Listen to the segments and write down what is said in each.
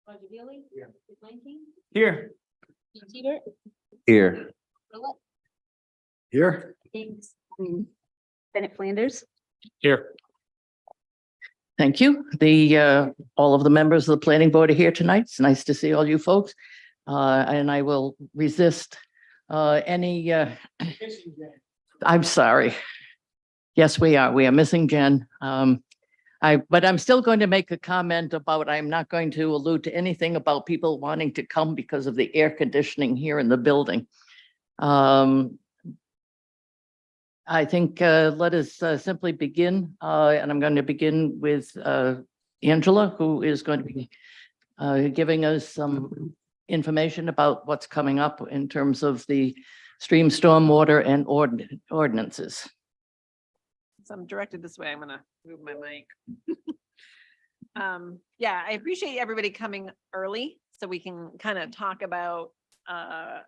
Roger Bailey. Here. Dick Lanking. Here. Pete Seibert. Here. Philip. Here. Thanks. Bennett Flanders. Here. Thank you. All of the members of the planning board are here tonight. It's nice to see all you folks. And I will resist any, I'm sorry. Yes, we are. We are missing Jen. But I'm still going to make a comment about, I'm not going to allude to anything about people wanting to come because of the air conditioning here in the building. I think let us simply begin, and I'm going to begin with Angela, who is going to be giving us some information about what's coming up in terms of the stream stormwater and ordinances. So I'm directed this way. I'm gonna move my mic. Yeah, I appreciate everybody coming early so we can kind of talk about, I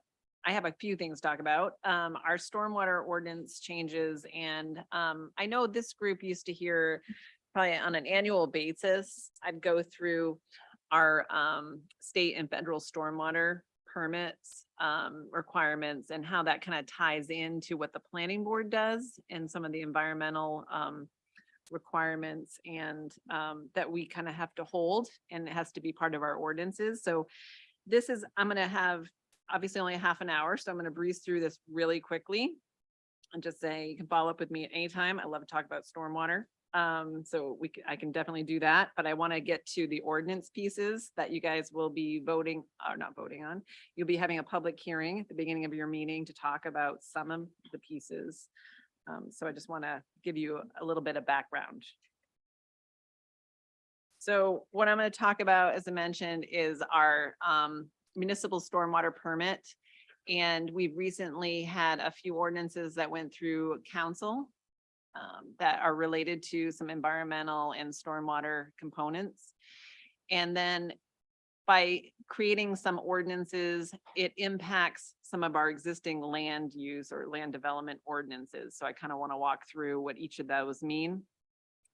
have a few things to talk about, our stormwater ordinance changes. And I know this group used to hear probably on an annual basis, I'd go through our state and federal stormwater permits, requirements, and how that kind of ties into what the planning board does and some of the environmental requirements and that we kind of have to hold, and it has to be part of our ordinances. So this is, I'm going to have obviously only a half an hour, so I'm going to breeze through this really quickly and just say you can follow up with me at any time. I love to talk about stormwater. So I can definitely do that, but I want to get to the ordinance pieces that you guys will be voting or not voting on. You'll be having a public hearing at the beginning of your meeting to talk about some of the pieces. So I just want to give you a little bit of background. So what I'm going to talk about, as I mentioned, is our municipal stormwater permit. And we've recently had a few ordinances that went through council that are related to some environmental and stormwater components. And then by creating some ordinances, it impacts some of our existing land use or land development ordinances. So I kind of want to walk through what each of those mean.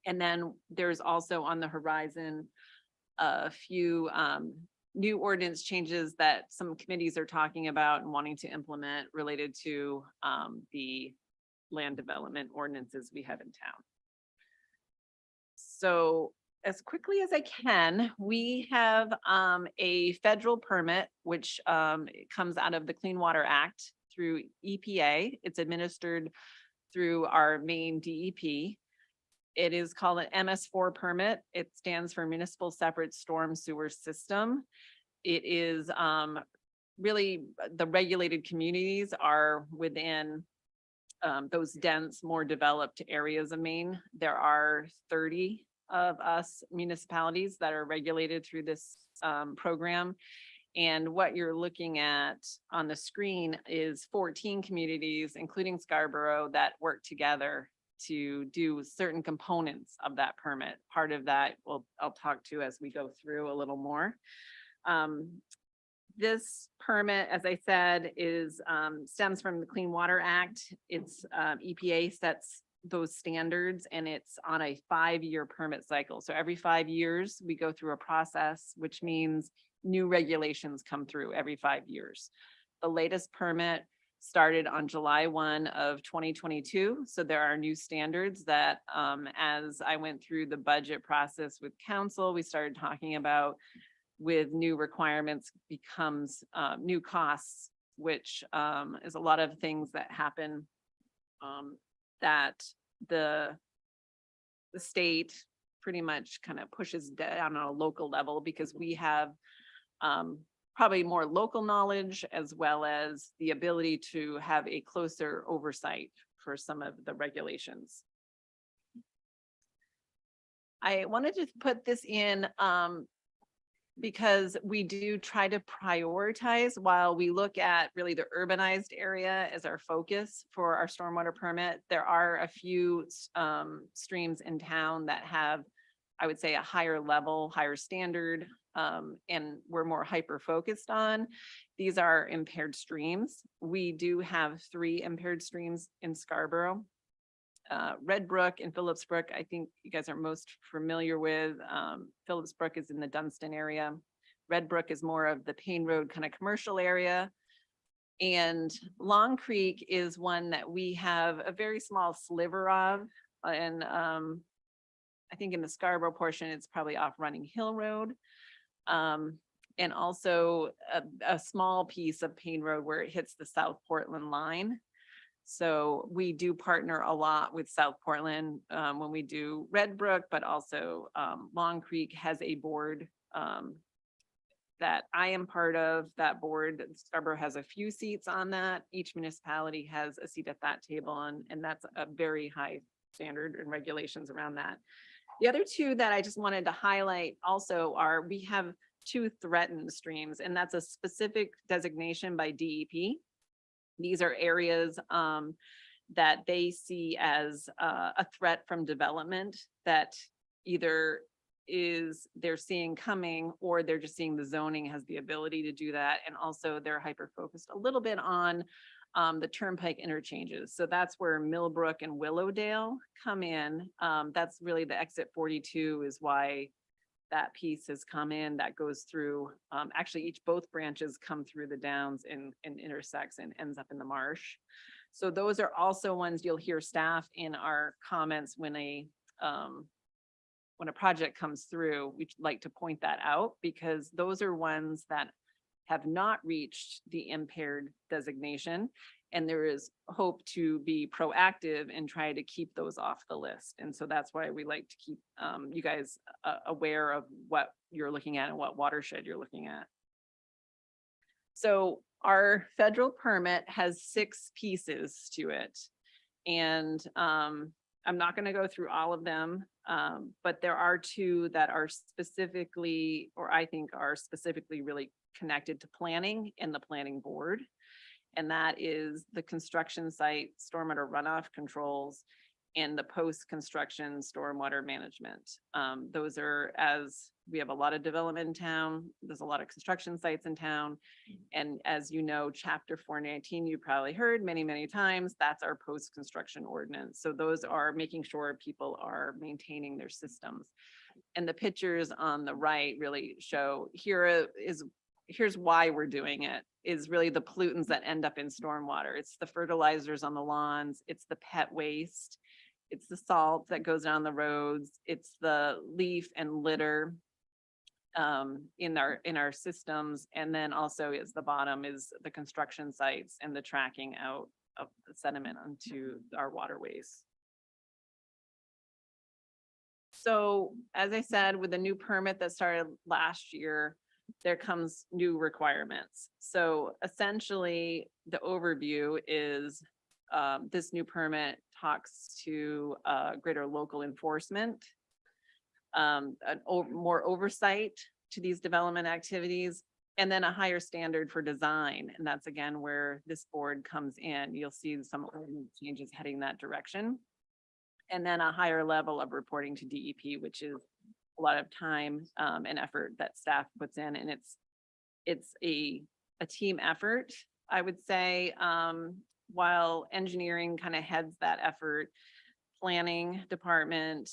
And then there's also on the horizon a few new ordinance changes that some committees are talking about and wanting to implement related to the land development ordinances we have in town. So as quickly as I can, we have a federal permit, which comes out of the Clean Water Act through EPA. It's administered through our main DEP. It is called an MS4 permit. It stands for Municipal Separate Storm Sewer System. It is really, the regulated communities are within those dense, more developed areas of Maine. There are 30 of us municipalities that are regulated through this program. And what you're looking at on the screen is 14 communities, including Scarborough, that work together to do certain components of that permit. Part of that I'll talk to as we go through a little more. This permit, as I said, is stems from the Clean Water Act. It's EPA sets those standards, and it's on a 5-year permit cycle. So every 5 years we go through a process, which means new regulations come through every 5 years. The latest permit started on July 1 of 2022. So there are new standards that as I went through the budget process with council, we started talking about. With new requirements becomes new costs, which is a lot of things that happen that the state pretty much kind of pushes down on a local level, because we have probably more local knowledge as well as the ability to have a closer oversight for some of the regulations. I wanted to put this in because we do try to prioritize while we look at really the urbanized area as our focus for our stormwater permit. There are a few streams in town that have, I would say, a higher level, higher standard, and we're more hyper focused on. These are impaired streams. We do have 3 impaired streams in Scarborough. Red Brook and Phillips Brook, I think you guys are most familiar with. Phillips Brook is in the Dunstan area. Red Brook is more of the Payne Road kind of commercial area. And Long Creek is one that we have a very small sliver of. And I think in the Scarborough portion, it's probably off Running Hill Road. And also a small piece of Payne Road where it hits the South Portland line. So we do partner a lot with South Portland when we do Red Brook, but also Long Creek has a board that I am part of. That board, Scarborough has a few seats on that. Each municipality has a seat at that table, and that's a very high standard and regulations around that. The other two that I just wanted to highlight also are, we have 2 threatened streams, and that's a specific designation by DEP. These are areas that they see as a threat from development that either they're seeing coming, or they're just seeing the zoning has the ability to do that. And also they're hyper-focused a little bit on the turnpike interchanges. So that's where Millbrook and Willowdale come in. That's really the exit 42 is why that piece has come in, that goes through, actually both branches come through the downs and intersects and ends up in the marsh. So those are also ones you'll hear staff in our comments when a project comes through. We'd like to point that out, because those are ones that have not reached the impaired designation. And there is hope to be proactive and try to keep those off the list. And so that's why we like to keep you guys aware of what you're looking at and what watershed you're looking at. So our federal permit has 6 pieces to it. And I'm not going to go through all of them, but there are 2 that are specifically, or I think are specifically really connected to planning and the planning board. And that is the construction site stormwater runoff controls and the post-construction stormwater management. Those are, as we have a lot of development in town, there's a lot of construction sites in town. And as you know, chapter 419, you probably heard many, many times, that's our post-construction ordinance. So those are making sure people are maintaining their systems. And the pictures on the right really show, here's why we're doing it, is really the pollutants that end up in stormwater. It's the fertilizers on the lawns, it's the pet waste, it's the salt that goes down the roads, it's the leaf and litter in our systems. And then also is the bottom is the construction sites and the tracking out of the sediment onto our waterways. So as I said, with the new permit that started last year, there comes new requirements. So essentially the overview is this new permit talks to greater local enforcement, more oversight to these development activities, and then a higher standard for design. And that's again where this board comes in. You'll see some ordinance changes heading that direction. And then a higher level of reporting to DEP, which is a lot of time and effort that staff puts in. And it's a team effort, I would say, while engineering kind of heads that effort, planning department,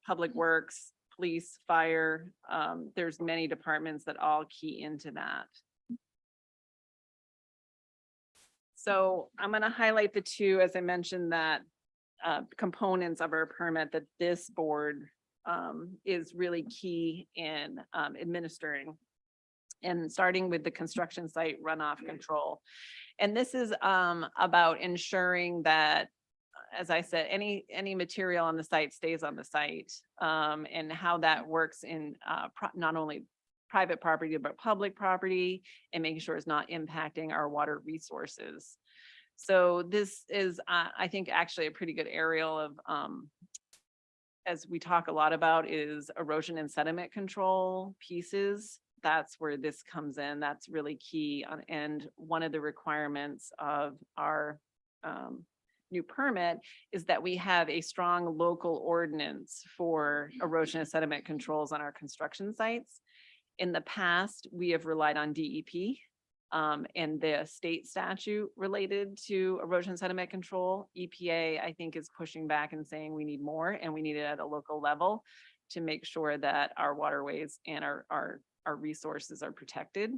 public works, police, fire, there's many departments that all key into that. So I'm going to highlight the 2, as I mentioned, that components of our permit that this board is really key in administering, and starting with the construction site runoff control. And this is about ensuring that, as I said, any material on the site stays on the site, and how that works in not only private property, but public property, and making sure it's not impacting our water resources. So this is, I think, actually a pretty good aerial of, as we talk a lot about, is erosion and sediment control pieces. That's where this comes in. That's really key. And one of the requirements of our new permit is that we have a strong local ordinance for erosion and sediment controls on our construction sites. In the past, we have relied on DEP and the state statute related to erosion and sediment control. EPA, I think, is pushing back and saying we need more, and we need it at a local level to make sure that our waterways and our our resources are protected.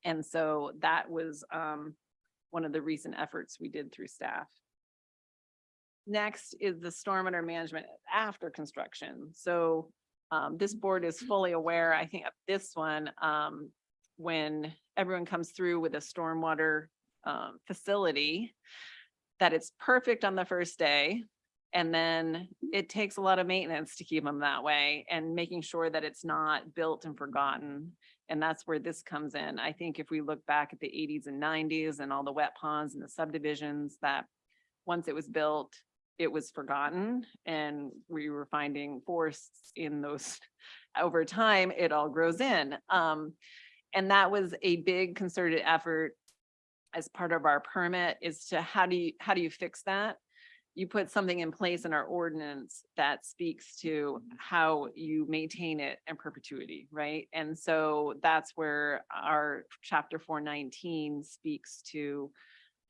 And so that was one of the recent efforts we did through staff. Next is the stormwater management after construction. So this board is fully aware, I think, of this one, when everyone comes through with a stormwater facility, that it's perfect on the first day. And then it takes a lot of maintenance to keep them that way and making sure that it's not built and forgotten. And that's where this comes in. I think if we look back at the 80s and 90s and all the wet ponds and the subdivisions, that once it was built, it was forgotten, and we were finding forests in those. Over time, it all grows in. And that was a big concerted effort as part of our permit, is to how do you fix that? You put something in place in our ordinance that speaks to how you maintain it in perpetuity, right? And so that's where our chapter 419 speaks to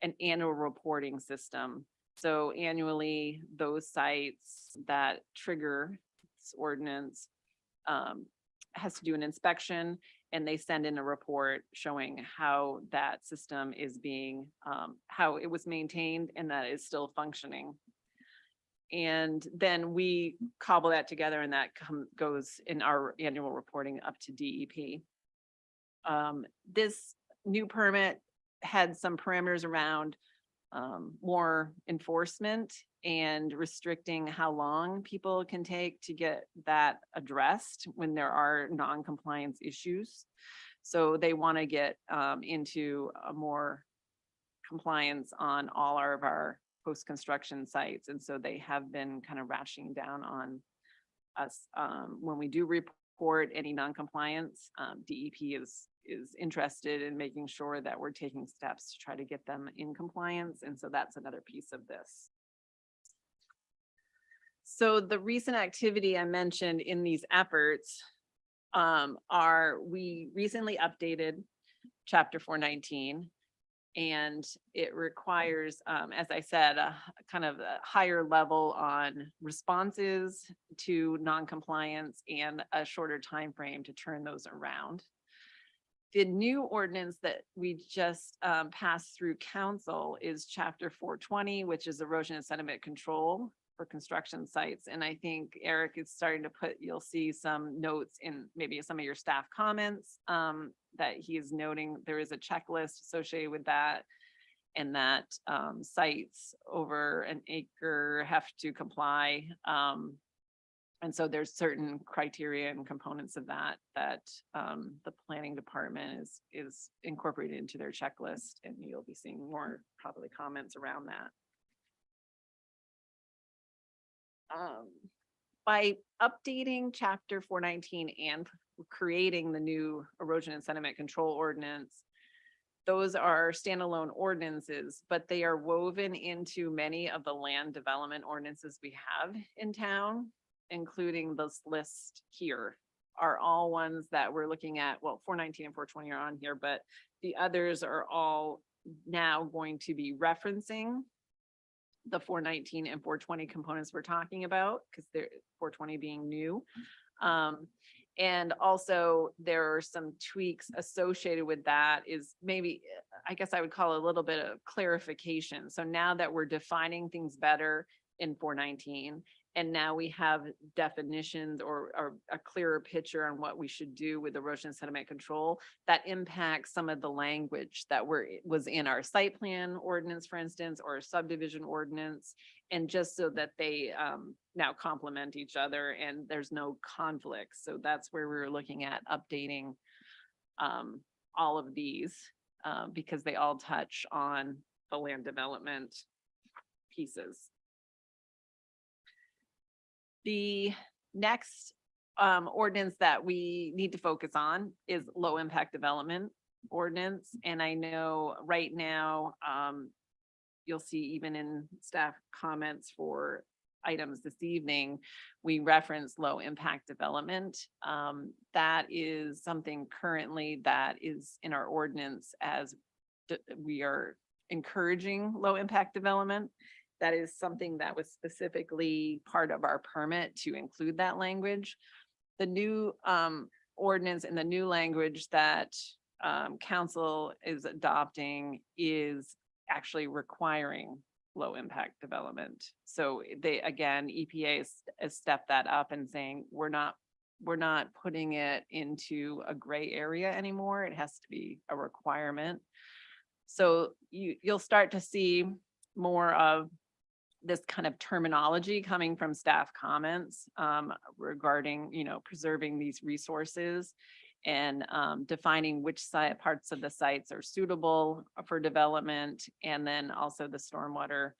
an annual reporting system. So annually, those sites that trigger this ordinance has to do an inspection, and they send in a report showing how that system is being, how it was maintained and that it's still functioning. And then we cobble that together, and that goes in our annual reporting up to DEP. This new permit had some parameters around more enforcement and restricting how long people can take to get that addressed when there are non-compliance issues. So they want to get into a more compliance on all of our post-construction sites. And so they have been kind of ratcheting down on us when we do report any non-compliance. DEP is interested in making sure that we're taking steps to try to get them in compliance. And so that's another piece of this. So the recent activity I mentioned in these efforts we recently updated chapter 419, and it requires, as I said, a kind of a higher level on responses to non-compliance and a shorter time frame to turn those around. The new ordinance that we just passed through council is chapter 420, which is erosion and sediment control for construction sites. And I think Eric is starting to you'll see some notes in maybe some of your staff comments that he is noting there is a checklist associated with that, and that sites over an acre have to comply. And so there's certain criteria and components of that the planning department is incorporated into their checklist, and you'll be seeing more probably comments around that. By updating chapter 419 and creating the new erosion and sediment control ordinance, those are standalone ordinances, but they are woven into many of the land development ordinances we have in town, including this list here are all ones that we're looking at. Well, 419 and 420 are on here, but the others are all now going to be referencing the 419 and 420 components we're talking about, because they're 420 being new. And also there are some tweaks associated with that, is maybe, I guess I would call it a little bit of clarification. So now that we're defining things better in 419, and now we have definitions or a clearer picture on what we should do with erosion and sediment control, that impacts some of the language that was in our site plan ordinance, for instance, or subdivision ordinance. And just so that they now complement each other and there's no conflict. So that's where we're looking at updating all of these because they all touch on the land development pieces. The next ordinance that we need to focus on is low impact development ordinance. And I know right now, you'll see even in staff comments for items this evening, we reference low impact development. That is something currently that is in our ordinance as we are encouraging low impact development. That is something that was specifically part of our permit to include that language. The new ordinance in the new language that council is adopting is actually requiring low impact development. So they, again, EPA has stepped that up and saying, we're not putting it into a gray area anymore. It has to be a requirement. So you'll start to see more of this kind of terminology coming from staff comments regarding, preserving these resources and defining which parts of the sites are suitable for development, and then also the stormwater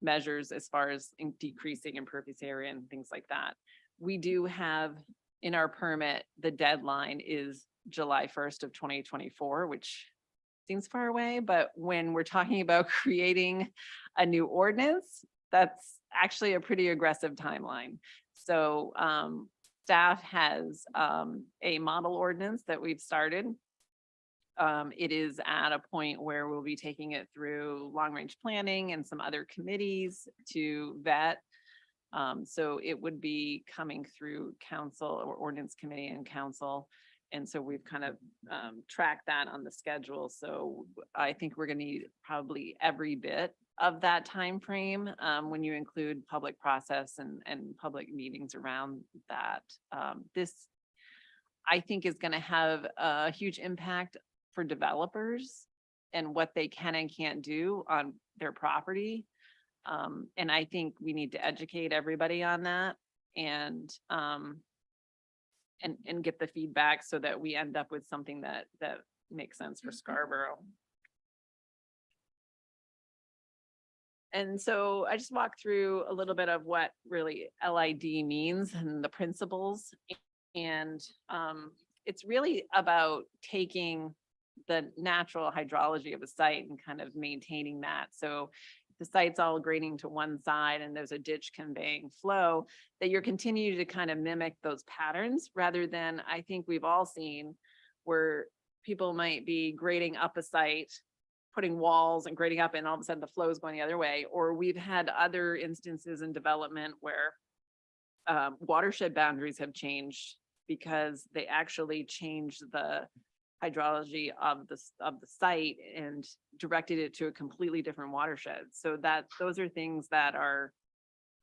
measures as far as decreasing impervious area and things like that. We do have in our permit, the deadline is July 1st of 2024, which seems far away, but when we're talking about creating a new ordinance, that's actually a pretty aggressive timeline. So staff has a model ordinance that we've started. It is at a point where we'll be taking it through long-range planning and some other committees to vet. So it would be coming through council or ordinance committee and council. And so we've kind of tracked that on the schedule. So I think we're going to need probably every bit of that time frame when you include public process and public meetings around that. This, I think, is going to have a huge impact for developers and what they can and can't do on their property. And I think we need to educate everybody on that and get the feedback so that we end up with something that makes sense for Scarborough. And so I just walked through a little bit of what really LID means and the principles. And it's really about taking the natural hydrology of a site and kind of maintaining that. So the site's all grading to one side and there's a ditch conveying flow, that you're continuing to kind of mimic those patterns rather than, I think we've all seen where people might be grading up a site, putting walls and grading up, and all of a sudden the flow is going the other way. Or we've had other instances in development where watershed boundaries have changed because they actually changed the hydrology of the site and directed it to a completely different watershed. So those are things that are,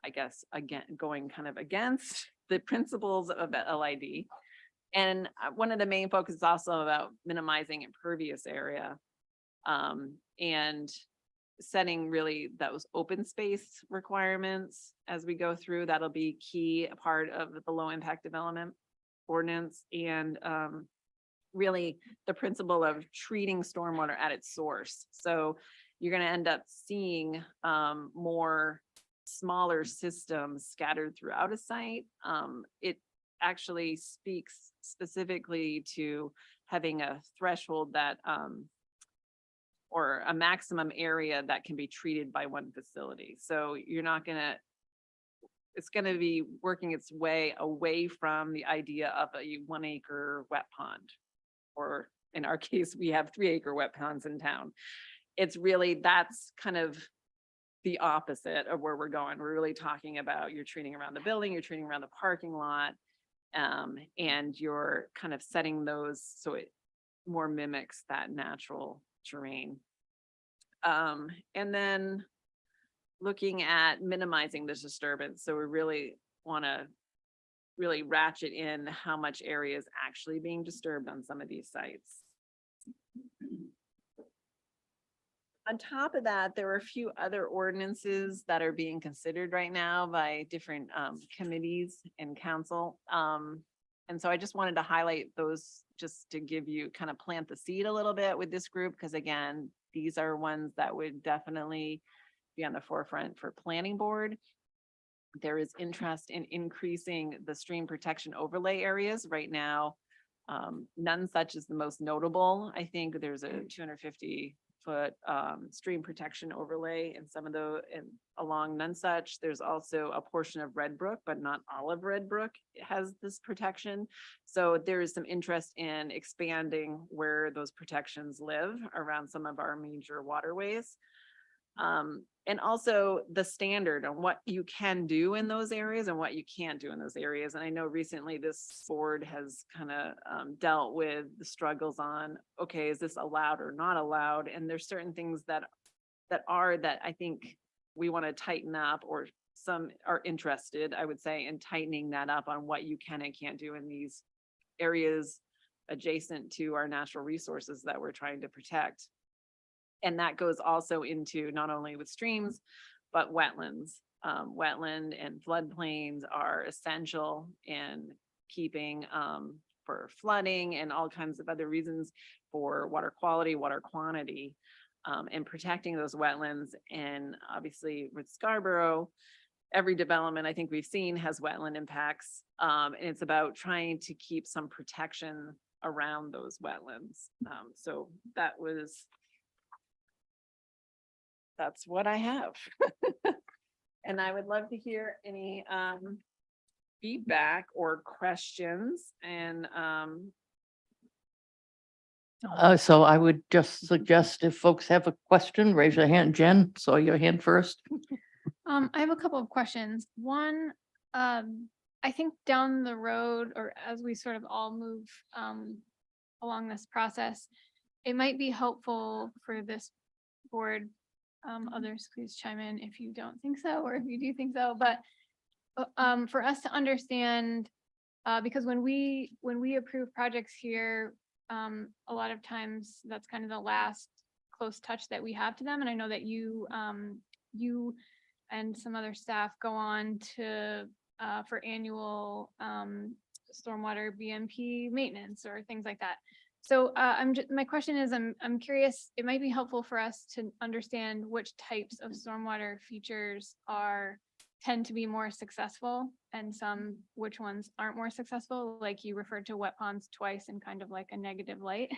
I guess, again, going kind of against the principles of LID. And one of the main focus is also about minimizing impervious area and setting really those open space requirements as we go through. That'll be key, a part of the low impact development ordinance, and really the principle of treating stormwater at its source. So you're going to end up seeing more smaller systems scattered throughout a site. It actually speaks specifically to having a threshold that or a maximum area that can be treated by one facility. So you're not going to, it's going to be working its way away from the idea of a 1 acre wet pond. Or in our case, we have 3 acre wet ponds in town. It's really, that's kind of the opposite of where we're going. We're really talking about you're treating around the building, you're treating around the parking lot, and you're kind of setting those so it more mimics that natural terrain. And then looking at minimizing this disturbance. So we really want to really ratchet in how much area is actually being disturbed on some of these sites. On top of that, there are a few other ordinances that are being considered right now by different committees and council. And so I just wanted to highlight those just to give you kind of plant the seed a little bit with this group, because again, these are ones that would definitely be on the forefront for planning board. There is interest in increasing the stream protection overlay areas right now. None Such is the most notable. I think there's a 250-foot stream protection overlay in some of the, along None Such. There's also a portion of Red Brook, but not all of Red Brook has this protection. So there is some interest in expanding where those protections live around some of our major waterways. And also the standard on what you can do in those areas and what you can't do in those areas. And I know recently this board has kind of dealt with the struggles on, okay, is this allowed or not allowed? And there's certain things that I think we want to tighten up, or some are interested, I would say, in tightening that up on what you can and can't do in these areas adjacent to our natural resources that we're trying to protect. And that goes also into not only with streams, but wetlands. Wetland and floodplains are essential in keeping for flooding and all kinds of other reasons, for water quality, water quantity, and protecting those wetlands. And obviously with Scarborough, every development I think we've seen has wetland impacts. And it's about trying to keep some protection around those wetlands. So that's what I have. And I would love to hear any feedback or questions. And So I would just suggest if folks have a question, raise your hand. Jen, saw your hand first. I have a couple of questions. One, I think down the road, or as we sort of all move along this process, it might be helpful for this board, others please chime in if you don't think so, or if you do think so, but for us to understand, because when we approve projects here, a lot of times that's kind of the last close touch that we have to them. And I know that you and some other staff go on to for annual stormwater BMP maintenance or things like that. So my question is, I'm curious, it might be helpful for us to understand which types of stormwater features tend to be more successful, and which ones aren't more successful. Like you referred to wet ponds twice in kind of like a negative light.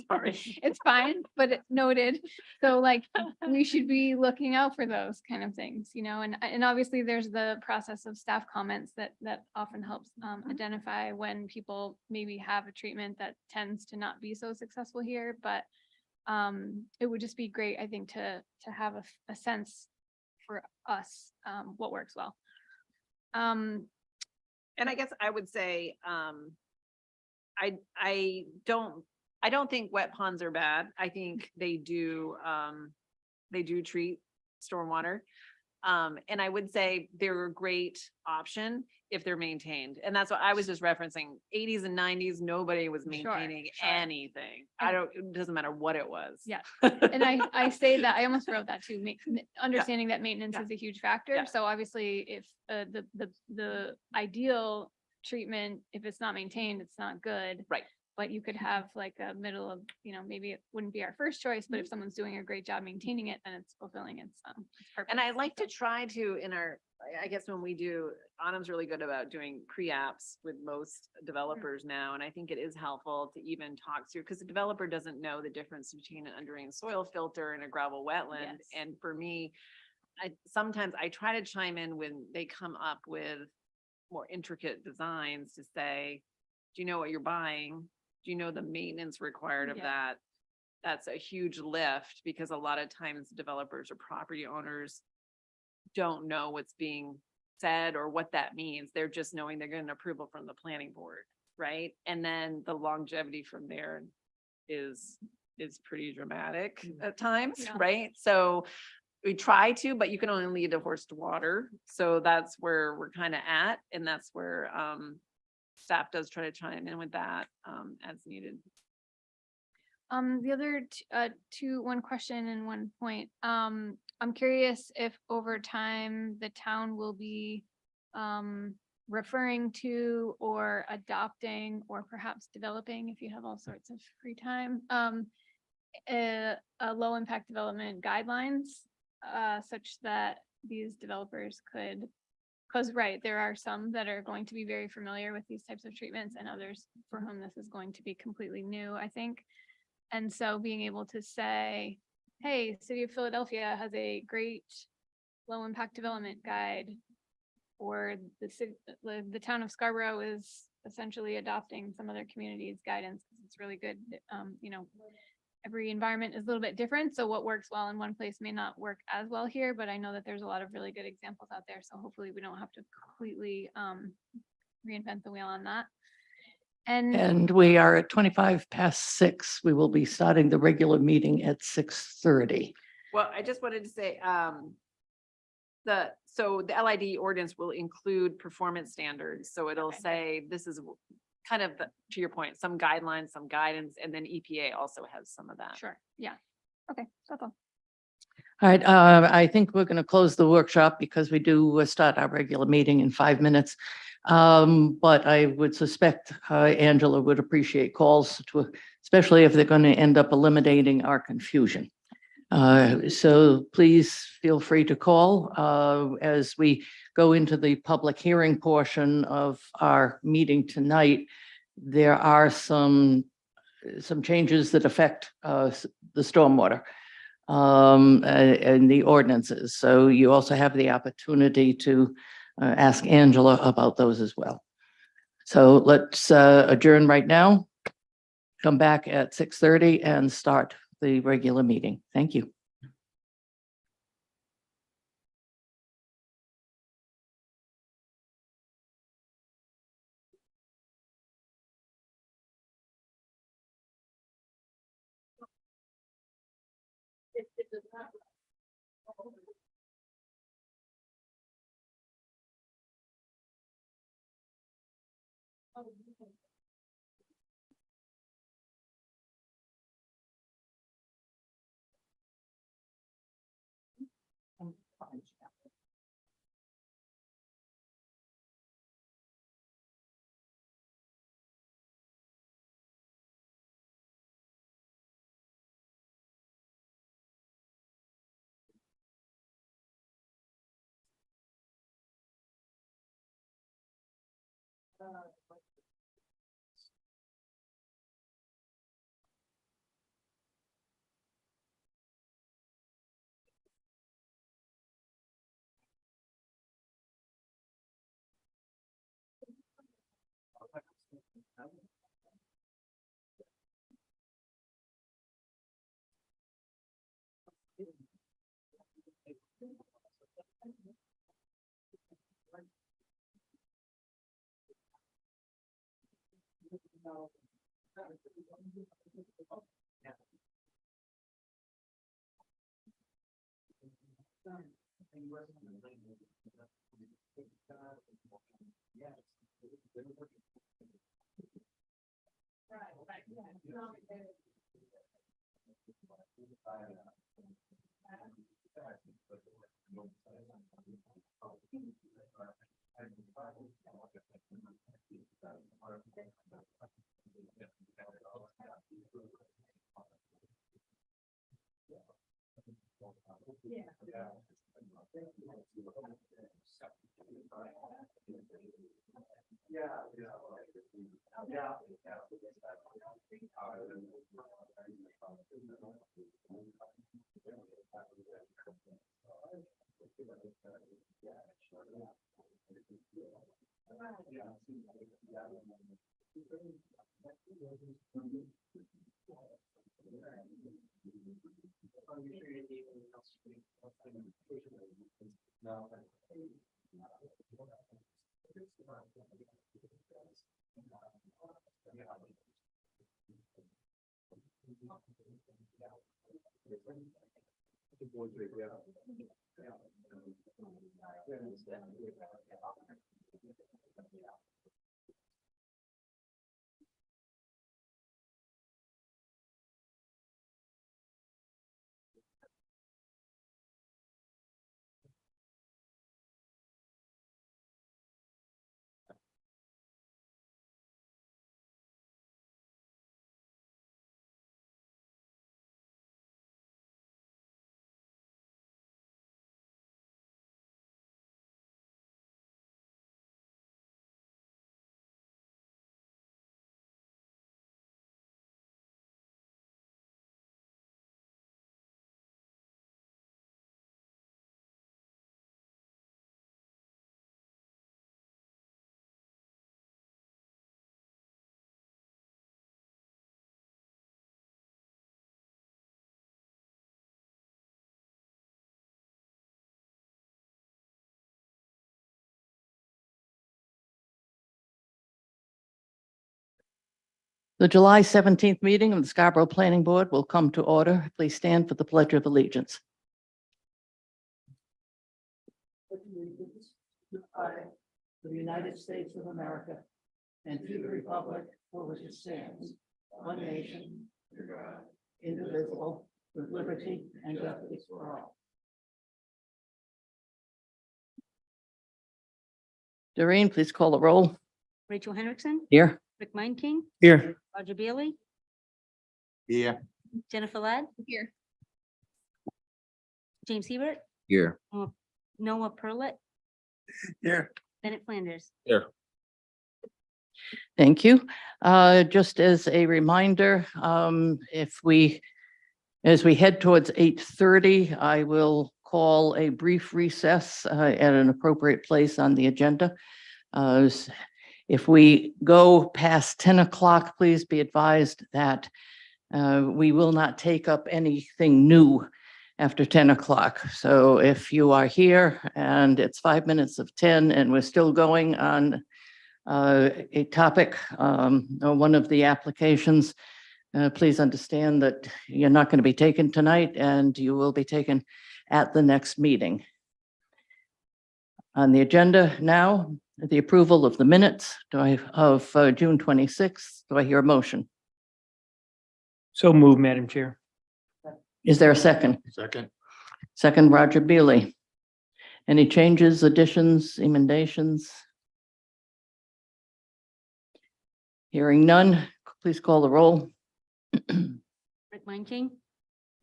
sorry. It's fine, but it's noted. So like we should be looking out for those kind of things, and obviously there's the process of staff comments that often helps identify when people maybe have a treatment that tends to not be so successful here. But it would just be great, I think, to have a sense for us what works well. And I guess I would say, I don't think wet ponds are bad. I think they do treat stormwater. And I would say they're a great option if they're maintained. And that's what I was just referencing. 80s and 90s, nobody was maintaining sure. anything. And- It doesn't matter what it was. Yeah. And I say that, I almost wrote that too, understanding that maintenance Yeah. is a huge factor. Yeah. So obviously if the ideal treatment, if it's not maintained, it's not good. Right. But you could have like a middle of, maybe it wouldn't be our first choice, but if someone's doing a great job maintaining it, then it's fulfilling its purpose. And I like to try to, I guess when we do, Autumn's really good about doing pre-apps with most developers now. And I think it is helpful to even talk through, because the developer doesn't know the difference between an underground soil filter and a gravel wetland. Yes. And for me, sometimes I try to chime in when they come up with more intricate designs to say, do you know what you're buying? Do you know the maintenance required of Yeah. that? That's a huge lift, because a lot of times developers or property owners don't know what's being said or what that means. They're just knowing they're getting approval from the planning board, right? And then the longevity from there is pretty dramatic at times, Yeah. right? So we try to, but you can only lead a horse to water. So that's where we're kind of at. And that's where staff does try to chime in with that as needed. The other one question and one point. I'm curious if over time the town will be referring to or adopting or perhaps developing, if you have all sorts of free time, a low impact development guidelines such that these developers could, because there are some that are going to be very familiar with these types of treatments and others for whom this is going to be completely new, I think. And so being able to say, hey, City of Philadelphia has a great low impact development guide, or the town of Scarborough is essentially adopting some other communities' guidance, because it's really good. every environment is a little bit different. So what works well in one place may not work as well here, but I know that there's a lot of really good examples out there. So hopefully we don't have to completely reinvent the wheel on that. And we are at 6:25. We will be starting the regular meeting at 6:30. Well, I just wanted to say, so the LID ordinance will include performance standards. So it'll Okay. say, this is kind of, to your point, some guidelines, some guidance, and then EPA also has some of that. Sure, yeah. Okay, that's all. All right, I think we're going to close the workshop because we do start our regular meeting in 5 minutes. But I would suspect Angela would appreciate calls to, especially if they're going to end up eliminating our confusion. So please feel free to call as we go into the public hearing portion of our meeting tonight. There are some changes that affect the stormwater and the ordinances. So you also have the opportunity to ask Angela about those as well. So let's adjourn right now, come back at 6:30 and start the regular meeting. Thank you. The July 17th meeting of the Scarborough Planning Board will come to order. Please stand for the Pledge of Allegiance. The United States of America and to the republic for which it stands, one nation, indivisible, with liberty and justice for all. Doreen, please call the roll. Rachel Hendrickson, Here. Rick King, Here. Roger Bailey, Here. Jennifer Ladd, Here. James Hebert, Here. Noah Perlet, Here. Bennett Flanders. Here. Thank you. Just as a reminder, as we head towards 8:30, I will call a brief recess at an appropriate place on the agenda. If we go past 10 o'clock, please be advised that we will not take up anything new after 10 o'clock. So if you are here and it's 5 minutes of 10 and we're still going on a topic or one of the applications, please understand that you're not going to be taken tonight and you will be taken at the next meeting. On the agenda now, the approval of the minutes of June 26th. Do I hear a motion? So move, Madam Chair. Is there a second? Second. Second, Roger Beely. Any changes, additions, emendations? Hearing none, please call the roll. Rick King,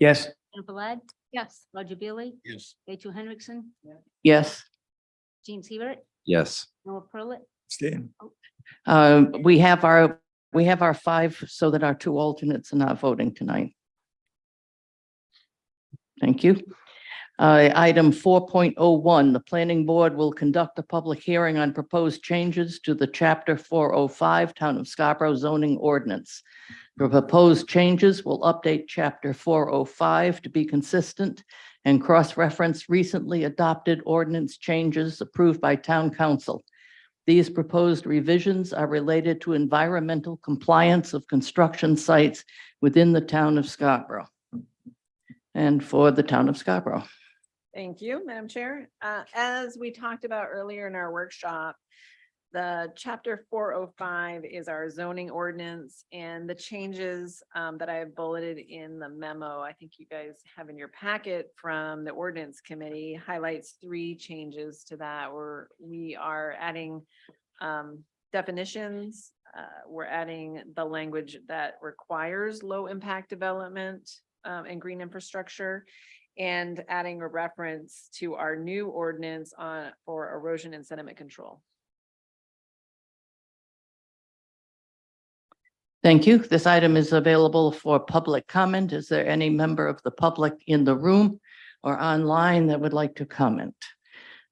Yes. Jennifer Ladd, Yes. Roger Bailey, Yes. Rachel Hendrickson, Yes. James Hebert, Yes. Noah Perlet, Stand. We have our 5 so that our 2 alternates are not voting tonight. Thank you. Item 4.01, the planning board will conduct a public hearing on proposed changes to the chapter 405 Town of Scarborough zoning ordinance. The proposed changes will update chapter 405 to be consistent and cross-reference recently adopted ordinance changes approved by town council. These proposed revisions are related to environmental compliance of construction sites within the town of Scarborough and for the town of Scarborough. Thank you, Madam Chair. As we talked about earlier in our workshop, the chapter 405 is our zoning ordinance, and the changes that I have bulleted in the memo, I think you guys have in your packet from the ordinance committee, highlights 3 changes to that, where we are adding definitions. We're adding the language that requires low impact development and green infrastructure, and adding a reference to our new ordinance for erosion and sediment control. Thank you. This item is available for public comment. Is there any member of the public in the room or online that would like to comment?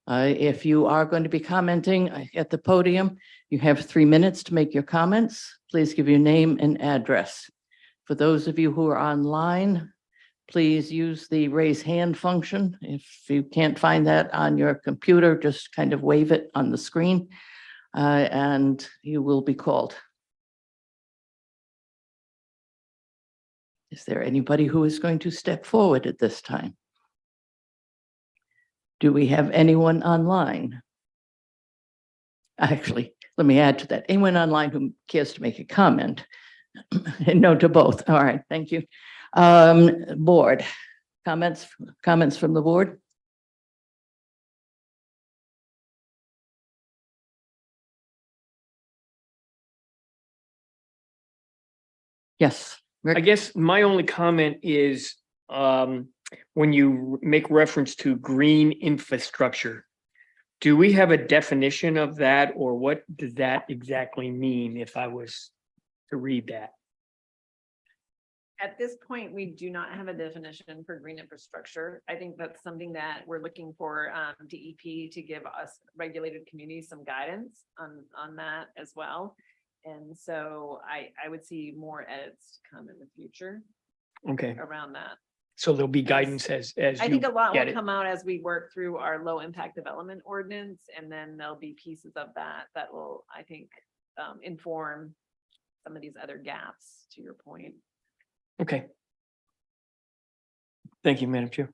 If you are going to be commenting at the podium, you have 3 minutes to make your comments. Please give your name and address. For those of you who are online, please use the raise hand function. If you can't find that on your computer, just kind of wave it on the screen and you will be called. Is there anybody who is going to step forward at this time? Do we have anyone online? Actually, let me add to that. Anyone online who cares to make a comment? No to both. All right, thank you. Board, comments from the board? Yes. Rick? I guess my only comment is, when you make reference to green infrastructure, do we have a definition of that, or what does that exactly mean if I was to read that? At this point, we do not have a definition for green infrastructure. I think that's something that we're looking for DEP to give us regulated communities some guidance on that as well. And so I would see more edits to come in the future Okay, around that. so there'll be guidance as I think a lot get will it. come out as we work through our low impact development ordinance, and then there'll be pieces of that that will, I think, inform some of these other gaps, to your point. Okay. Thank you, Madam Chair.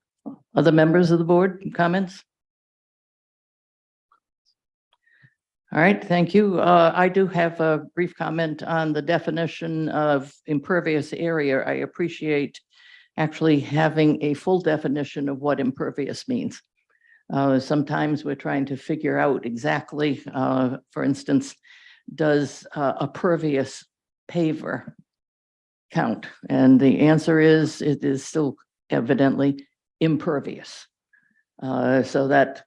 Other members of the board, comments? All right, thank you. I do have a brief comment on the definition of impervious area. I appreciate actually having a full definition of what impervious means. Sometimes we're trying to figure out exactly, for instance, does a pervious paver count? And the answer is, it is still evidently impervious. So that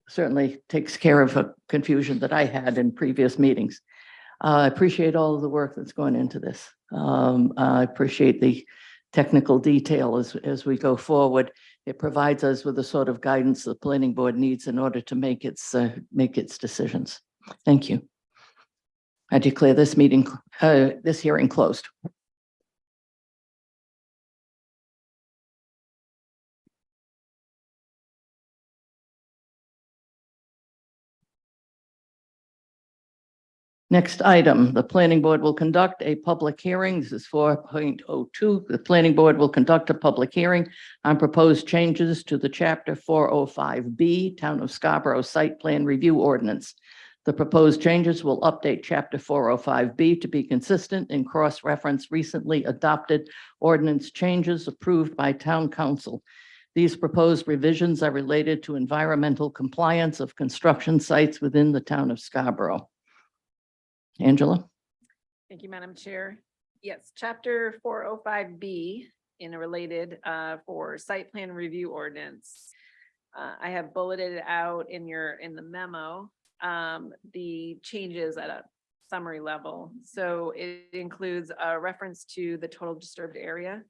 certainly takes care of a confusion that I had in previous meetings. I appreciate all of the work that's going into this. I appreciate the technical detail as we go forward. It provides us with the sort of guidance the planning board needs in order to make its decisions. Thank you. I declare this hearing closed. Next item, the planning board will conduct a public hearing. This is 4.02. The planning board will conduct a public hearing on proposed changes to the chapter 405B Town of Scarborough Site Plan Review Ordinance. The proposed changes will update chapter 405B to be consistent and cross-reference recently adopted ordinance changes approved by town council. These proposed revisions are related to environmental compliance of construction sites within the town of Scarborough. Angela? Thank you, Madam Chair. Yes, chapter 405B in a related for site plan review ordinance. I have bulleted out in the memo the changes at a summary level. So it includes a reference to the total disturbed area.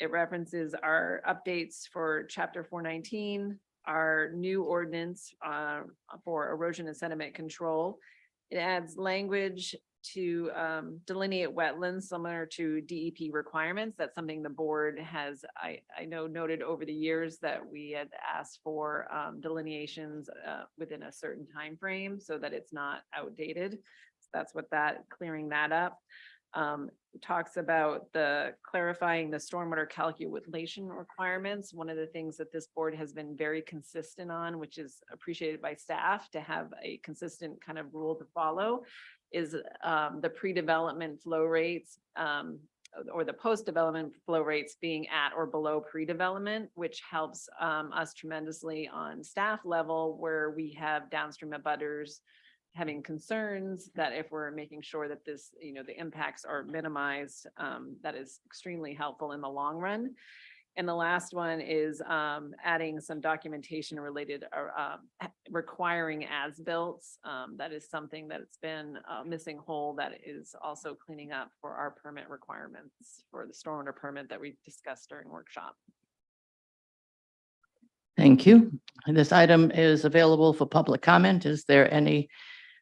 It references our updates for chapter 419, our new ordinance for erosion and sediment control. It adds language to delineate wetlands similar to DEP requirements. That's something the board has, I know, noted over the years that we had asked for delineations within a certain time frame so that it's not outdated. So that's what clearing that up. Talks about clarifying the stormwater calculation requirements. One of the things that this board has been very consistent on, which is appreciated by staff to have a consistent kind of rule to follow, is the pre-development flow rates or the post-development flow rates being at or below pre-development, which helps us tremendously on staff level where we have downstream abutters having concerns that if we're making sure that this, the impacts are minimized, that is extremely helpful in the long run. And the last one is adding some documentation related requiring as-built. That is something that's been a missing hole that is also cleaning up for our permit requirements for the stormwater permit that we discussed during workshop. Thank you. And this item is available for public comment. Is there any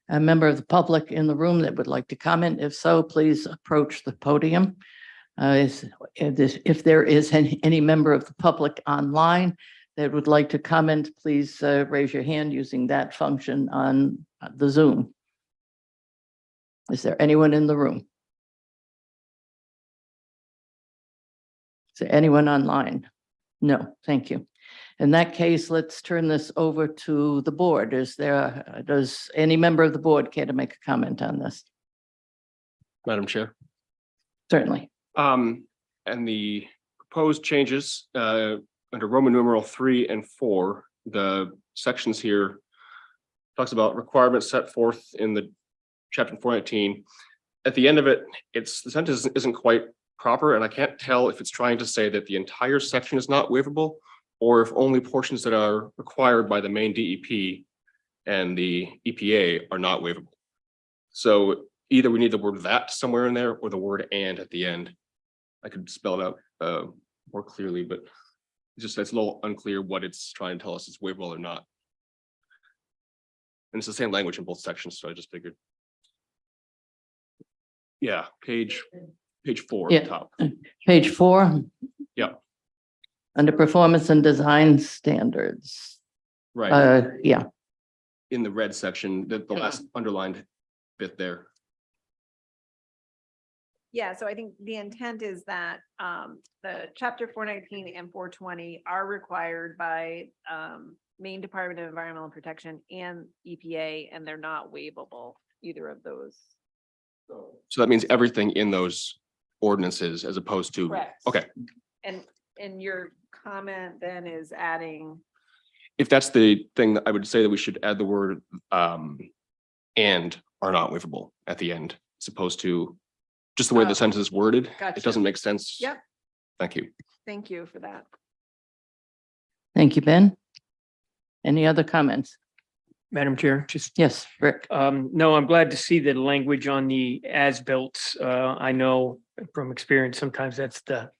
member of the public in the room that would like to comment? If so, please approach the podium. If there is any member of the public online that would like to comment, please raise your hand using that function on the Zoom. Is there anyone in the room? Is there anyone online? No, thank you. In that case, let's turn this over to the board. Does any member of the board care to make a comment on this? Madam Chair. Certainly. And the proposed changes under Roman numeral 3 and 4, the sections here talks about requirements set forth in the chapter 419. At the end of it, the sentence isn't quite proper, and I can't tell if it's trying to say that the entire section is not waivable or if only portions that are required by the main DEP and the EPA are not waivable. So either we need the word that somewhere in there or the word and at the end. I could spell it out more clearly, but it's a little unclear what it's trying to tell us is waivable or not. And it's the same language in both sections, so I just figured. Yeah, page 4 at the top. Page 4. Yeah. Under performance and design standards. Right. Yeah. In the red section, the last underlined bit there. Yeah, so I think the intent is that the chapter 419 and 420 are required by Maine Department of Environmental Protection and EPA, and they're not waivable, either of those. So that means everything in those ordinances as opposed to, Correct. okay, And your comment then is adding, if that's the thing, that I would say that we should add the word and are not waivable at the end, as opposed to just the way Oh, the sentence is worded. gotcha. It doesn't make sense. Yep. Thank you. thank you for that. Thank you, Ben. Any other comments? Madam Chair, just Yes, Rick. no, I'm glad to see the language on the as-built. I know from experience, sometimes that's the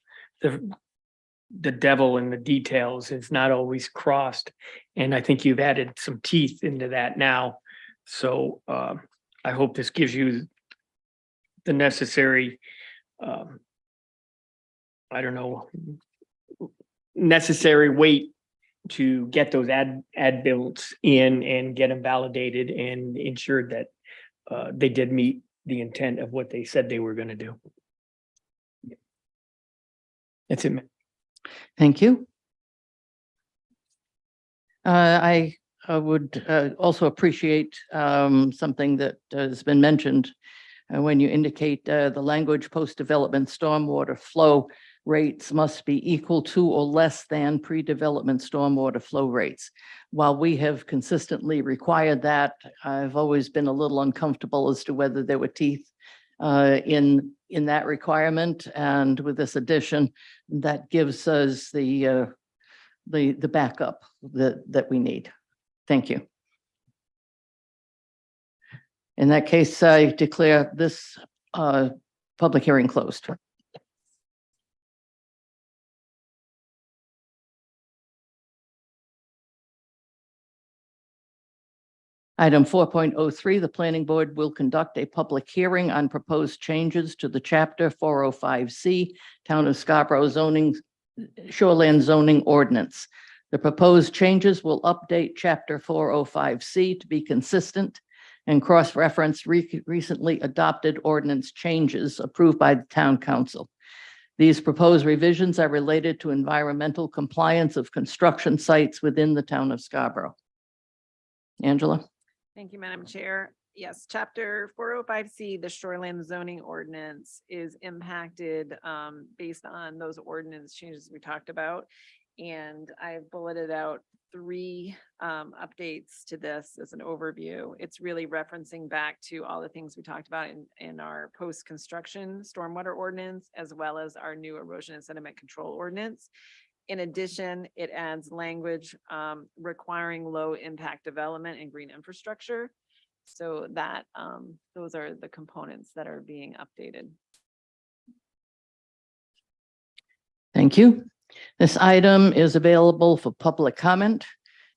devil in the details. It's not always crossed. And I think you've added some teeth into that now. So I hope this gives you the necessary, I don't know, necessary weight to get those ad builds in and get them validated and ensured that they did meet the intent of what they said they were going to do. That's it. ma'am. Thank you. I would also appreciate something that has been mentioned when you indicate the language post-development stormwater flow rates must be equal to or less than pre-development stormwater flow rates. While we have consistently required that, I've always been a little uncomfortable as to whether there were teeth in that requirement. And with this addition, that gives us the backup that we need. Thank you. In that case, I declare this public hearing closed. Item 4.03, the planning board will conduct a public hearing on proposed changes to the chapter 405C Town of Scarborough zoning, shoreland zoning ordinance. The proposed changes will update chapter 405C to be consistent and cross-reference recently adopted ordinance changes approved by the town council. These proposed revisions are related to environmental compliance of construction sites within the town of Scarborough. Angela? Thank you, Madam Chair. Yes, chapter 405C, the shoreline zoning ordinance is impacted based on those ordinance changes we talked about. And I've bulleted out 3 updates to this as an overview. It's really referencing back to all the things we talked about in our post-construction stormwater ordinance, as well as our new erosion and sediment control ordinance. In addition, it adds language requiring low impact development and green infrastructure. So that those are the components that are being updated. Thank you. This item is available for public comment.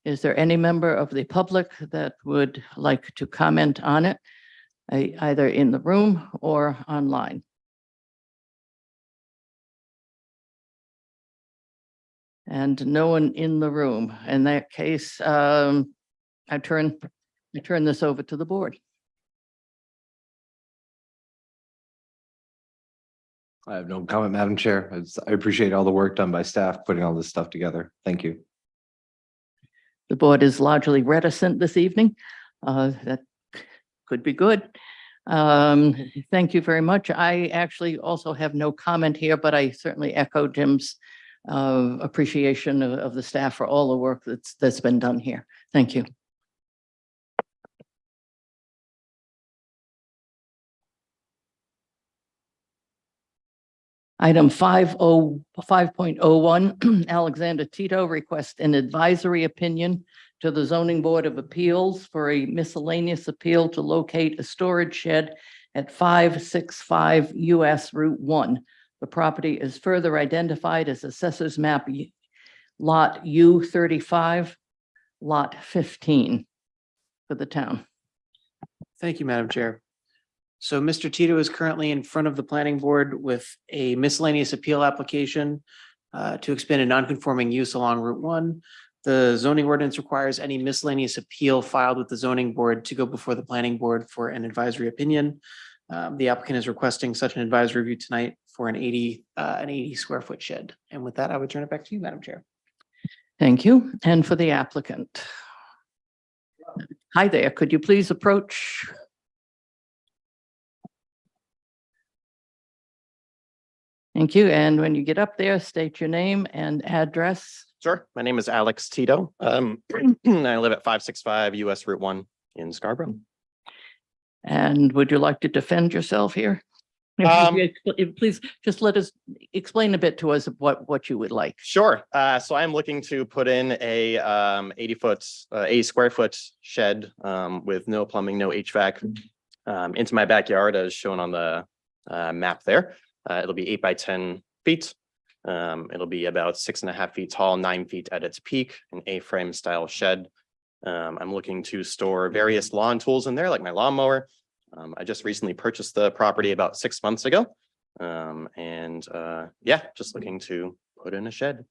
Is there any member of the public that would like to comment on it, either in the room or online? And no one in the room. In that case, I turn this over to the board. I have no comment, Madam Chair. I appreciate all the work done by staff putting all this stuff together. Thank you. The board is largely reticent this evening. That could be good. Thank you very much. I actually also have no comment here, but I certainly echo Jim's appreciation of the staff for all the work that's been done here. Thank you. Item 5.01, Alexander Tito requests an advisory opinion to the Zoning Board of Appeals for a miscellaneous appeal to locate a storage shed at 565 US Route 1. The property is further identified as Assessor's Map Lot U35, Lot 15 for the town. Thank you, Madam Chair. So Mr. Tito is currently in front of the planning board with a miscellaneous appeal application to expand a non-conforming use along Route 1. The zoning ordinance requires any miscellaneous appeal filed with the zoning board to go before the planning board for an advisory opinion. The applicant is requesting such an advisory review tonight for an 80 square foot shed. And with that, I would turn it back to you, Madam Chair. Thank you. And for the applicant. Hi there, could you please approach? Thank you. And when you get up there, state your name and address. Sure. My name is Alex Tito. I live at 565 US Route 1 in Scarborough. And would you like to defend yourself here? Please just let us explain a bit to us of what you would like. Sure. So I'm looking to put in a 80 square foot shed with no plumbing, no HVAC into my backyard as shown on the map there. It'll be 8 by 10 feet. It'll be about 6.5 feet tall, 9 feet at its peak, an A-frame style shed. I'm looking to store various lawn tools in there, like my lawnmower. I just recently purchased the property about 6 months ago. Yeah, just looking to put in a shed.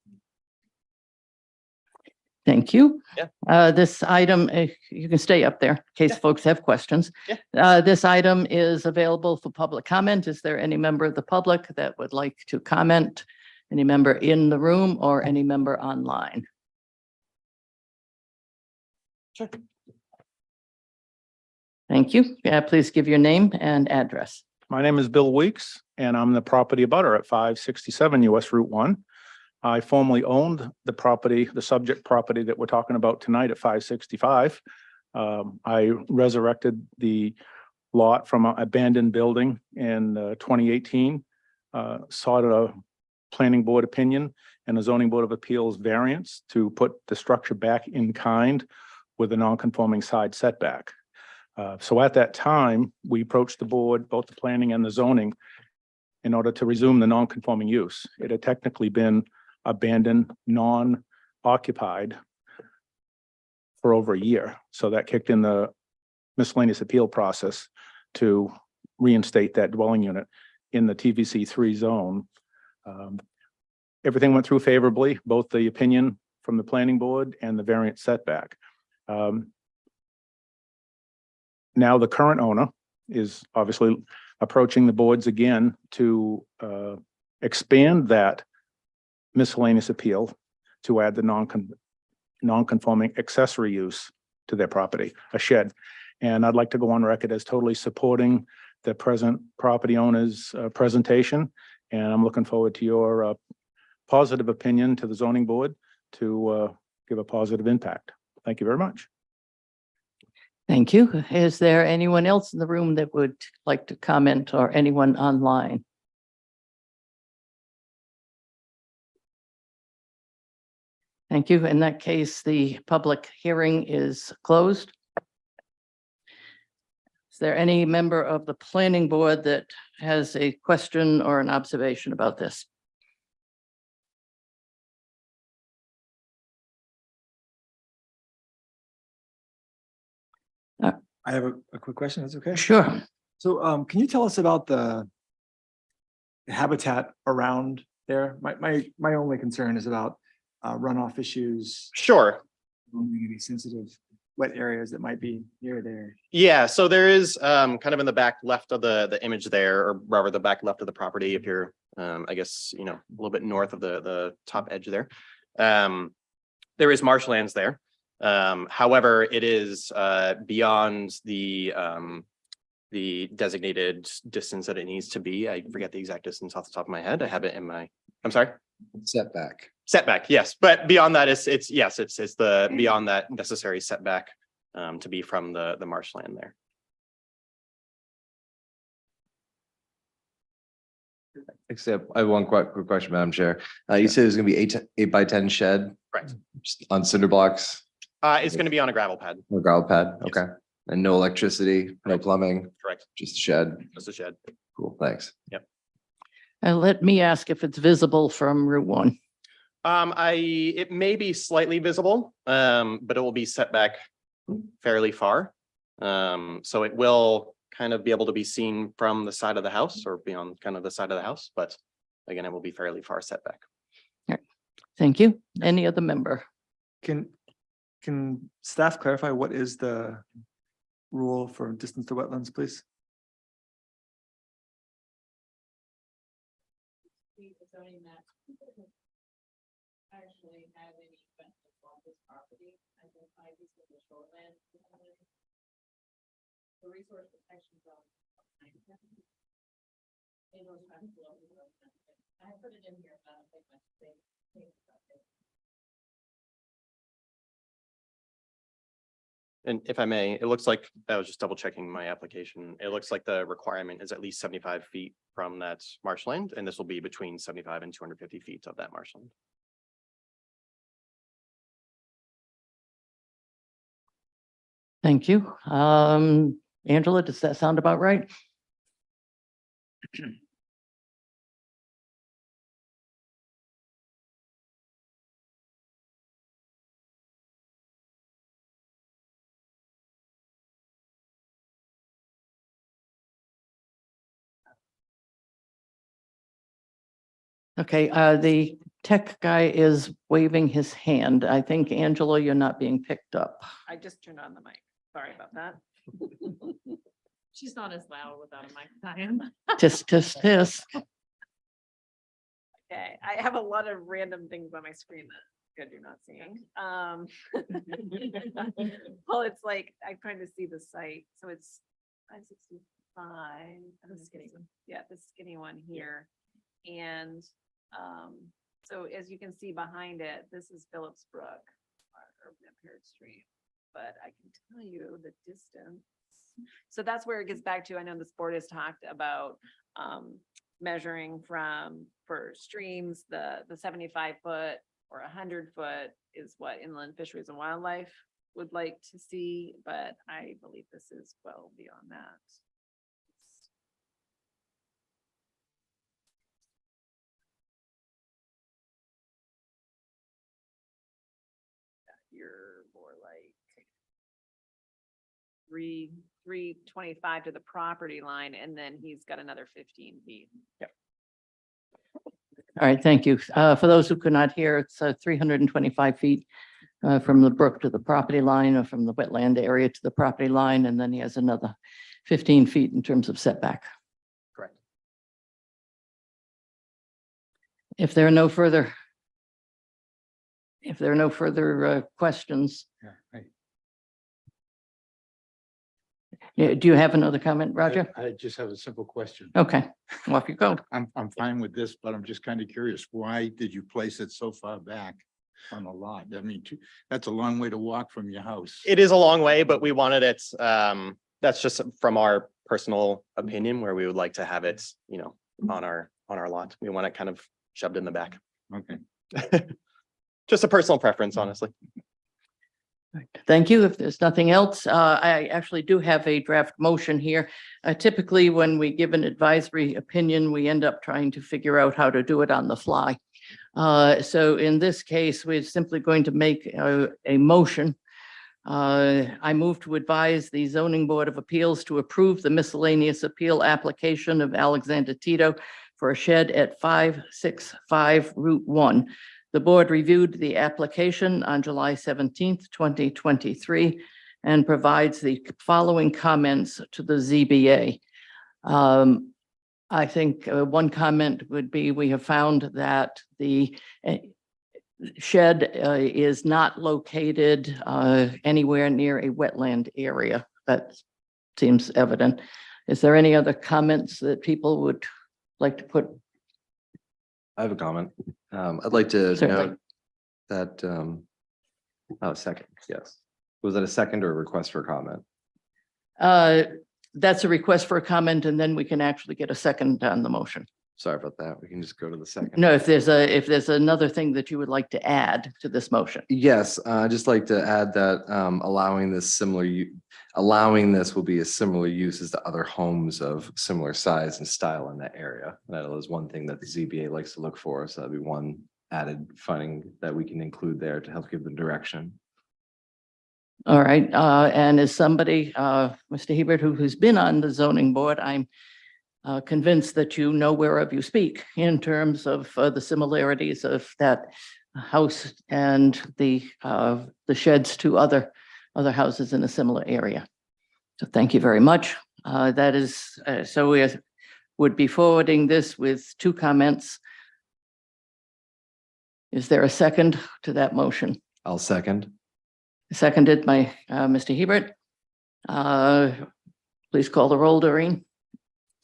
Thank you. Yeah. This item, you can stay up there in case Yeah. folks have questions. Yeah. This item is available for public comment. Is there any member of the public that would like to comment? Any member in the room or any member online? Sure. Thank you. Yeah, please give your name and address. My name is Bill Weeks, and I'm the property abutter at 567 US Route 1. I formerly owned the property, the subject property that we're talking about tonight at 565. I resurrected the lot from an abandoned building in 2018. Sought a planning board opinion and a zoning board of appeals variance to put the structure back in kind with a non-conforming side setback. So at that time, we approached the board, both the planning and the zoning, in order to resume the non-conforming use. It had technically been abandoned, non-occupied for over a year. So that kicked in the miscellaneous appeal process to reinstate that dwelling unit in the TVC 3 zone. Everything went through favorably, both the opinion from the planning board and the variance setback. Now the current owner is obviously approaching the boards again to expand that miscellaneous appeal to add the non-conforming accessory use to their property, a shed. And I'd like to go on record as totally supporting the present property owner's presentation. And I'm looking forward to your positive opinion to the zoning board to give a positive impact. Thank you very much. Thank you. Is there anyone else in the room that would like to comment or anyone online? Thank you. In that case, the public hearing is closed. Is there any member of the planning board that has a question or an observation about this? I have a quick question. That's okay. Sure. So can you tell us about the habitat around there? My only concern is about runoff issues, Sure. maybe sensitive wet areas that might be near there. Yeah, so there is kind of in the back left of the image there, or rather the back left of the property, if you're I guess, a little bit north of the top edge there. There is marshlands there. However, it is beyond the designated distance that it needs to be. I forget the exact distance off the top of my head. I have it in my, I'm sorry? Setback, yes, but beyond that, it's the beyond that necessary setback to be from the marshland there. Except I have one quick question, Madam Chair. You said it was gonna be 8 by 10 shed? Correct. Just on cinder blocks It's going to be on a gravel pad. or gravel pad? Yes. Okay. And no electricity, no Correct. plumbing, Correct. just a shed? Just a shed. Cool, thanks. Let me ask if it's visible from Route 1. It may be slightly visible, but it will be set back fairly far. So it will kind of be able to be seen from the side of the house or beyond kind of the side of the house, but again, it will be fairly far setback. Thank you. Any other member? Can staff clarify what is the rule for distance to wetlands, please? actually have any benefits on this property. I can find this in the shoreline. The resource protection zone. I put it in here, but I don't think much they think about it. And if I may, it looks like, I was just double checking my application. It looks like the requirement is at least 75 feet from that marshland, and this will be between 75 and 250 feet of that marshland. Thank you. Angela, does that sound about right? Okay, the tech guy is waving his hand. I think, Angela, you're not being picked up. I just turned on the mic. Sorry about that. She's not as loud without a mic as I am. Tisk, tisk, tisk. Okay, I have a lot of random things on my screen that good you're not seeing. Well, it's like, I'm trying to see the site, so it's 565. The skinny one. Yeah, the skinny one here. And so as you can see behind it, this is Phillips Brook, or Parrot Street. But I can tell you the distance. So that's where it gets back to, I know this board has talked about measuring for streams, the 75-foot or 100-foot is what Inland Fisheries and Wildlife would like to see, but I believe this is well beyond that. You're more like 325 to the property line, and then he's got another 15 feet. All right, thank you. For those who could not hear, it's 325 feet from the brook to the property line, or from the wetland area to the property line, and then he has another 15 feet in terms of setback. Correct. If there are no further questions, yeah, do you have another comment, Roger? I just have a simple question. Okay, off you go. I'm fine with this, but I'm just kind of curious. Why did you place it so far back on the lot? I mean, that's a long way to walk from your house. It is a long way, but we wanted it, that's just from our personal opinion where we would like to have it, you know, on our lot. We want it kind of shoved in the back. Okay. Just a personal preference, honestly. Thank you. If there's nothing else, I actually do have a draft motion here. Typically, when we give an advisory opinion, we end up trying to figure out how to do it on the fly. So in this case, we're simply going to make a motion. I move to advise the Zoning Board of Appeals to approve the miscellaneous appeal application of Alexander Tito for a shed at 565 Route 1. The board reviewed the application on July 17th, 2023, and provides the following comments to the ZBA. I think one comment would be, we have found that the shed is not located anywhere near a wetland area. That seems evident. Is there any other comments that people would like to put? I have a comment. I'd like to Certainly. note that, second, yes. Was that a second or a request for comment? That's a request for a comment, and then we can actually get a second on the motion. Sorry about that. We can just go to the second. No, if there's another thing that you would like to add to this motion. Yes, I'd just like to add that allowing this will be a similar use as the other homes of similar size and style in that area. That is one thing that the ZBA likes to look for. So that'd be one added finding that we can include there to help give the direction. All right, and as somebody, Mr. Hebert, who's been on the zoning board, I'm convinced that you know whereof you speak in terms of the similarities of that house and the sheds to other houses in a similar area. So thank you very much. That is, so we would be forwarding this with two comments. Is there a second to that motion? I'll second. Seconded by Mr. Hebert. Please call the roll, Doreen.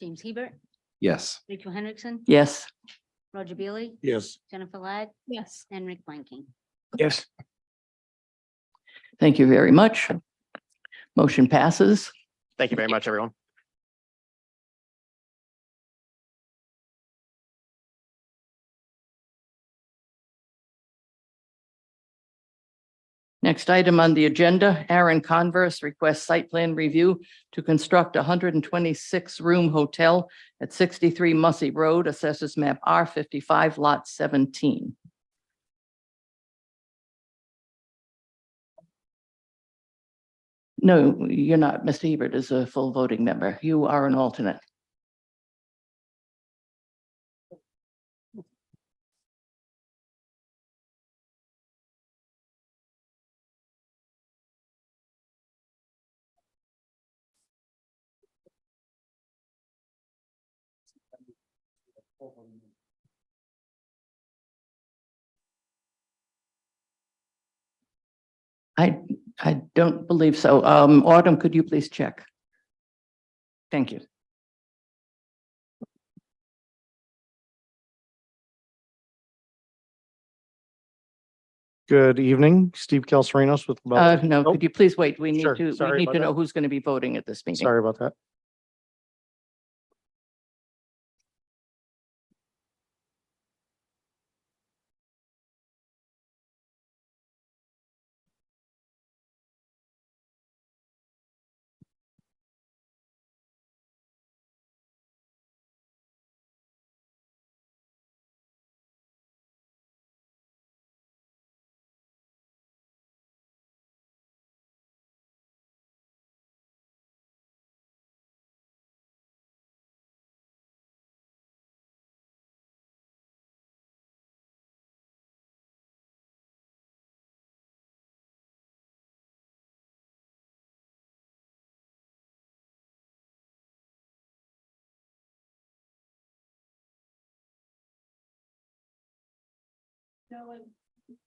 James Hebert, Yes. Rachel Hendrickson. Yes. Roger Bailey, Yes. Jennifer Ladd, Yes. and Rick Blanking. Yes. Thank you very much. Motion passes. Thank you very much, everyone. Next item on the agenda, Aaron Converse requests site plan review to construct a 126-room hotel at 63 Mussey Road, assessors map R55, lot 17. No, you're not. Mr. Hebert is a full voting member. You are an alternate. I don't believe so. Autumn, could you please check? Thank you. Good evening, Steve Calcerinos with. No, Oh, could you please wait? We need Sure. to, we Sorry need about to know that. who's going to be voting at this meeting. Sorry about that.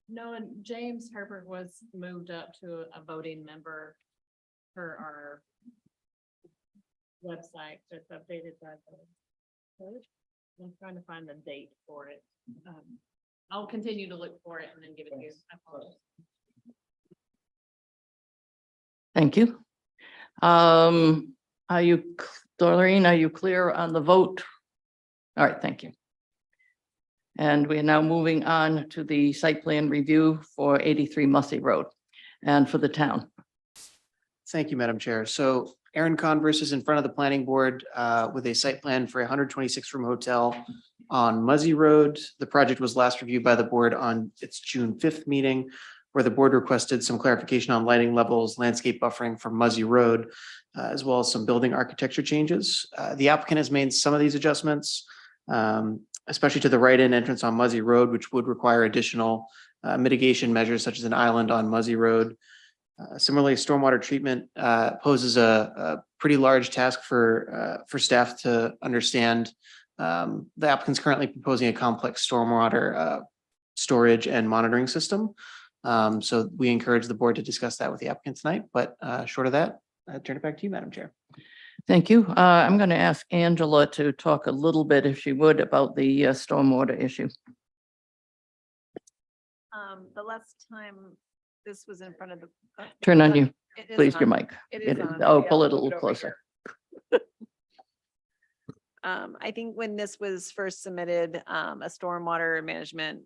No, and James Herbert was moved up to a voting member per our website, so it's updated by the code. I'm trying to find the date for it. I'll continue to look for it and then give it to you. I apologize. Thank you. Are you, Doreen, are you clear on the vote? All right, thank you. And we are now moving on to the site plan review for 83 Mussey Road and for the town. Thank you, Madam Chair. So Aaron Converse is in front of the planning board with a site plan for a 126-room hotel on Muzzy Road. The project was last reviewed by the board on its June 5th meeting, where the board requested some clarification on lighting levels, landscape buffering for Muzzy Road, as well as some building architecture changes. The applicant has made some of these adjustments, especially to the right-in entrance on Muzzy Road, which would require additional mitigation measures such as an island on Muzzy Road. Similarly, stormwater treatment poses a pretty large task for staff to understand. The applicant's currently proposing a complex stormwater storage and monitoring system. So we encourage the board to discuss that with the applicant tonight, but short of that, I turn it back to you, Madam Chair. Thank you. I'm going to ask Angela to talk a little bit, if she would, about the stormwater issue. The last time this was in front of the. Turn on you, It is please, your on. mic. It It is is- on. Oh, Yeah, pull it a move little over closer. here. I think when this was first submitted, a stormwater management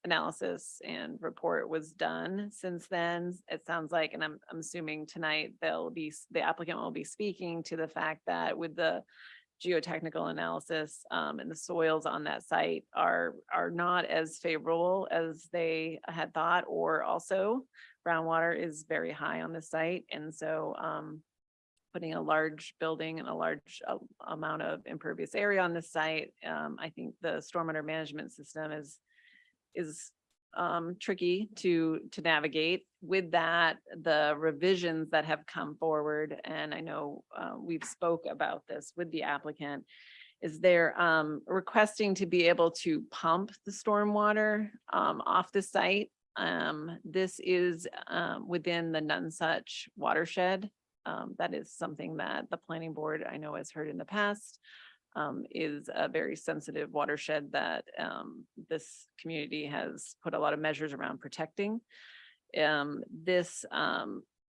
analysis and report was done. Since then, it sounds like, and I'm assuming tonight the applicant will be speaking to the fact that with the geotechnical analysis and the soils on that site are not as favorable as they had thought, or also groundwater is very high on the site. And so putting a large building and a large amount of impervious area on the site, I think the stormwater management system is tricky to navigate. With that, the revisions that have come forward, and I know we've spoke about this with the applicant, is they're requesting to be able to pump the stormwater off the site. This is within the Nunsuch watershed. That is something that the planning board, I know, has heard in the past, is a very sensitive watershed that this community has put a lot of measures around protecting.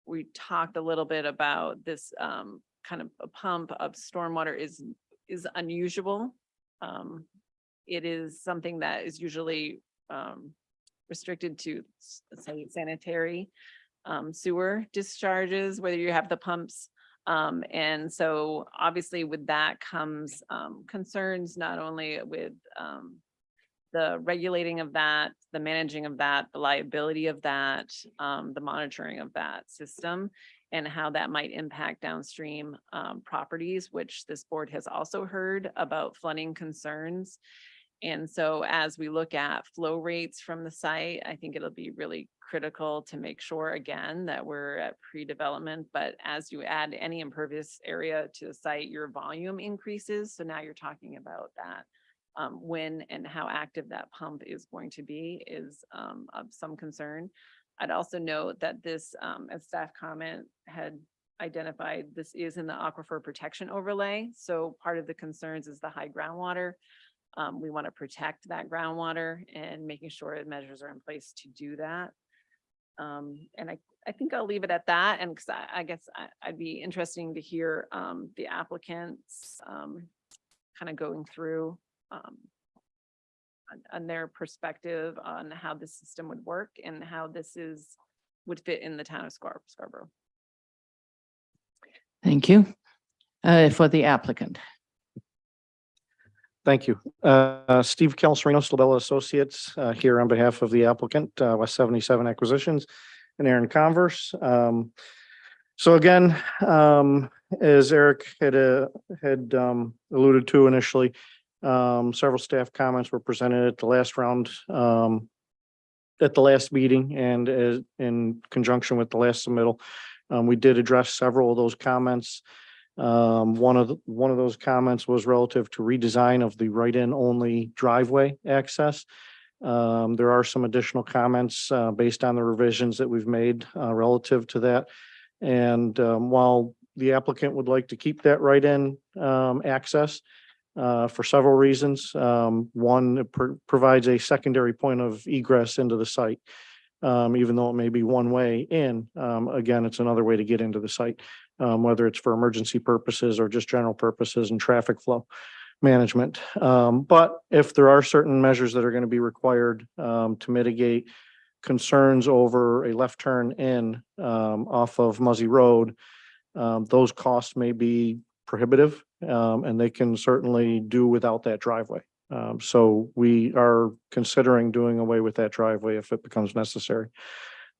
We talked a little bit about this kind of a pump of stormwater is unusual. It is something that is usually restricted to, say, sanitary sewer discharges, whether you have the pumps. And so obviously with that comes concerns not only with the regulating of that, the managing of that, the liability of that, the monitoring of that system, and how that might impact downstream properties, which this board has also heard about flooding concerns. And so as we look at flow rates from the site, I think it'll be really critical to make sure, again, that we're at pre-development, but as you add any impervious area to the site, your volume increases. So now you're talking about that. When and how active that pump is going to be is of some concern. I'd also note that this, as staff comment had identified, this is in the aquifer protection overlay. So part of the concerns is the high groundwater. We want to protect that groundwater and making sure measures are in place to do that. And I think I'll leave it at that. And because I guess I'd be interesting to hear the applicants kind of going through on their perspective on how the system would work and how this would fit in the town of Scarborough. Thank you. For the applicant. Thank you. Steve Calcerino, Slabella Associates, here on behalf of the applicant, West 77 Acquisitions, and Aaron Converse. So again, as Eric had alluded to initially, several staff comments were presented at the last round, at the last meeting, and in conjunction with the last submittal. We did address several of those comments. One of those comments was relative to redesign of the write-in only driveway access. There are some additional comments based on the revisions that we've made relative to that. And while the applicant would like to keep that write-in access for several reasons, one, it provides a secondary point of egress into the site. Even though it may be one way in, again, it's another way to get into the site, whether it's for emergency purposes or just general purposes and traffic flow management. But if there are certain measures that are going to be required to mitigate concerns over a left turn in off of Muzzy Road, those costs may be prohibitive, and they can certainly do without that driveway. So we are considering doing away with that driveway if it becomes necessary.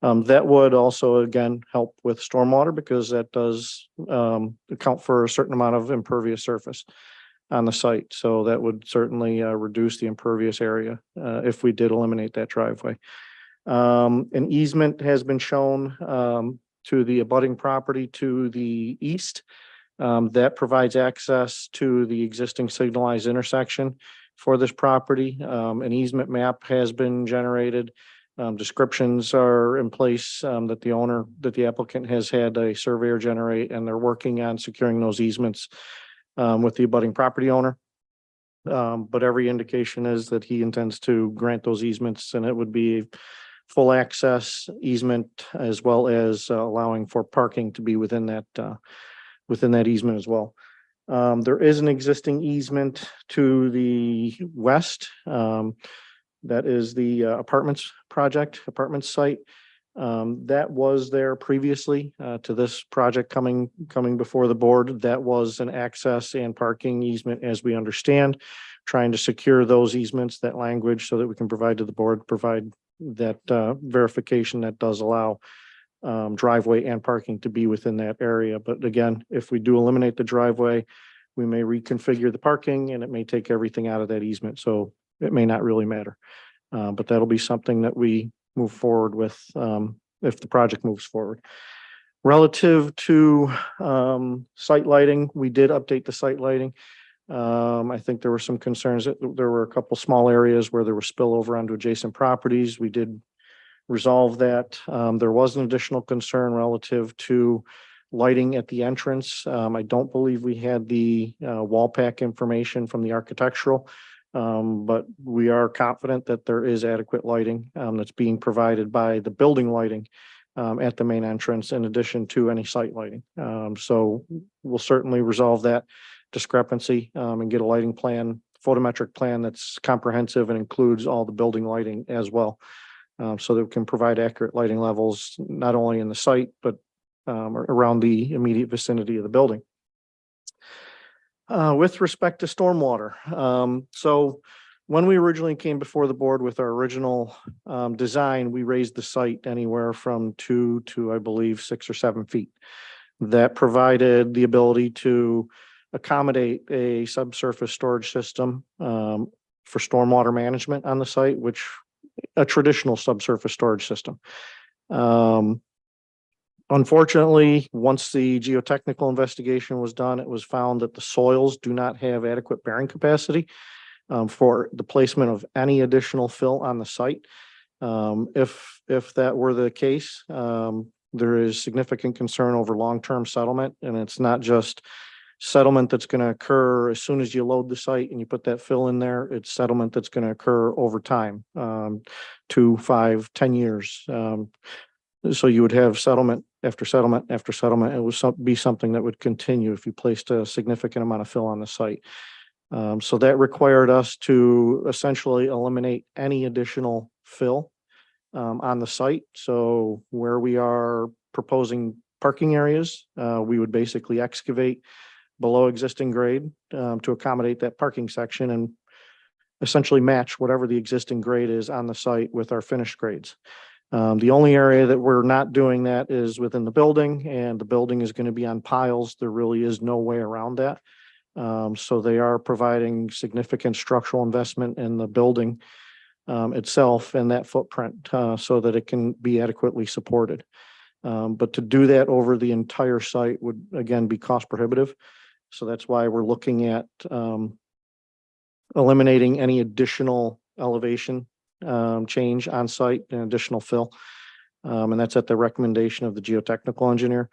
That would also, again, help with stormwater because that does account for a certain amount of impervious surface on the site. So that would certainly reduce the impervious area if we did eliminate that driveway. An easement has been shown to the abutting property to the east. That provides access to the existing signalized intersection for this property. An easement map has been generated. Descriptions are in place that the applicant has had a surveyor generate, and they're working on securing those easements with the abutting property owner. But every indication is that he intends to grant those easements, and it would be full access easement as well as allowing for parking to be within that easement as well. There is an existing easement to the west. That is the apartment site. That was there previously to this project coming before the board. That was an access and parking easement, as we understand, trying to secure those easements, that language, so that we can provide to the board, provide that verification that does allow driveway and parking to be within that area. But again, if we do eliminate the driveway, we may reconfigure the parking and it may take everything out of that easement. So it may not really matter. But that'll be something that we move forward with if the project moves forward. Relative to site lighting, we did update the site lighting. I think there were some concerns that there were a couple small areas where there was spillover onto adjacent properties. We did resolve that. There was an additional concern relative to lighting at the entrance. I don't believe we had the wall pack information from the architectural. But we are confident that there is adequate lighting that's being provided by the building lighting at the main entrance in addition to any site lighting. So we'll certainly resolve that discrepancy and get a lighting plan, photometric plan that's comprehensive and includes all the building lighting as well. So that we can provide accurate lighting levels, not only in the site, but around the immediate vicinity of the building. With respect to stormwater, so when we originally came before the board with our original design, we raised the site anywhere from 2 to, I believe, 6 or 7 feet. That provided the ability to accommodate a subsurface storage system for stormwater management on the site, which a traditional subsurface storage system. Unfortunately, once the geotechnical investigation was done, it was found that the soils do not have adequate bearing capacity for the placement of any additional fill on the site. If that were the case, there is significant concern over long-term settlement, and it's not just settlement that's going to occur as soon as you load the site and you put that fill in there. It's settlement that's going to occur over time, 2, 5, 10 years. So you would have settlement after settlement after settlement. It would be something that would continue if you placed a significant amount of fill on the site. So that required us to essentially eliminate any additional fill on the site. So where we are proposing parking areas, we would basically excavate below existing grade to accommodate that parking section and essentially match whatever the existing grade is on the site with our finished grades. The only area that we're not doing that is within the building, and the building is going to be on piles. There really is no way around that. So they are providing significant structural investment in the building itself and that footprint so that it can be adequately supported. But to do that over the entire site would again be cost prohibitive. So that's why we're looking at eliminating any additional elevation change on site and additional fill. And that's at the recommendation of the geotechnical engineer.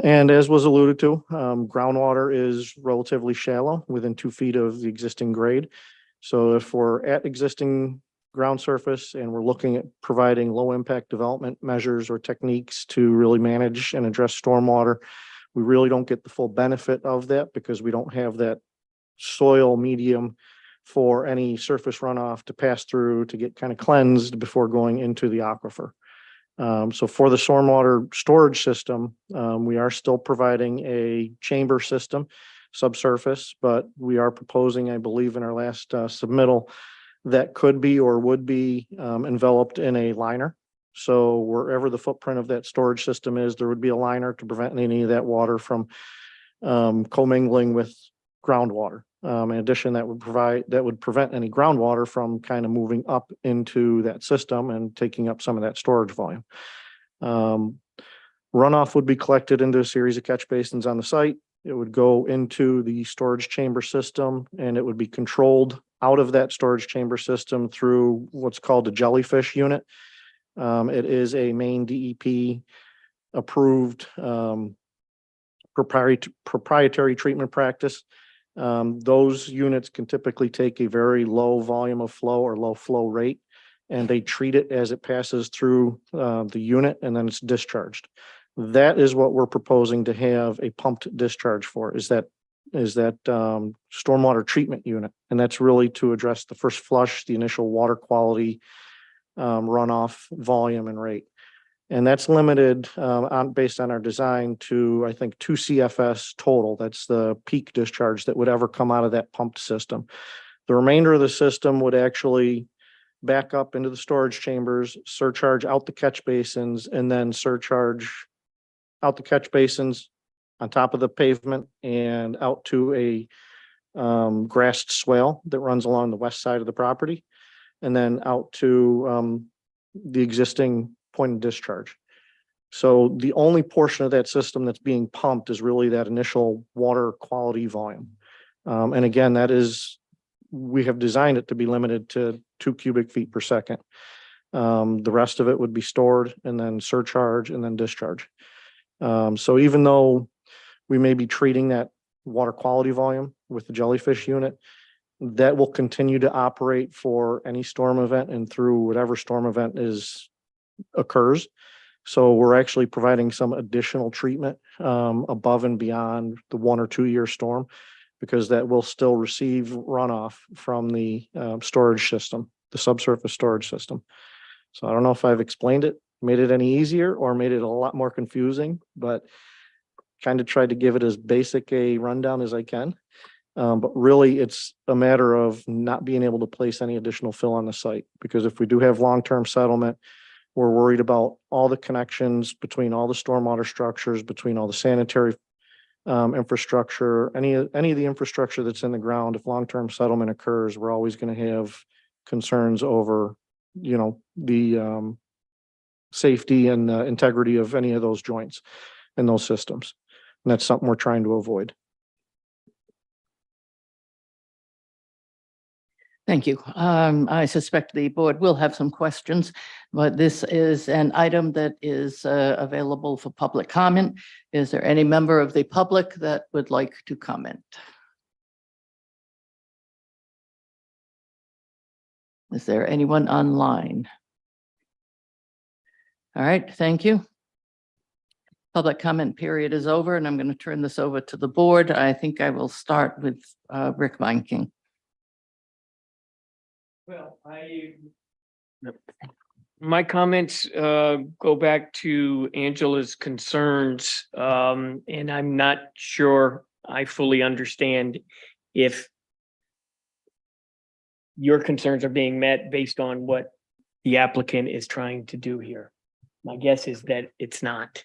And as was alluded to, groundwater is relatively shallow, within 2 feet of the existing grade. So if we're at existing ground surface and we're looking at providing low impact development measures or techniques to really manage and address stormwater, we really don't get the full benefit of that because we don't have that soil medium for any surface runoff to pass through to get kind of cleansed before going into the aquifer. So for the stormwater storage system, we are still providing a chamber system subsurface, but we are proposing, I believe in our last submittal, that could be or would be enveloped in a liner. So wherever the footprint of that storage system is, there would be a liner to prevent any of that water from commingling with groundwater. In addition, that would prevent any groundwater from kind of moving up into that system and taking up some of that storage volume. Runoff would be collected into a series of catch basins on the site. It would go into the storage chamber system, and it would be controlled out of that storage chamber system through what's called a jellyfish unit. It is a Maine DEP approved proprietary treatment practice. Those units can typically take a very low volume of flow or low flow rate, and they treat it as it passes through the unit, and then it's discharged. That is what we're proposing to have a pumped discharge for, is that stormwater treatment unit. And that's really to address the first flush, the initial water quality, runoff volume and rate. And that's limited based on our design to, I think, 2 CFS total. That's the peak discharge that would ever come out of that pumped system. The remainder of the system would actually back up into the storage chambers, surcharge out the catch basins, and then surcharge out the catch basins on top of the pavement and out to a grassed swale that runs along the west side of the property, and then out to the existing point of discharge. So the only portion of that system that's being pumped is really that initial water quality volume. And again, we have designed it to be limited to 2 cubic feet per second. The rest of it would be stored and then surcharge and then discharge. So even though we may be treating that water quality volume with the jellyfish unit, that will continue to operate for any storm event and through whatever storm event occurs. So we're actually providing some additional treatment above and beyond the 1 or 2 year storm, because that will still receive runoff from the storage system, the subsurface storage system. So I don't know if I've explained it, made it any easier, or made it a lot more confusing, but kind of tried to give it as basic a rundown as I can. But really, it's a matter of not being able to place any additional fill on the site, because if we do have long-term settlement, we're worried about all the connections between all the stormwater structures, between all the sanitary infrastructure, any of the infrastructure that's in the ground. If long-term settlement occurs, we're always going to have concerns over, the safety and integrity of any of those joints in those systems. And that's something we're trying to avoid. Thank you. I suspect the board will have some questions, but this is an item that is available for public comment. Is there any member of the public that would like to comment? Is there anyone online? All right, thank you. Public comment period is over, and I'm going to turn this over to the board. I think I will start with Rick Meinking. Well, my comments go back to Angela's concerns, and I'm not sure I fully understand if your concerns are being met based on what the applicant is trying to do here. My guess is that it's not.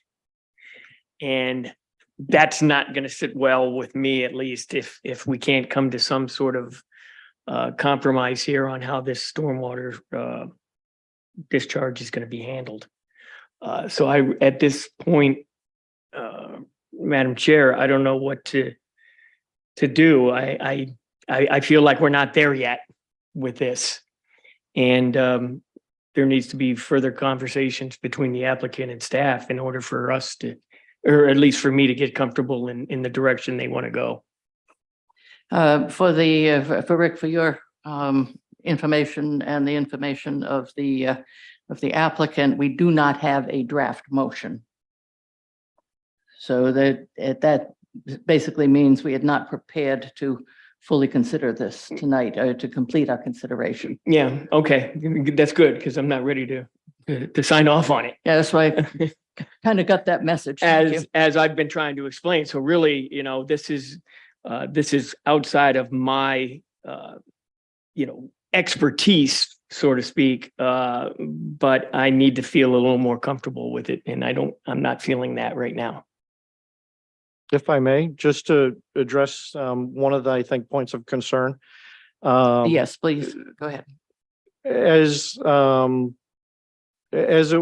And that's not going to sit well with me, at least if we can't come to some sort of compromise here on how this stormwater discharge is going to be handled. So at this point, Madam Chair, I don't know what to do. I feel like we're not there yet with this. And there needs to be further conversations between the applicant and staff in order for us to, or at least for me to get comfortable in the direction they want to go. For Rick, for your information and the information of the applicant, we do not have a draft motion. So that basically means we had not prepared to fully consider this tonight, or to complete our consideration. Yeah, okay, that's good, because I'm not ready to sign off on it. Yeah, that's why I kind of got that message. Thank you. As I've been trying to explain. So really, this is outside of my, expertise, so to speak. But I need to feel a little more comfortable with it. And I'm not feeling that right now. If I may, just to address one of the, I think, points of concern. Yes, please, go ahead. As it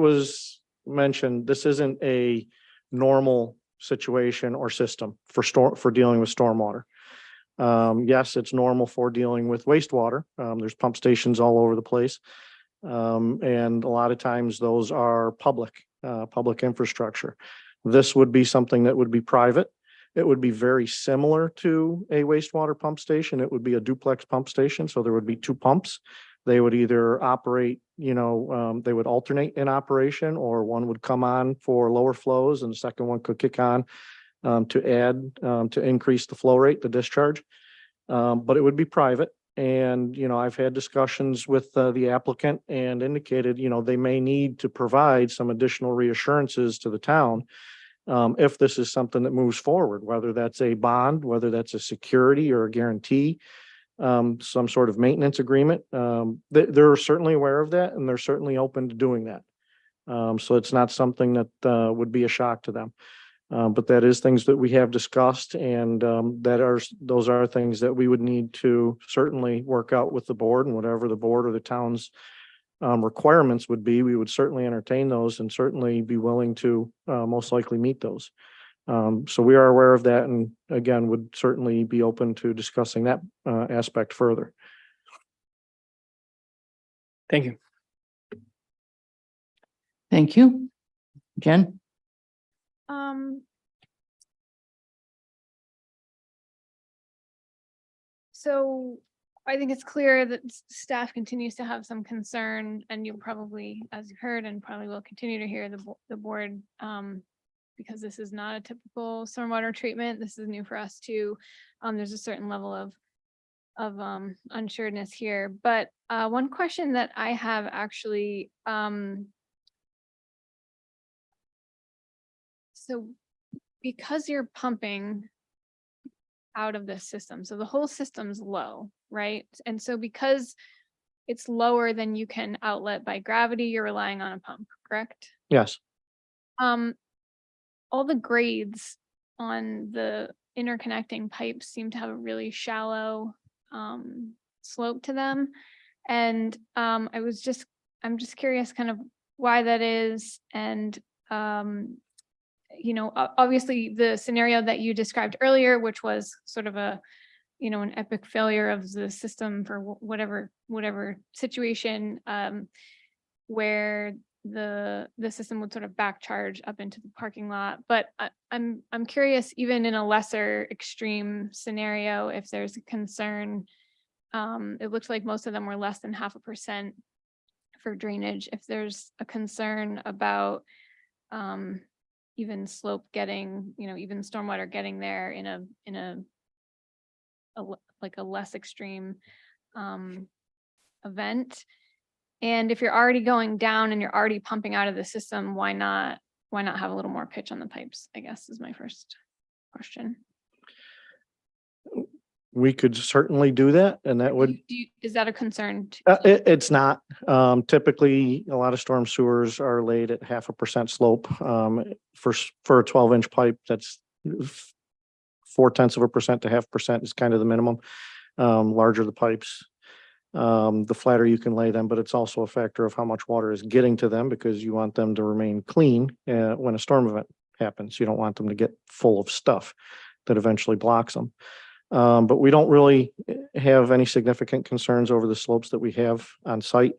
was mentioned, this isn't a normal situation or system for dealing with stormwater. Yes, it's normal for dealing with wastewater. There's pump stations all over the place. And a lot of times those are public infrastructure. This would be something that would be private. It would be very similar to a wastewater pump station. It would be a duplex pump station. So there would be 2 pumps. They would either operate, they would alternate in operation, or one would come on for lower flows and the second one could kick on to increase the flow rate, the discharge. But it would be private. And, I've had discussions with the applicant and indicated, they may need to provide some additional reassurances to the town if this is something that moves forward, whether that's a bond, whether that's a security or a guarantee, some sort of maintenance agreement. They're certainly aware of that, and they're certainly open to doing that. So it's not something that would be a shock to them. But that is things that we have discussed, and those are things that we would need to certainly work out with the board, and whatever the board or the town's requirements would be, we would certainly entertain those and certainly be willing to most likely meet those. So we are aware of that and again, would certainly be open to discussing that aspect further. Thank you. Thank you. Jen? Um. So I think it's clear that staff continues to have some concern and you'll probably, as you've heard, and probably will continue to hear the board, because this is not a typical stormwater treatment. This is new for us too. There's a certain level of unsureness here, but one question that I have actually, so because you're pumping out of this system, so the whole system's low, right? And so because it's lower than you can outlet by gravity, you're relying on a pump, correct? Yes. All the grades on the interconnecting pipes seem to have a really shallow slope to them. And I'm just curious kind of why that is. And you know, obviously the scenario that you described earlier, which was sort of a, you know, an epic failure of the system for whatever situation, where the system would sort of back charge up into the parking lot. But I'm curious, even in a lesser extreme scenario, if there's a concern. It looks like most of them were less than 0.5% for drainage. If there's a concern about even slope getting, you know, even stormwater getting there in a like a less extreme event. And if you're already going down and you're already pumping out of the system, why not have a little more pitch on the pipes, I guess is my first question. We could certainly do that and that would, Is that a concern? it's not, typically a lot of storm sewers are laid at 0.5% slope. For a 12-inch pipe, that's 0.4% to 0.5% is kind of the minimum. Larger the pipes, the flatter you can lay them, but it's also a factor of how much water is getting to them because you want them to remain clean when a storm event happens. You don't want them to get full of stuff that eventually blocks them. But we don't really have any significant concerns over the slopes that we have on site.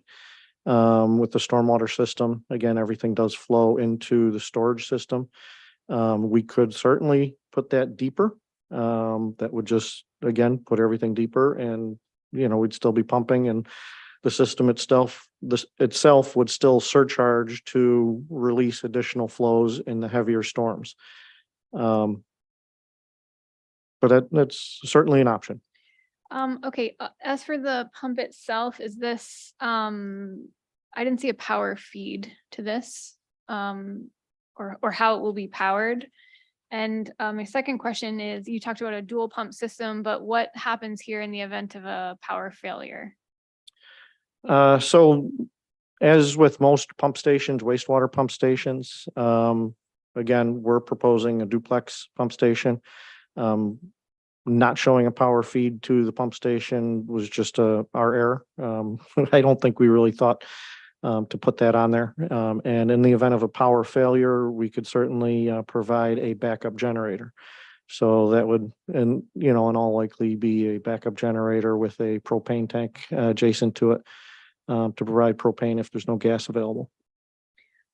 With the stormwater system, again, everything does flow into the storage system. We could certainly put that deeper. That would just, again, put everything deeper and, you know, we'd still be pumping and the system itself would still surcharge to release additional flows in the heavier storms. But that's certainly an option. Okay, as for the pump itself, is this, I didn't see a power feed to this, or how it will be powered. And my second question is, you talked about a dual pump system, but what happens here in the event of a power failure? So as with most pump stations, wastewater pump stations, again, we're proposing a duplex pump station. Not showing a power feed to the pump station was just our error. I don't think we really thought to put that on there. And in the event of a power failure, we could certainly provide a backup generator. So that would, and you know, in all likely be a backup generator with a propane tank adjacent to it to provide propane if there's no gas available.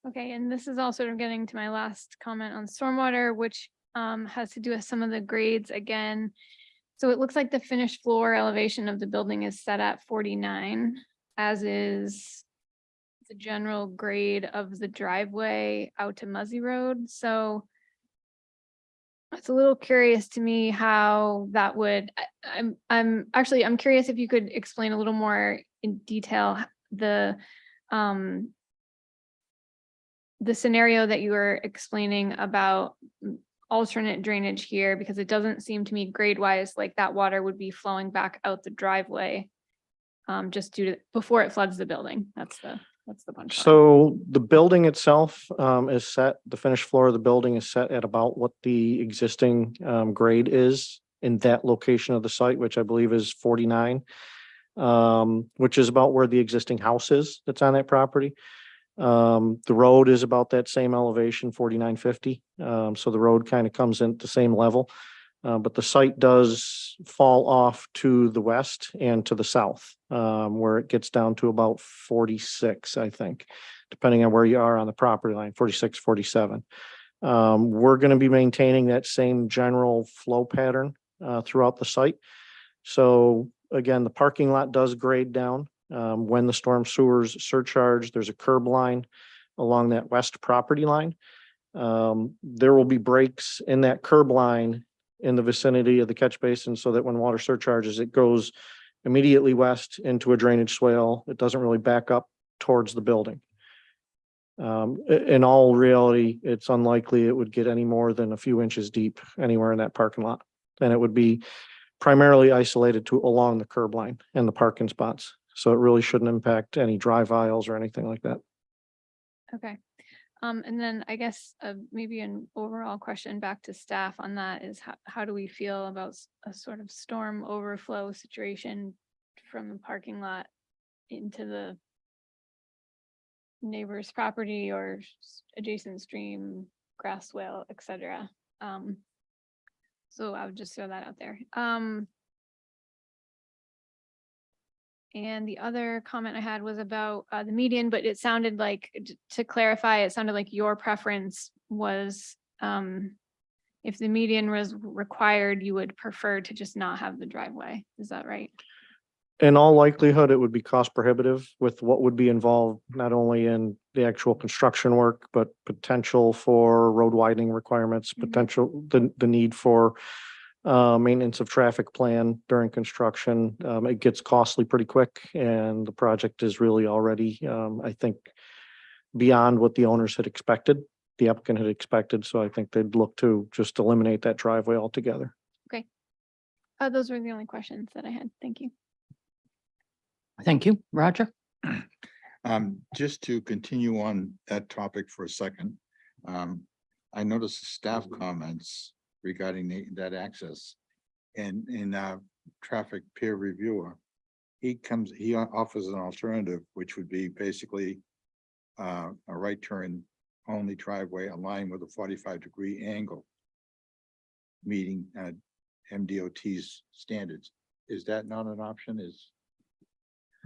Okay, and this is all sort of getting to my last comment on stormwater, which has to do with some of the grades again. So it looks like the finished floor elevation of the building is set at 49, as is the general grade of the driveway out to Muzzy Road. So it's a little curious to me how that would, I'm curious if you could explain a little more in detail the scenario that you were explaining about alternate drainage here, because it doesn't seem to me grade wise like that water would be flowing back out the driveway just due to before it floods the building. That's the punchline. So the building itself is set, the finished floor of the building is set at about what the existing grade is in that location of the site, which I believe is 49, which is about where the existing house is that's on that property. The road is about that same elevation, 4950. So the road kind of comes in at the same level. But the site does fall off to the west and to the south, where it gets down to about 46, I think, depending on where you are on the property line, 46, 47. We're going to be maintaining that same general flow pattern throughout the site. So again, the parking lot does grade down. When the storm sewers surcharge, there's a curb line along that west property line. There will be breaks in that curb line in the vicinity of the catch basin so that when water surcharges, it goes immediately west into a drainage swale. It doesn't really back up towards the building. In all reality, it's unlikely it would get any more than a few inches deep anywhere in that parking lot. And it would be primarily isolated to along the curb line and the parking spots. So it really shouldn't impact any drive aisles or anything like that. Okay. And then I guess maybe an overall question back to staff on that is how do we feel about a sort of storm overflow situation from the parking lot into the neighbor's property or adjacent stream, grass swale, et cetera. So I would just throw that out there. And the other comment I had was about the median, but it sounded like, to clarify, it sounded like your preference was if the median was required, you would prefer to just not have the driveway. Is that right? In all likelihood, it would be cost prohibitive with what would be involved, not only in the actual construction work, but potential for road widening requirements, potential, the need for maintenance of traffic plan during construction. It gets costly pretty quick, and the project is really already, I think, beyond what the owners had expected, the applicant had expected. So I think they'd look to just eliminate that driveway altogether. Okay. Those were the only questions that I had. Thank you. Thank you. Roger? Just to continue on that topic for a second. I noticed the staff comments regarding that access, and in traffic peer reviewer, he offers an alternative, which would be basically a right turn only driveway aligned with a 45-degree angle, meeting MDOT's standards. Is that not an option?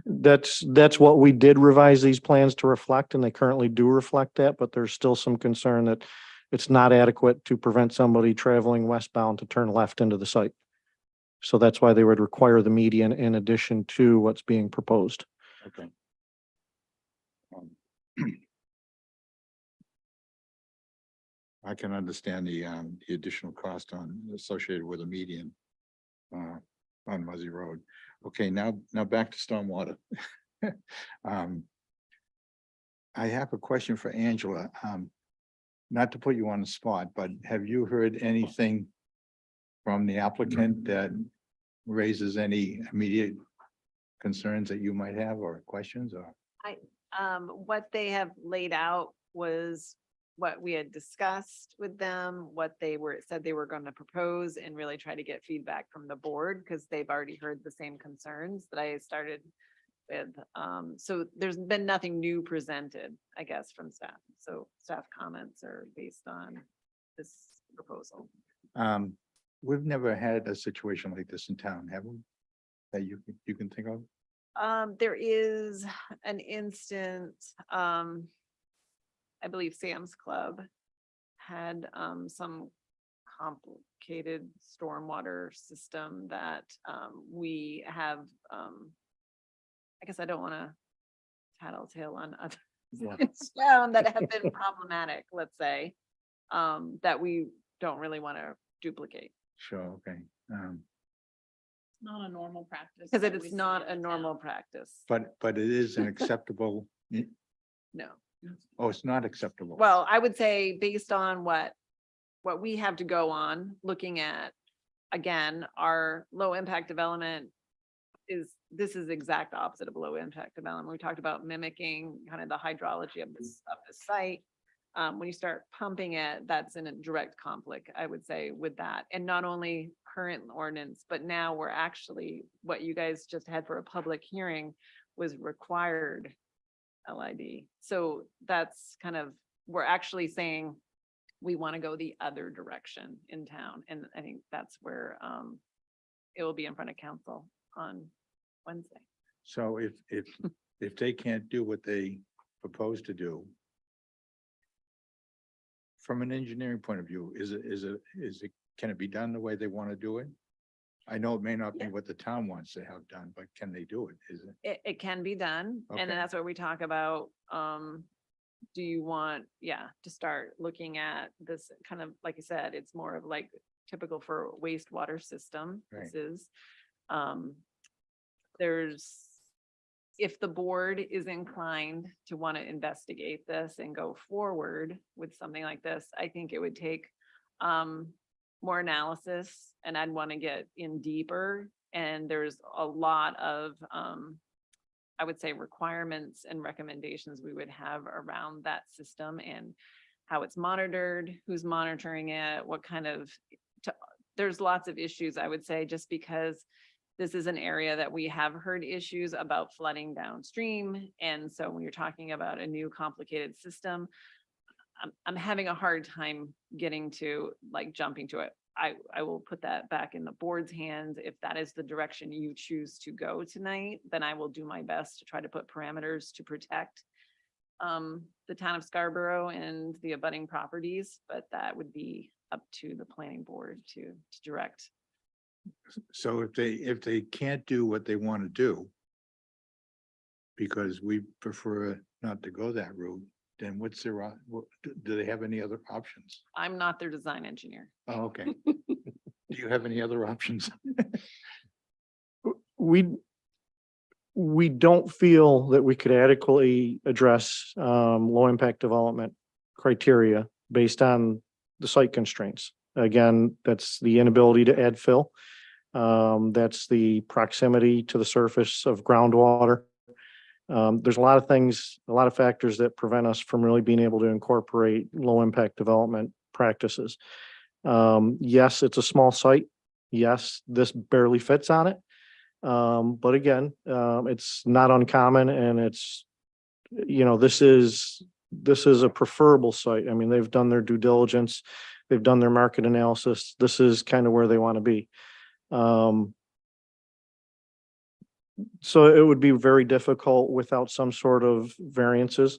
That's what we did revise these plans to reflect, and they currently do reflect that, but there's still some concern that it's not adequate to prevent somebody traveling westbound to turn left into the site. So that's why they would require the median in addition to what's being proposed. Okay. I can understand the additional cost associated with a median on Muzzy Road. Okay, now back to stormwater. I have a question for Angela. Not to put you on the spot, but have you heard anything from the applicant that raises any immediate concerns that you might have or questions or? What they have laid out was what we had discussed with them, what they said they were going to propose, and really try to get feedback from the board, because they've already heard the same concerns that I started with. So there's been nothing new presented, I guess, from staff. So staff comments are based on this proposal. We've never had a situation like this in town, have we? That you can think of? There is an instance, I believe Sam's Club had some complicated stormwater system that we have, I guess I don't want to tattletale on others down that have been problematic, let's say, that we don't really want to duplicate. Sure, okay. Not a normal practice. Because it's not a normal practice. But it is an acceptable, No. oh, it's not acceptable. Well, I would say based on what we have to go on, looking at, again, our low impact development this is exact opposite of low impact development. We talked about mimicking kind of the hydrology of this site. When you start pumping it, that's in a direct conflict, I would say, with that. And not only current ordinance, but now we're actually, what you guys just had for a public hearing was required LID. So that's kind of, we're actually saying we want to go the other direction in town. And I think that's where it will be in front of council on Wednesday. So if they can't do what they propose to do, from an engineering point of view, is it, can it be done the way they want to do it? I know it may not be Yeah. what the town wants to have done, but can they do it? Is it? It can be done. And then Okay. that's what we talk about. Do you want, to start looking at this kind of, like I said, it's more of like typical for wastewater system. This is, if the board is inclined to want to investigate this and go forward with something like this, I think it would take more analysis, and I'd want to get in deeper. And there's a lot of, I would say, requirements and recommendations we would have around that system and how it's monitored, who's monitoring it, what kind of, there's lots of issues, I would say, just because this is an area that we have heard issues about flooding downstream. And so when you're talking about a new complicated system, I'm having a hard time getting to jumping to it. I will put that back in the board's hands. If that is the direction you choose to go tonight, then I will do my best to try to put parameters to protect the town of Scarborough and the abutting properties, but that would be up to the planning board to direct. So if they can't do what they want to do, because we prefer not to go that route, then what's their, do they have any other options? I'm not their design engineer. Oh, okay. Do you have any other options? We don't feel that we could adequately address low impact development criteria based on the site constraints. Again, that's the inability to add fill. That's the proximity to the surface of groundwater. There's a lot of things, a lot of factors that prevent us from really being able to incorporate low impact development practices. Yes, it's a small site. Yes, this barely fits on it. But again, it's not uncommon, and it's, this is a preferable site. I mean, they've done their due diligence. They've done their market analysis. This is kind of where they want to be. So it would be very difficult without some sort of variances.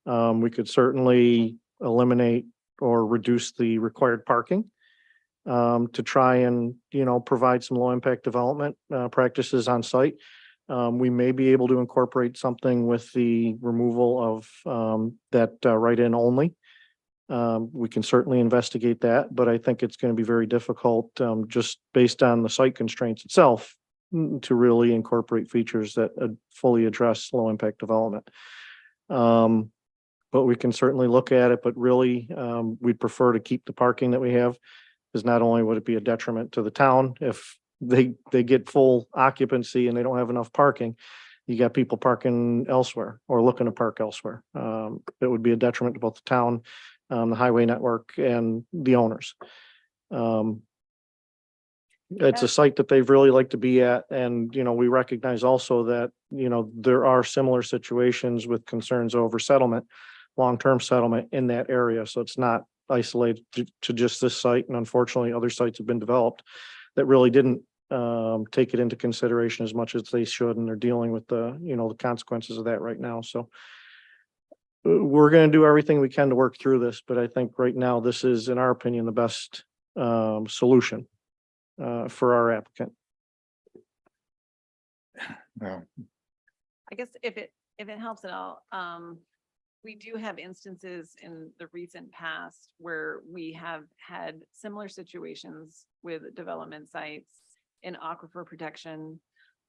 We could certainly eliminate or reduce the required parking to try and, provide some low impact development practices on site. We may be able to incorporate something with the removal of that right-in only. We can certainly investigate that, but I think it's going to be very difficult just based on the site constraints itself to really incorporate features that fully address low impact development. But we can certainly look at it, but really we'd prefer to keep the parking that we have, because not only would it be a detriment to the town if they get full occupancy and they don't have enough parking, you got people parking elsewhere or looking to park elsewhere. It would be a detriment to both the town, the highway network, and the owners. It's a site that they've really like to be at. And, we recognize also that, there are similar situations with concerns over settlement, long-term settlement in that area. So it's not isolated to just this site. And unfortunately, other sites have been developed that really didn't take it into consideration as much as they should. And they're dealing with the consequences of that right now. So we're going to do everything we can to work through this. But I think right now, this is, in our opinion, the best solution for our applicant. No. I guess if it helps at all, we do have instances in the recent past where we have had similar situations with development sites in aquifer protection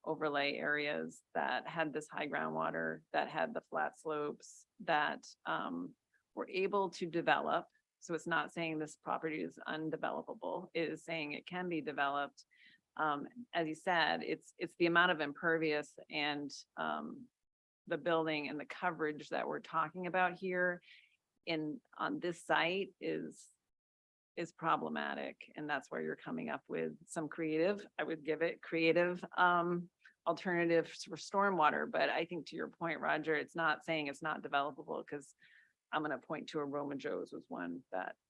overlay areas that had this high groundwater, that had the flat slopes, that were able to develop. So it's not saying this property is undevelopable, it is saying it can be developed. As you said, it's the amount of impervious and the building and the coverage that we're talking about here on this site is problematic. And that's where you're coming up with some creative, I would give it creative alternatives for stormwater, but I think to your point, Roger, it's not saying it's not developable, because I'm gonna point to a Roma Joe's was one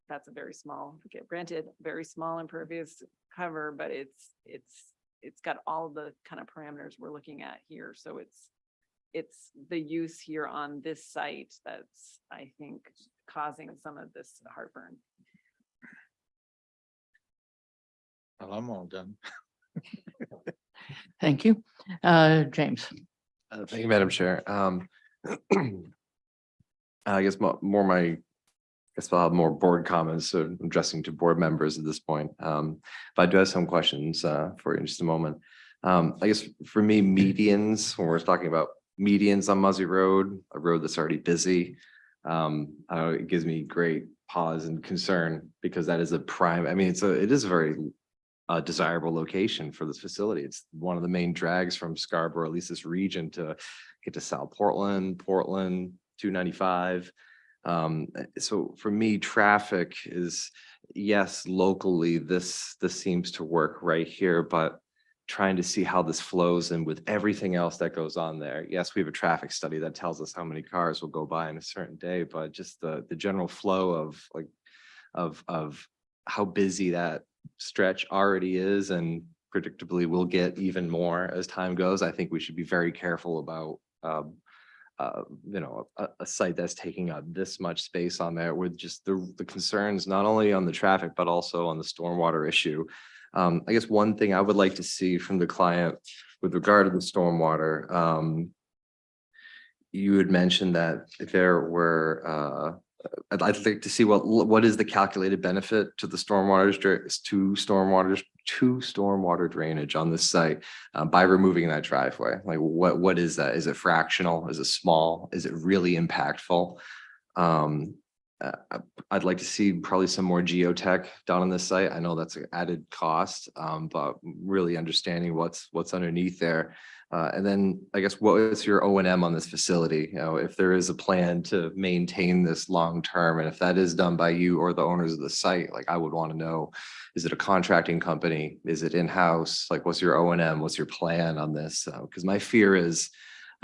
that's a very small, granted, very small impervious cover, but it's got all the kind of parameters we're looking at here. So it's the use here on this site that's, I think, causing some of this heartburn. Well, I'm all done. Thank you. James. Thank you, Madam Chair. I guess I guess I'll have more board comments, so addressing to board members at this point. But I do have some questions for you in just a moment. I guess for me, medians, when we're talking about medians on Muzzy Road, a road that's already busy, it gives me great pause and concern, because that is a prime, I mean, it is a very desirable location for this facility. It's one of the main drags from Scarborough, at least this region, to get to South Portland, 295. So for me, traffic is, yes, locally, this seems to work right here, but trying to see how this flows and with everything else that goes on there. Yes, we have a traffic study that tells us how many cars will go by in a certain day, but just the general flow of how busy that stretch already is, and predictably will get even more as time goes. I think we should be very careful about a site that's taking up this much space on there, with just the concerns, not only on the traffic, but also on the stormwater issue. I guess one thing I would like to see from the client with regard to the stormwater, you had mentioned that if there were, I'd like to see what is the calculated benefit to the stormwater drainage on this site by removing that driveway. Like what is that? Is it fractional? Is it small? Is it really impactful? I'd like to see probably some more geotech done on this site. I know that's an added cost, but really understanding what's underneath there. And then I guess what is your O&M on this facility? You know, if there is a plan to maintain this long term, and if that is done by you or the owners of the site, like I would want to know, is it a contracting company? Is it in-house? Like, what's your O&M? What's your plan on this? Because my fear is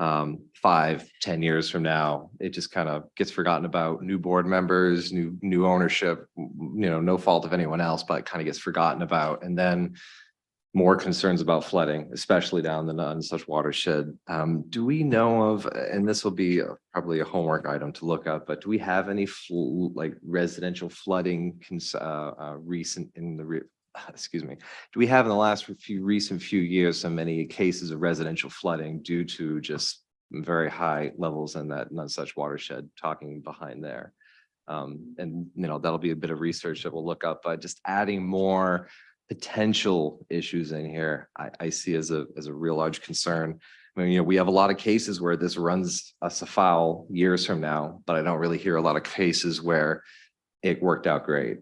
5-10 years from now, it just kind of gets forgotten about. New board members, new ownership, no fault of anyone else, but it kind of gets forgotten about. And then more concerns about flooding, especially down the Nonsuch watershed. Do we know of, and this will be probably a homework item to look up, but do we have any residential flooding do we have in the last few years so many cases of residential flooding due to just very high levels in that Nonsuch watershed, talking behind there? And that'll be a bit of research that we'll look up, but just adding more potential issues in here, I see as a real large concern. I mean, we have a lot of cases where this runs us afoul years from now, but I don't really hear a lot of cases where it worked out great.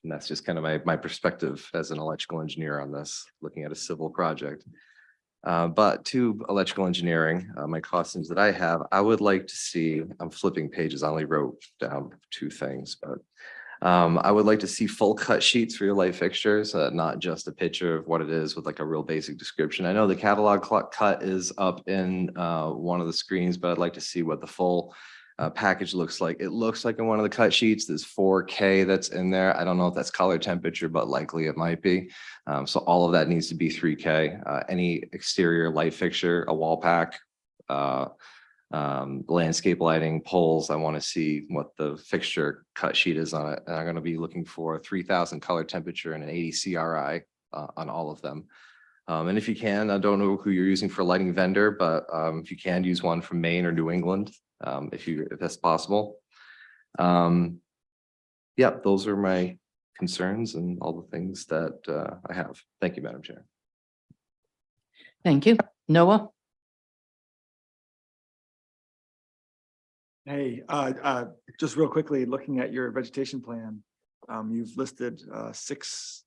And that's just kind of my perspective as an electrical engineer on this, looking at a civil project. But to electrical engineering, my questions that I have, I would like to see, I'm flipping pages, I only wrote down 2 things, but I would like to see full cut sheets for your light fixtures, not just a picture of what it is with like a real basic description. I know the catalog cut is up in one of the screens, but I'd like to see what the full package looks like. It looks like in one of the cut sheets, there's 4K that's in there. I don't know if that's color temperature, but likely it might be. So all of that needs to be 3K. Any exterior light fixture, a wall pack, landscape lighting, poles, I want to see what the fixture cut sheet is on it. And I'm going to be looking for 3000 color temperature and an 80 CRI on all of them. And if you can, I don't know who you're using for lighting vendor, but if you can use one from Maine or New England, if that's possible. Yeah, those are my concerns and all the things that I have. Thank you, Madam Chair. Thank you. Noah? Hey, just real quickly, looking at your vegetation plan, you've listed six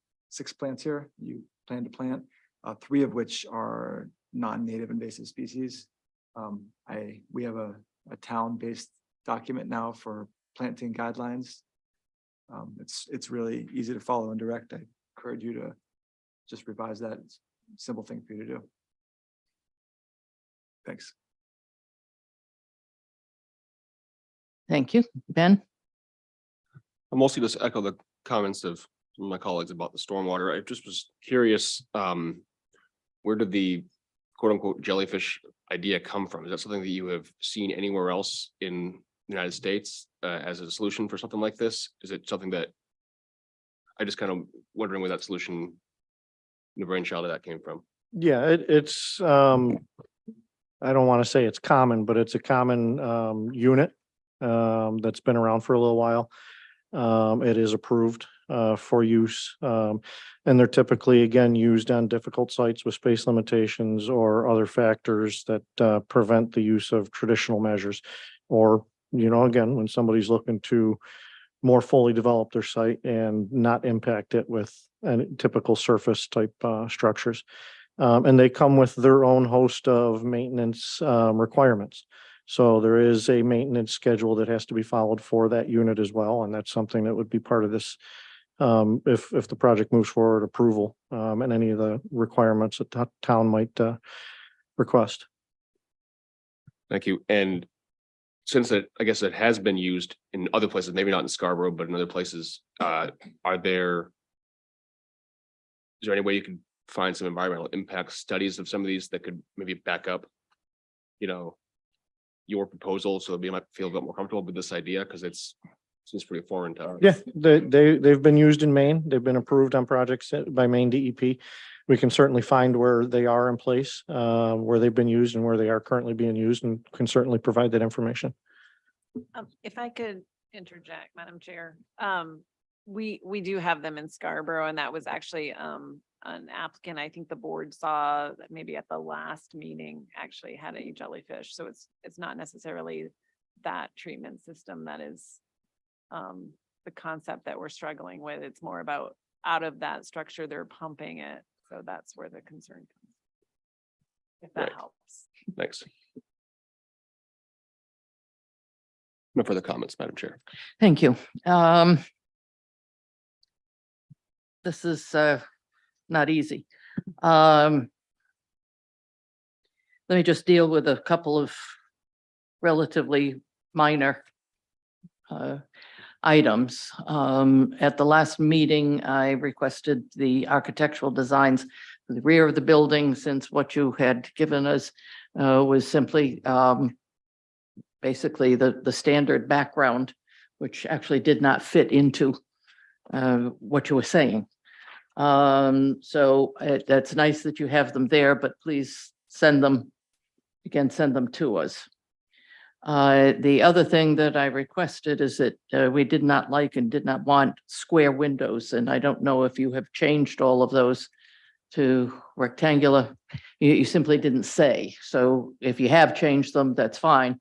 plants here you plan to plant, 3 of which are non-native invasive species. We have a town-based document now for planting guidelines. It's really easy to follow and direct. I encourage you to just revise that. It's simple thing for you to do. Thanks. Thank you. Ben? I'll mostly just echo the comments of some of my colleagues about the stormwater. I just was curious, where did the quote unquote jellyfish idea come from? Is that something that you have seen anywhere else in the United States as a solution for something like this? Is it something that I just kind of wondering where that solution, the brainchild of that came from? Yeah, it's, I don't want to say it's common, but it's a common, unit, that's been around for a little while. It is approved, for use. And they're typically, again, used on difficult sites with space limitations or other factors that, prevent the use of traditional measures. Or, again, when somebody's looking to more fully develop their site and not impact it with any typical surface type, structures. And they come with their own host of maintenance requirements. So there is a maintenance schedule that has to be followed for that unit as well, and that's something that would be part of this. If the project moves forward, approval, and any of the requirements that town might request. Thank you. And since I guess it has been used in other places, maybe not in Scarborough, but in other places, is there any way you can find some environmental impact studies of some of these that could maybe back up, your proposal, so we might feel a bit more comfortable with this idea, because seems pretty foreign to us. Yeah, they've been used in Maine. They've been approved on projects by Maine DEP. We can certainly find where they are in place, where they've been used and where they are currently being used, and can certainly provide that information. If I could interject, Madam Chair, we do have them in Scarborough, and that was actually an applicant. I think the board saw that maybe at the last meeting actually had a jellyfish. So it's not necessarily that treatment system that is the concept that we're struggling with. It's more about out of that structure, they're pumping it. So that's where the concern comes. If that Right. helps. Thanks. No further comments, Madam Chair. Thank you. This is not easy. Let me just deal with a couple of relatively minor items. At the last meeting, I requested the architectural designs for the rear of the building, since what you had given us was simply basically the standard background, which actually did not fit into what you were saying. So that's nice that you have them there, but please send them to us. The other thing that I requested is that we did not like and did not want square windows, and I don't know if you have changed all of those to rectangular. You simply didn't say. So if you have changed them, that's fine,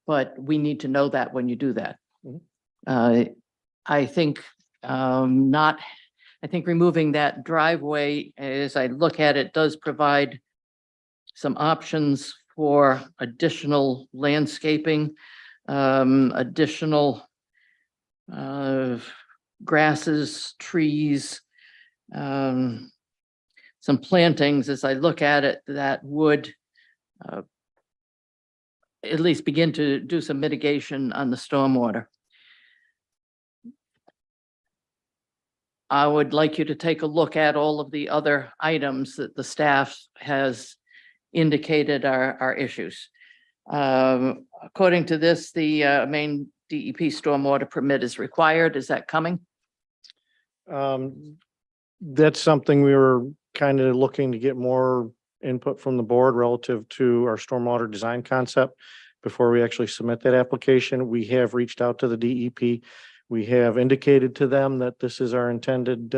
but we need to know that when you do that. I think I think removing that driveway, as I look at it, does provide some options for additional landscaping, additional grasses, trees, some plantings. As I look at it, that would at least begin to do some mitigation on the stormwater. I would like you to take a look at all of the other items that the staff has indicated are issues. According to this, the main DEP stormwater permit is required. Is that coming? That's something we were kind of looking to get more input from the board relative to our stormwater design concept before we actually submit that application. We have reached out to the DEP. We have indicated to them that this is our intended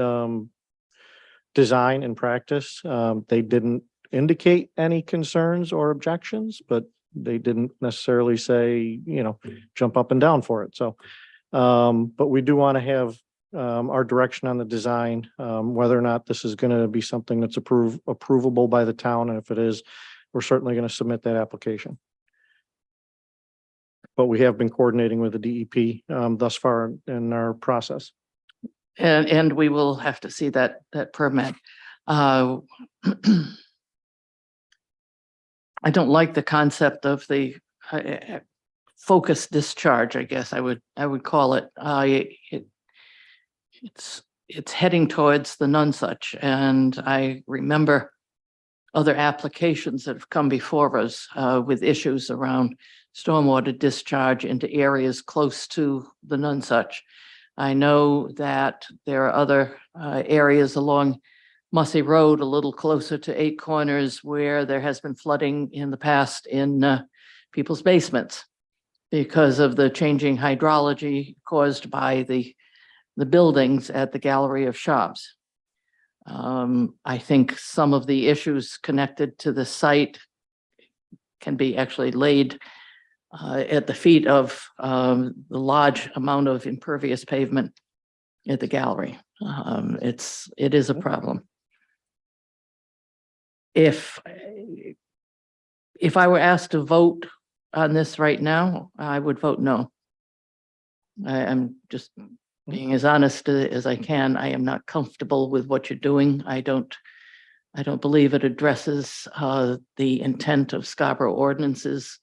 design and practice. They didn't indicate any concerns or objections, but they didn't necessarily say, jump up and down for it. So, but we do want to have our direction on the design, whether or not this is going to be something that's approvable by the town. And if it is, we're certainly going to submit that application. But we have been coordinating with the DEP thus far in our process. And we will have to see that permit. I don't like the concept of the focused discharge, I guess I would call it. It's heading towards the Nonsuch, and I remember other applications that have come before us with issues around stormwater discharge into areas close to the Nonsuch. I know that there are other areas along Mussey Road, a little closer to Eight Corners, where there has been flooding in the past in people's basements because of the changing hydrology caused by the buildings at the Gallery of Shops. I think some of the issues connected to the site can be actually laid at the feet of the large amount of impervious pavement at the gallery. It is a problem. If I were asked to vote on this right now, I would vote no. I'm just being as honest as I can. I am not comfortable with what you're doing. I don't believe it addresses the intent of Scarborough ordinances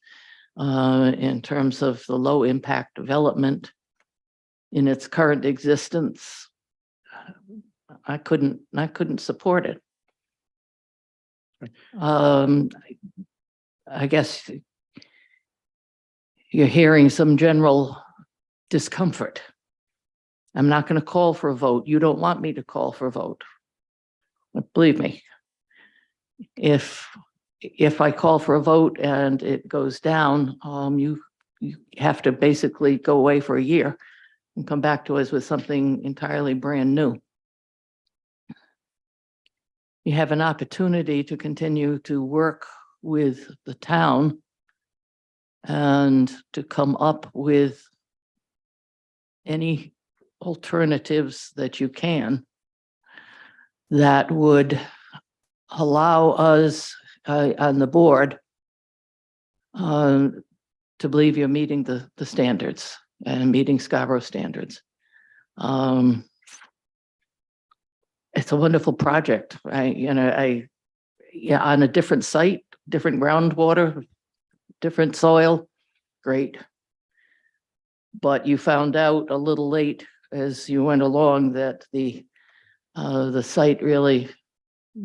in terms of the low impact development in its current existence. I couldn't support it. I guess you're hearing some general discomfort. I'm not going to call for a vote. You don't want me to call for a vote. But believe me, if I call for a vote and it goes down, you have to basically go away for a year and come back to us with something entirely brand new. You have an opportunity to continue to work with the town and to come up with any alternatives that you can that would allow us on the board to believe you're meeting the standards and meeting Scarborough standards. It's a wonderful project. On a different site, different groundwater, different soil, great. But you found out a little late as you went along that the site really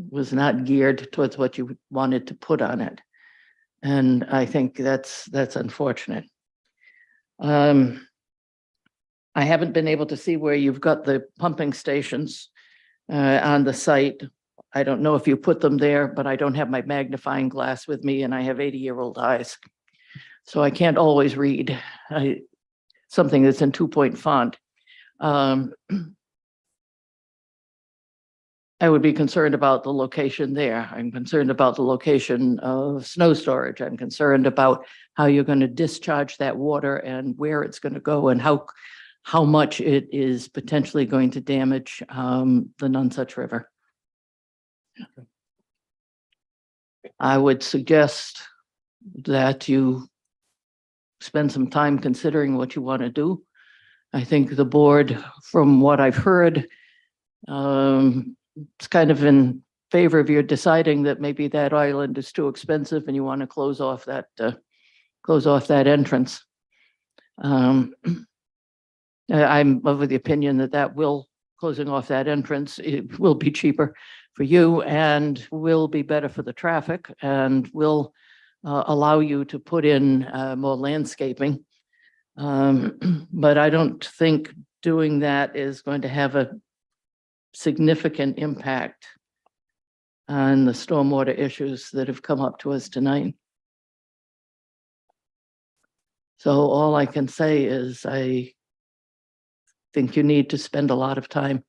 was not geared towards what you wanted to put on it. And I think that's unfortunate. I haven't been able to see where you've got the pumping stations on the site. I don't know if you put them there, but I don't have my magnifying glass with me and I have 80-year-old eyes. So I can't always read something that's in 2-point font. I would be concerned about the location there. I'm concerned about the location of snow storage. I'm concerned about how you're going to discharge that water and where it's going to go and how much it is potentially going to damage the Nonsuch River. I would suggest that you spend some time considering what you want to do. I think the board, from what I've heard, it's kind of in favor of your deciding that maybe that island is too expensive and you want to close off that entrance. I'm of the opinion that closing off that entrance, it will be cheaper for you and will be better for the traffic and will allow you to put in more landscaping. But I don't think doing that is going to have a significant impact on the stormwater issues that have come up to us tonight. So all I can say is I think you need to spend a lot of time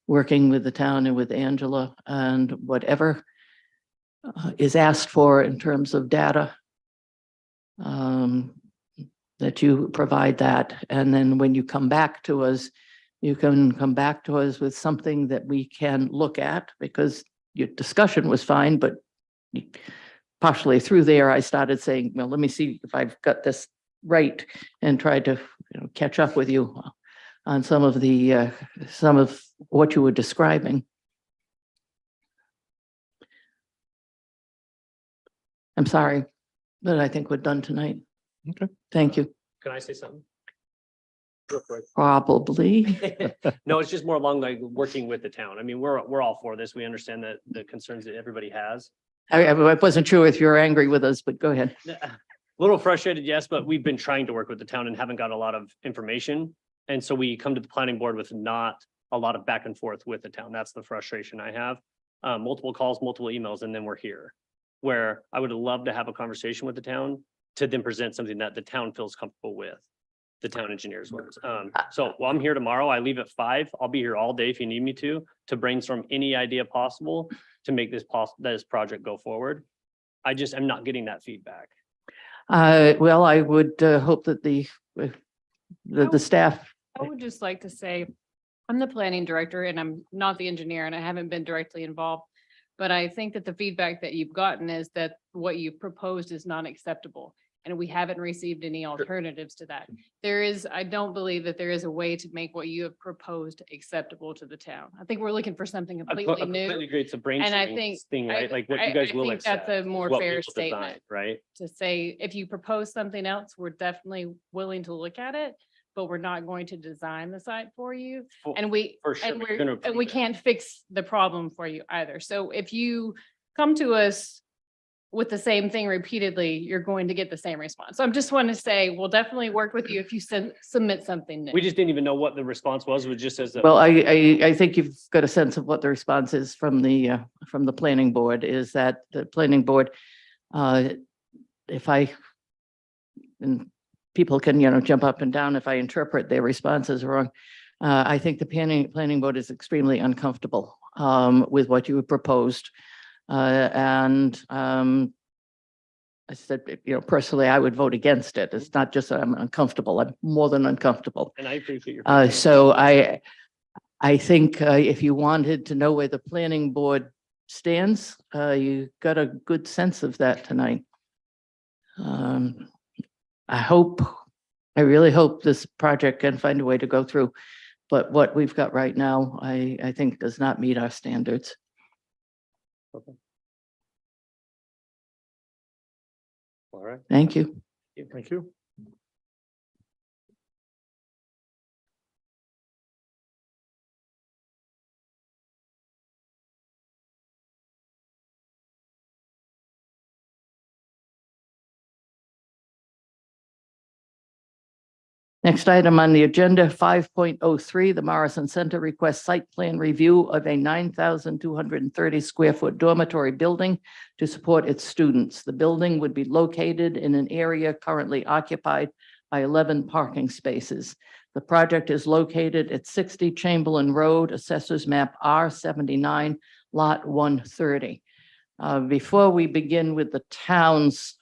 working with the town and with Angela, and whatever is asked for in terms of data, that you provide that. And then when you come back to us, you can come back to us with something that we can look at, because your discussion was fine, but partially through there, I started saying, well, let me see if I've got this right, and tried to catch up with you on some of what you were describing. I'm sorry, but I think we're done tonight. Okay. Thank you. Can I say something? Real quick. Probably. No, it's just more along like working with the town. I mean, we're all for this. We understand that the concerns that everybody has. I wasn't sure if you're angry with us, but go ahead. A little frustrated, yes, but we've been trying to work with the town and haven't got a lot of information. And so we come to the planning board with not a lot of back and forth with the town. That's the frustration I have. Multiple calls, multiple emails, and then we're here. Where I would love to have a conversation with the town to then present something that the town feels comfortable with. The town engineers ones. So well, I'm here tomorrow. I leave at 5. I'll be here all day if you need me to brainstorm any idea possible to make this project go forward. I just am not getting that feedback. Well, I would hope that the staff, I would just like to say, I'm the planning director and I'm not the engineer and I haven't been directly involved. But I think that the feedback that you've gotten is that what you've proposed is not acceptable. And we haven't received any alternatives to that. I don't believe that there is a way to make what you have proposed acceptable to the town. I think we're looking for something I completely new. completely agree. It's a And I brainstorming think thing, right? Like what I you guys will think accept. that's a is more what fair people design, statement. right? To say, if you propose something else, we're definitely willing to look at it, but we're not going to design the site for you. For- And for sure, but you're gonna and we approve it. can't fix the problem for you either. So if you come to us with the same thing repeatedly, you're going to get the same response. So I'm just want to say, we'll definitely work with you if you submit something new. We just didn't even know what the response was just as. well, I think you've got a sense of what the response is from the planning board, is that the planning board, if I, and people can, jump up and down if I interpret their responses wrong. I think the planning board is extremely uncomfortable with what you proposed. I said, personally, I would vote against it. It's not just that I'm uncomfortable. I'm more than uncomfortable. And I appreciate your. So I think if you wanted to know where the planning board stands, you got a good sense of that tonight. I really hope this project can find a way to go through, but what we've got right now, I think does not meet our standards. Okay. All right. Thank you. Thank you. Next item on the agenda, 5.03, the Morrison Center requests site plan review of a 9,230 square foot dormitory building to support its students. The building would be located in an area currently occupied by 11 parking spaces. The project is located at 60 Chamberlain Road, Assessors Map R79, Lot 130. Before we begin with the town's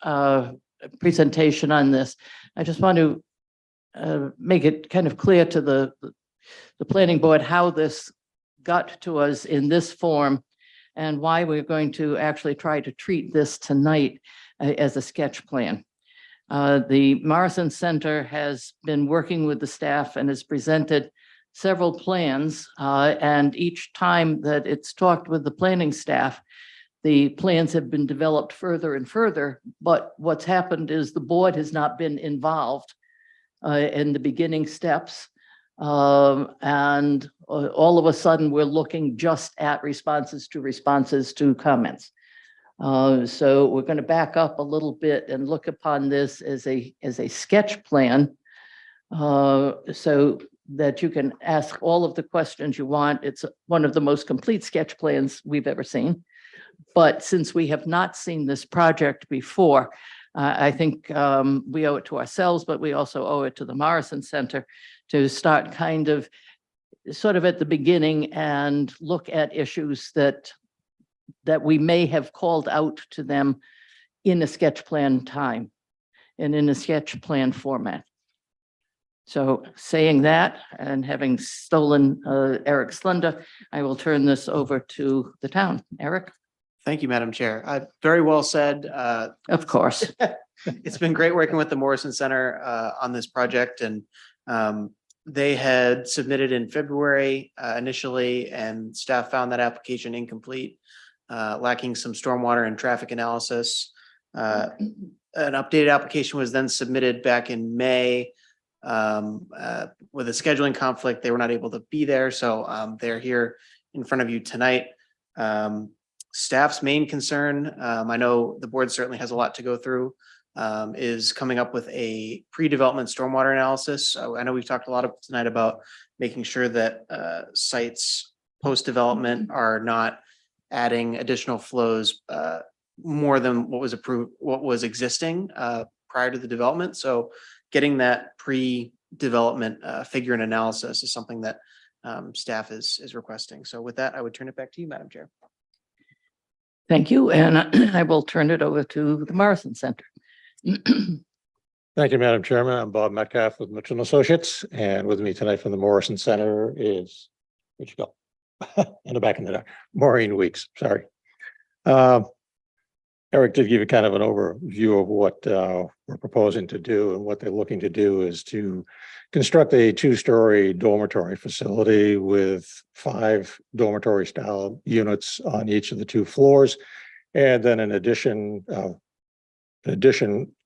presentation on this, I just want to make it kind of clear to the planning board how this got to us in this form and why we're going to actually try to treat this tonight as a sketch plan. The Morrison Center has been working with the staff and has presented several plans, and each time that it's talked with the planning staff, the plans have been developed further and further, but what's happened is the board has not been involved in the beginning steps. And all of a sudden, we're looking just at responses to comments. So we're going to back up a little bit and look upon this as a sketch plan so that you can ask all of the questions you want. It's one of the most complete sketch plans we've ever seen. But since we have not seen this project before, I think we owe it to ourselves, but we also owe it to the Morrison Center to start kind of sort of at the beginning and look at issues that we may have called out to them in a sketch plan time and in a sketch plan format. So saying that and having stolen Eric's thunder, I will turn this over to the town. Eric? Thank you, Madam Chair. Very well said. Of course. It's been great working with the Morrison Center on this project, and they had submitted in February initially, and staff found that application incomplete, lacking some stormwater and traffic analysis. An updated application was then submitted back in May. With a scheduling conflict, they were not able to be there, so they're here in front of you tonight. Staff's main concern, I know the board certainly has a lot to go through, is coming up with a pre-development stormwater analysis. I know we've talked a lot tonight about making sure that sites post-development are not adding additional flows more than what was approved, what was existing prior to the development. So getting that pre-development figure and analysis is something that staff is requesting. So with that, I would turn it back to you, Madam Chair. Thank you, and I will turn it over to the Morrison Center. Thank you, Madam Chairman. I'm Bob Metcalf with Mitchell and Associates, and with me tonight from the Morrison Center is, where'd you go? In the back of the dark, Maureen Weeks, sorry. Eric did give you kind of an overview of what we're proposing to do, and what they're looking to do is to construct a 2-story dormitory facility with 5 dormitory style units on each of the 2 floors. And then in addition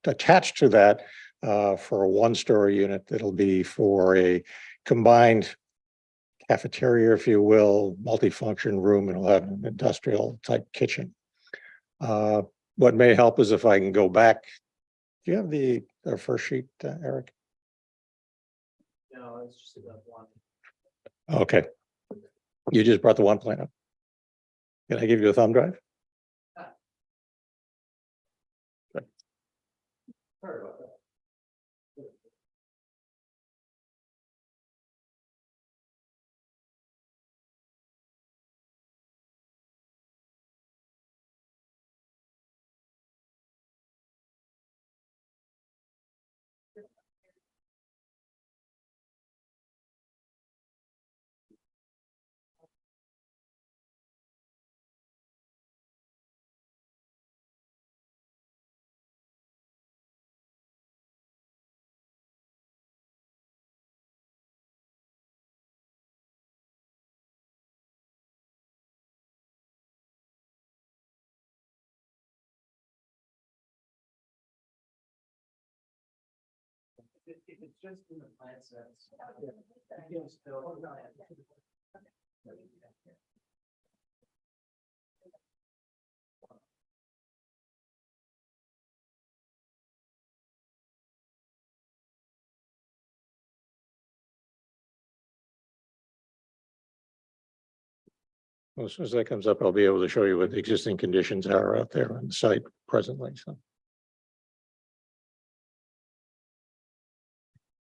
attached to that for a 1-story unit, that'll be for a combined cafeteria, if you will, multifunction room, and it'll have an industrial type kitchen. What may help is if I can go back. Do you have the first sheet, Eric? No, it's just about one. Okay. You just brought the one plan up. Can I give you a thumb drive? Good. Sorry about that. If it's just in the plan sets. Well, as soon as that comes up, I'll be able to show you what the existing conditions are out there on the site presently. So.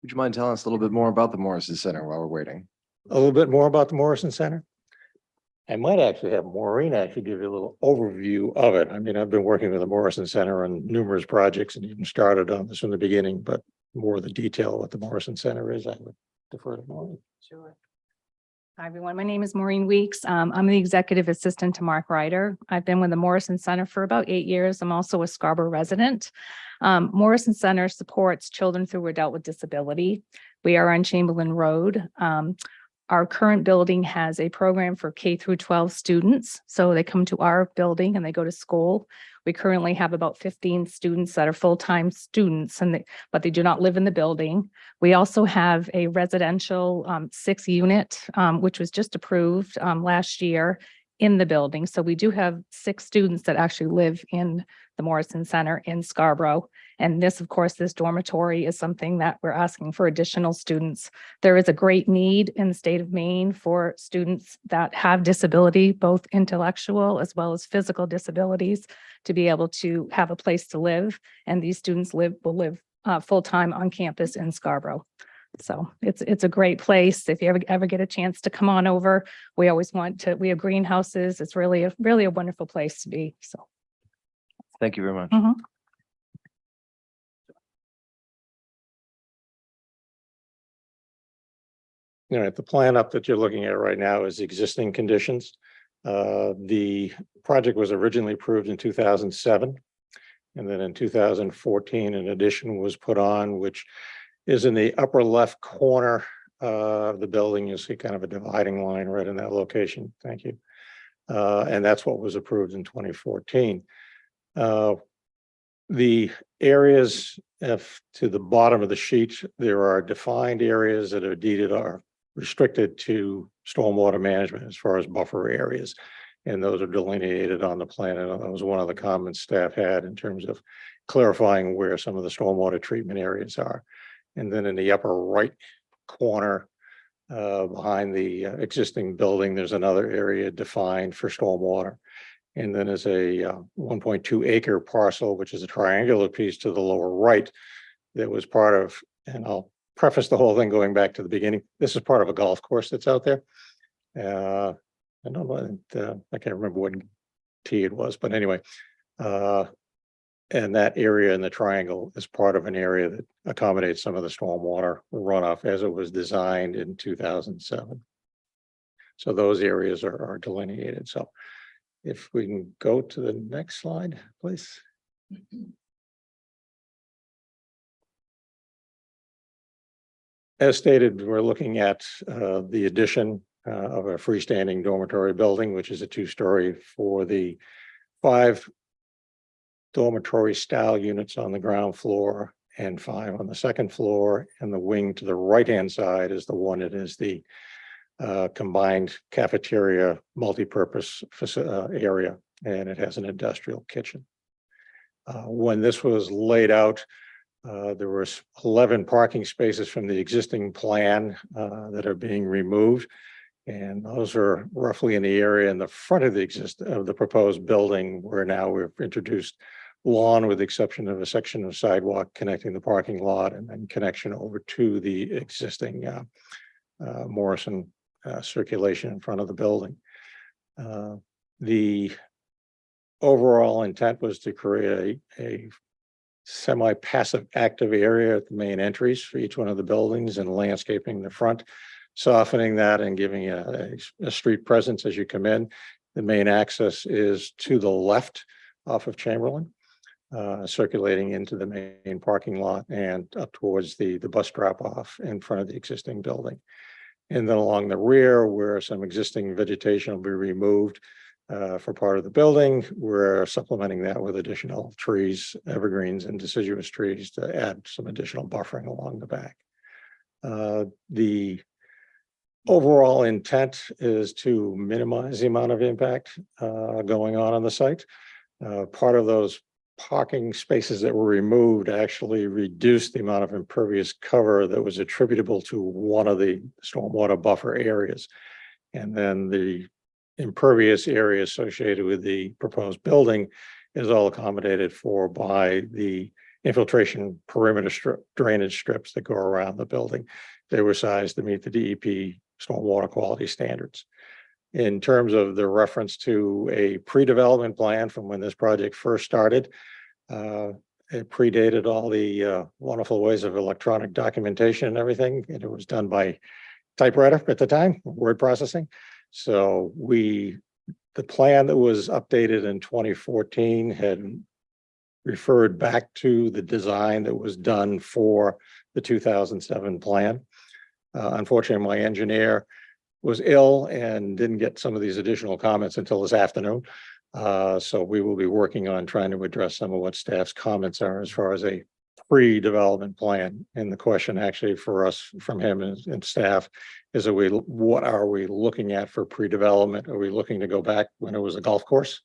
Would you mind telling us a little bit more about the Morrison Center while we're waiting? A little bit more about the Morrison Center. I might actually have Maureen actually give you a little overview of it. I mean, I've been working with the Morrison Center on numerous projects and even started on this from the beginning, but more of the detail of what the Morrison Center is, I would defer to Maureen. Sure. Hi, everyone. My name is Maureen Weeks. I'm the executive assistant to Mark Ryder. I've been with the Morrison Center for about 8 years. I'm also a Scarborough resident. Morrison Center supports children through adult with disability. We are on Chamberlain Road. Our current building has a program for K through 12 students. So they come to our building and they go to school. We currently have about 15 students that are full-time students, but they do not live in the building. We also have a residential 6-unit, which was just approved last year in the building. So we do have 6 students that actually live in the Morrison Center in Scarborough. And this, of course, this dormitory is something that we're asking for additional students. There is a great need in the state of Maine for students that have disability, both intellectual as well as physical disabilities, to be able to have a place to live. And these students will live full-time on campus in Scarborough. So it's a great place. If you ever get a chance to come on over, we have greenhouses. It's really a wonderful place to be. So. Thank you very much. Mhm. All right, the plan up that you're looking at right now is existing conditions. The project was originally approved in 2007. And then in 2014, an addition was put on, which is in the upper left corner of the building. You'll see kind of a dividing line right in that location. Thank you. And that's what was approved in 2014. The areas, if to the bottom of the sheet, there are defined areas that are deeded are restricted to stormwater management as far as buffer areas. And those are delineated on the plan. And that was one of the comments staff had in terms of clarifying where some of the stormwater treatment areas are. And then in the upper right corner, behind the existing building, there's another area defined for stormwater. And then there's a 1.2 acre parcel, which is a triangular piece to the lower right that was part of, and I'll preface the whole thing going back to the beginning. This is part of a golf course that's out there. I don't know, I can't remember what tee it was, but anyway. And that area in the triangle is part of an area that accommodates some of the stormwater runoff as it was designed in 2007. So those areas are delineated. So if we can go to the next slide, please. As stated, we're looking at the addition of a freestanding dormitory building, which is a 2-story for the 5 dormitory style units on the ground floor and 5 on the second floor. And the wing to the right-hand side is the one that is the combined cafeteria multi-purpose area, and it has an industrial kitchen. When this was laid out, there was 11 parking spaces from the existing plan that are being removed. And those are roughly in the area in the front of the proposed building, where now we've introduced lawn with the exception of a section of sidewalk connecting the parking lot and then connection over to the existing Morrison circulation in front of the building. The overall intent was to create a semi-passive active area at the main entries for each one of the buildings and landscaping the front, softening that and giving a street presence as you come in. The main access is to the left off of Chamberlain, circulating into the main parking lot and up towards the bus drop off in front of the existing building. And then along the rear, where some existing vegetation will be removed for part of the building, we're supplementing that with additional trees, evergreens and deciduous trees to add some additional buffering along the back. The overall intent is to minimize the amount of impact going on the site. Part of those parking spaces that were removed actually reduced the amount of impervious cover that was attributable to one of the stormwater buffer areas. And then the impervious area associated with the proposed building is all accommodated for by the infiltration perimeter drainage strips that go around the building. They were sized to meet the DEP stormwater quality standards. In terms of the reference to a pre-development plan from when this project first started, it predated all the wonderful ways of electronic documentation and everything. And it was done by typewriter at the time, word processing. So the plan that was updated in 2014 had referred back to the design that was done for the 2007 plan. Unfortunately, my engineer was ill and didn't get some of these additional comments until this afternoon. So we will be working on trying to address some of what staff's comments are as far as a pre-development plan. And the question actually for us from him and staff is, what are we looking at for pre-development? Are we looking to go back when it was a golf course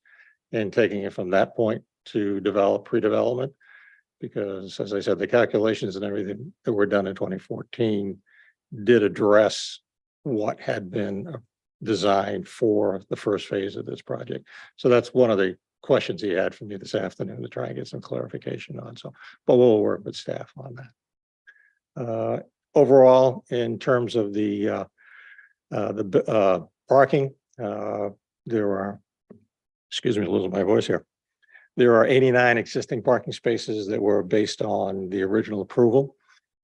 and taking it from that point to develop pre-development? Because as I said, the calculations and everything that were done in 2014 did address what had been designed for the first phase of this project. So that's one of the questions he had for me this afternoon to try and get some clarification on. So, but we'll work with staff on that. Overall, in terms of the parking, there are, excuse me, losing my voice here. There are 89 existing parking spaces that were based on the original approval.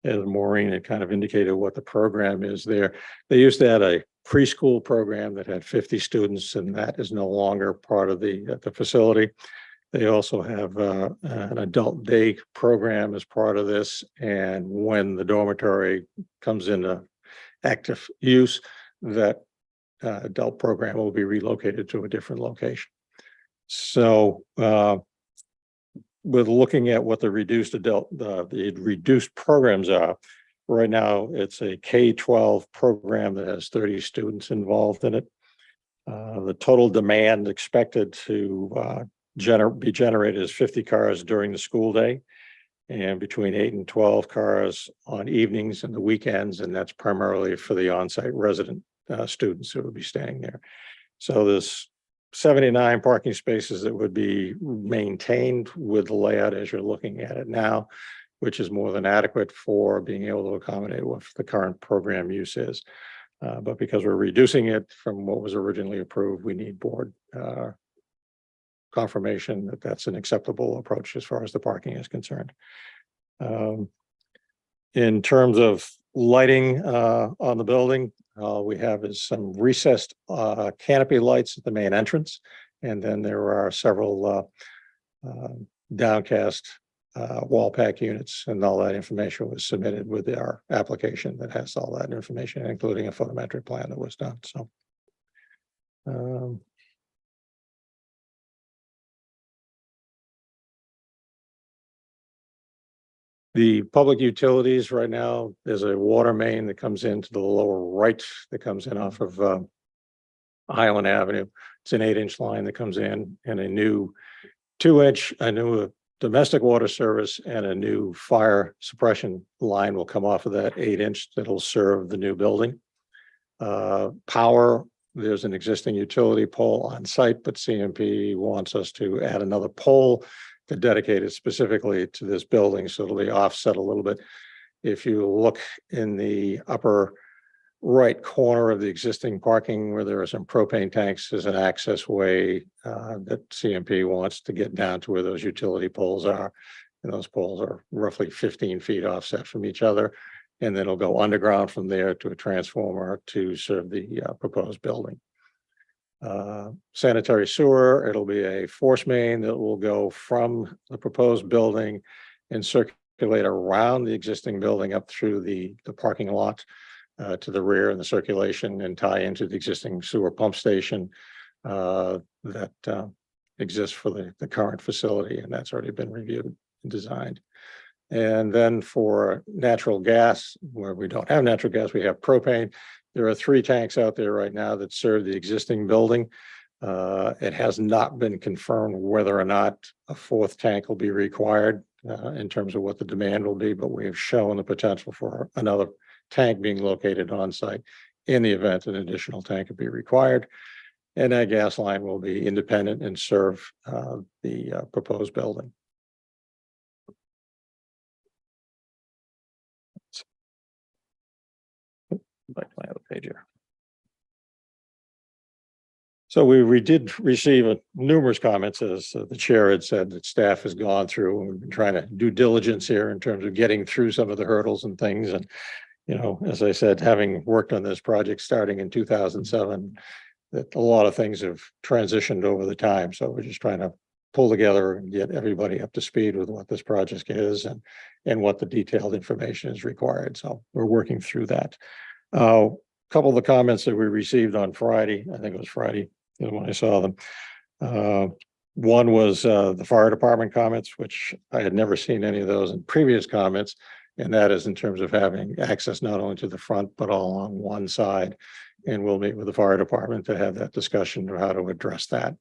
As Maureen had kind of indicated what the program is there. They used to have a preschool program that had 50 students, and that is no longer part of the facility. They also have an adult day program as part of this. And when the dormitory comes into active use, that adult program will be relocated to a different location. So with looking at what the reduced the reduced programs are. Right now, it's a K-12 program that has 30 students involved in it. The total demand expected to be generated is 50 cars during the school day and between 8 and 12 cars on evenings and the weekends, and that's primarily for the on-site resident students who would be staying there. So there's 79 parking spaces that would be maintained with the layout as you're looking at it now, which is more than adequate for being able to accommodate what the current program use is. But because we're reducing it from what was originally approved, we need board confirmation that that's an acceptable approach as far as the parking is concerned. In terms of lighting on the building, all we have is some recessed canopy lights at the main entrance. And then there are several downcast wall pack units, and all that information was submitted with our application that has all that information, including a photometric plan that was done. So the public utilities right now, there's a water main that comes into the lower right that comes in off of Highland Avenue. It's an 8-inch line that comes in, and a new 2-inch, a new domestic water service and a new fire suppression line will come off of that 8-inch that'll serve the new building. Power, there's an existing utility pole on site, but CMP wants us to add another pole to dedicate it specifically to this building, so it'll be offset a little bit. If you look in the upper right corner of the existing parking where there are some propane tanks, there's an access way that CMP wants to get down to where those utility poles are. And those poles are roughly 15 feet offset from each other. And then it'll go underground from there to a transformer to serve the proposed building. Sanitary sewer, it'll be a force main that will go from the proposed building and circulate around the existing building up through the parking lot to the rear and the circulation, and tie into the existing sewer pump station that exists for the current facility, and that's already been reviewed and designed. And then for natural gas, where we don't have natural gas, we have propane. There are 3 tanks out there right now that serve the existing building. It has not been confirmed whether or not a 4th tank will be required in terms of what the demand will be, but we have shown the potential for another tank being located on site in the event an additional tank would be required. And that gas line will be independent and serve the proposed building. Back to my other page here. So we did receive numerous comments, as the chair had said, that staff has gone through, and we've been trying to do diligence here in terms of getting through some of the hurdles and things. And, you know, as I said, having worked on this project starting in 2007, that a lot of things have transitioned over the time. So we're just trying to pull together and get everybody up to speed with what this project is and what the detailed information is required. So we're working through that. A couple of the comments that we received on Friday, I think it was Friday when I saw them. One was the fire department comments, which I had never seen any of those in previous comments. And that is in terms of having access not only to the front, but all on one side. And we'll meet with the fire department to have that discussion of how to address that.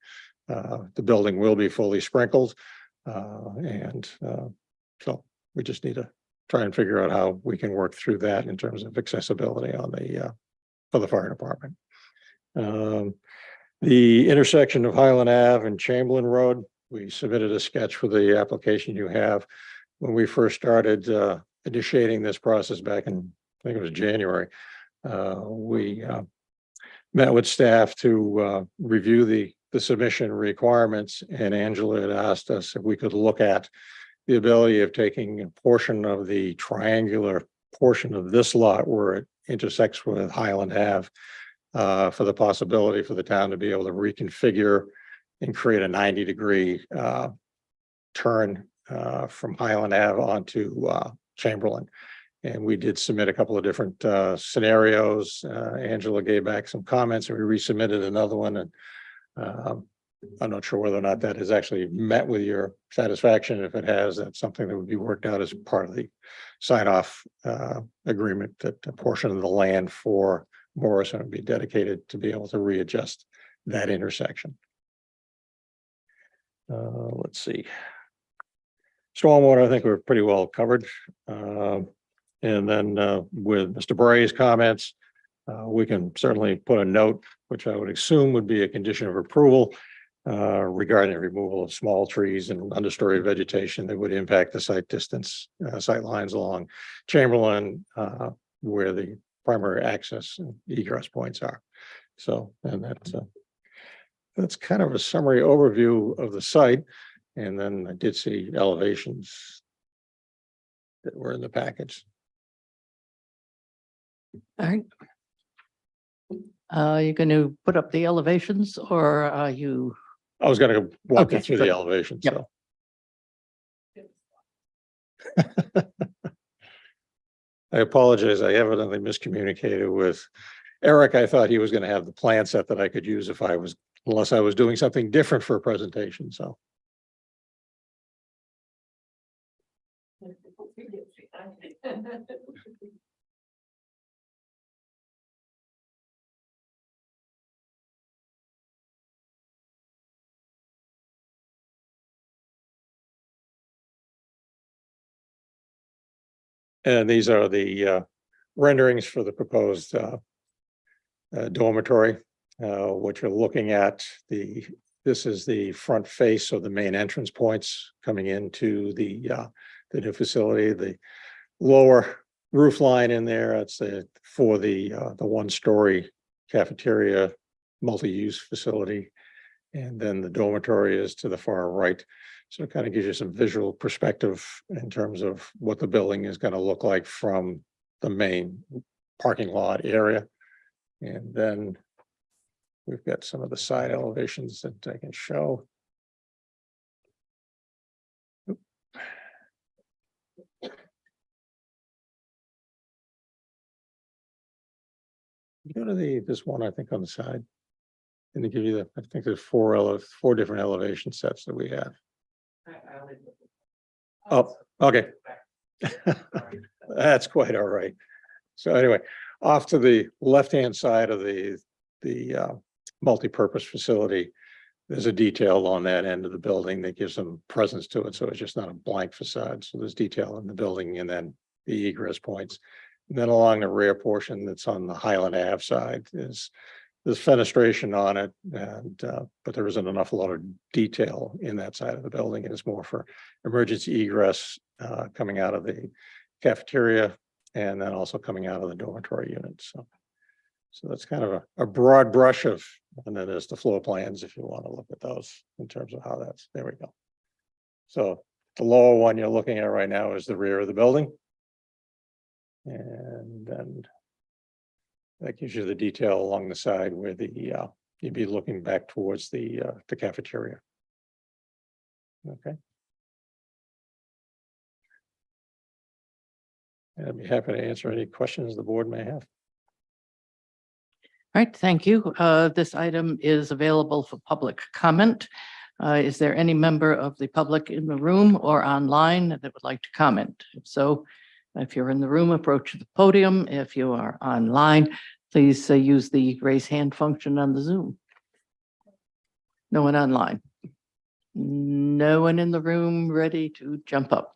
The building will be fully sprinkled. So we just need to try and figure out how we can work through that in terms of accessibility on the for the fire department. The intersection of Highland Ave and Chamberlain Road, we submitted a sketch for the application you have. When we first started initiating this process back in, I think it was January, we met with staff to review the submission requirements, and Angela had asked us if we could look at the ability of taking a portion of the triangular portion of this lot where it intersects with Highland Ave for the possibility for the town to be able to reconfigure and create a 90-degree turn from Highland Ave onto Chamberlain. And we did submit a couple of different scenarios. Angela gave back some comments, and we resubmitted another one. And I'm not sure whether or not that has actually met with your satisfaction. If it has, that's something that would be worked out as part of the sign-off agreement, that a portion of the land for Morrison would be dedicated to be able to readjust that intersection. Let's see. Stormwater, I think we're pretty well covered. And then with Mr. Bray's comments, we can certainly put a note, which I would assume would be a condition of approval regarding the removal of small trees and understory vegetation that would impact the site distance, sight lines along Chamberlain, where the primary access and egress points are. So, and that's kind of a summary overview of the site. And then I did see elevations that were in the package. All right. You going to put up the elevations or are you? I was gonna walk you Okay, through good. the elevation, Yep. so. I apologize. I evidently miscommunicated with Eric. I thought he was gonna have the plan set that I could use if I was, unless I was doing something different for a presentation, so. And these are the renderings for the proposed dormitory. What you're looking at, this is the front face of the main entrance points coming into the new facility. The lower roof line in there, it's for the one-story cafeteria multi-use facility. And then the dormitory is to the far right. So it kind of gives you some visual perspective in terms of what the building is going to look like from the main parking lot area. And then we've got some of the side elevations that I can show. Go to this one, I think, on the side. And they give you I think there's four different elevation sets that we have. Oh, okay. That's quite all right. So anyway, off to the left-hand side of the multi-purpose facility, there's a detail on that end of the building that gives some presence to it. So it's just not a blank facade. So there's detail in the building and then the egress points. And then along the rear portion that's on the Highland Ave side there's fenestration on it, and but there isn't a lot of detail in that side of the building. It is more for emergency egress coming out of the cafeteria and then also coming out of the dormitory units. So that's kind of a broad brush of, and then there's the floor plans if you want to look at those in terms of how that's, there we go. So the lower one you're looking at right now is the rear of the building. And then that gives you the detail along the side where you'd be looking back towards the cafeteria. Okay. And I'd be happy to answer any questions the board may have. All right, thank you. This item is available for public comment. Is there any member of the public in the room or online that would like to comment? If so, if you're in the room, approach the podium. If you are online, please use the raise hand function on the Zoom. No one online. No one in the room ready to jump up.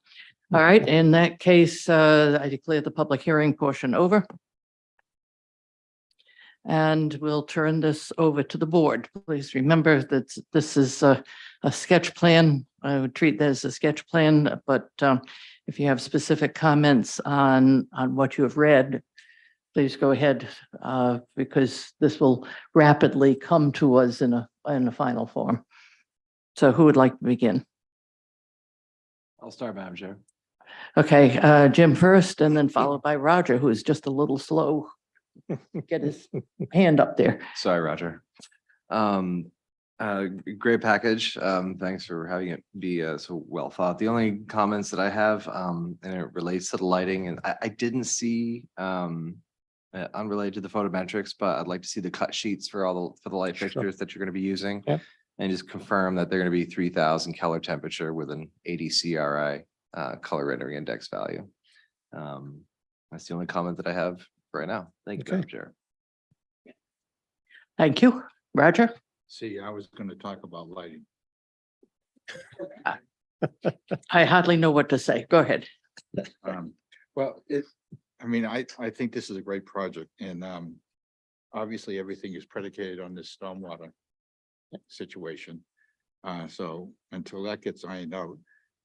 All right, in that case, I declare the public hearing portion over. And we'll turn this over to the board. Please remember that this is a sketch plan. I would treat this as a sketch plan, but if you have specific comments on what you have read, please go ahead, because this will rapidly come to us in a final form. So who would like to begin? I'll start, Madam Chair. Okay, Jim first, and then followed by Roger, who is just a little slow. Get his hand up there. Sorry, Roger. Great package. Thanks for having it be so well thought. The only comments that I have, and it relates to the lighting, and I didn't see unrelated to the photometrics, but I'd like to see the cut sheets for the light Sure. fixtures that you're going to be using. Yep. And just confirm that they're going to be 3,000 Keller temperature with an 80 CRI color rendering index value. That's the only comment that I have right now. Thank you, Madam Chair. Thank you. Roger? See, I was gonna talk about lighting. I hardly know what to say. Go ahead. Well, I mean, I think this is a great project and, obviously everything is predicated on this stormwater situation. So until that gets ironed out,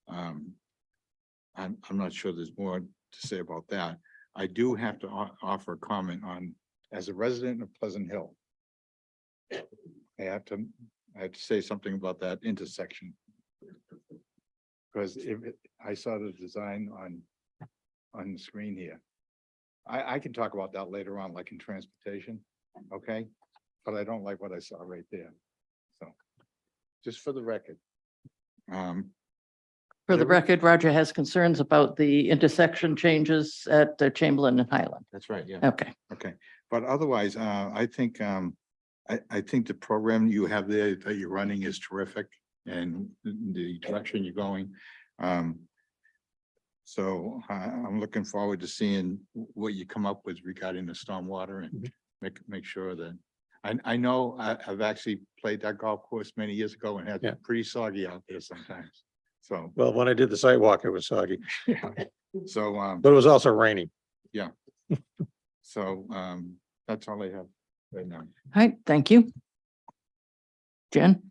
I'm not sure there's more to say about that. I do have to offer a comment on, as a resident of Pleasant Hill, I have to say something about that intersection. Because I saw the design on the screen here. I can talk about that later on, like in transportation, okay? But I don't like what I saw right there. So, just for the record. For the record, Roger has concerns about the intersection changes at Chamberlain and Highland. That's right, yeah. Okay. Okay, but otherwise, I think, I think the program you have there that you're running is terrific and the direction you're going. So I'm looking forward to seeing what you come up with regarding the stormwater and make sure that, I know I've actually played that golf course many years ago and had it pretty soggy out there sometimes. So, Well, when I did the sidewalk, it was soggy, so, but it was also raining. yeah. So, that's all I have right now. All right, thank you. Jen?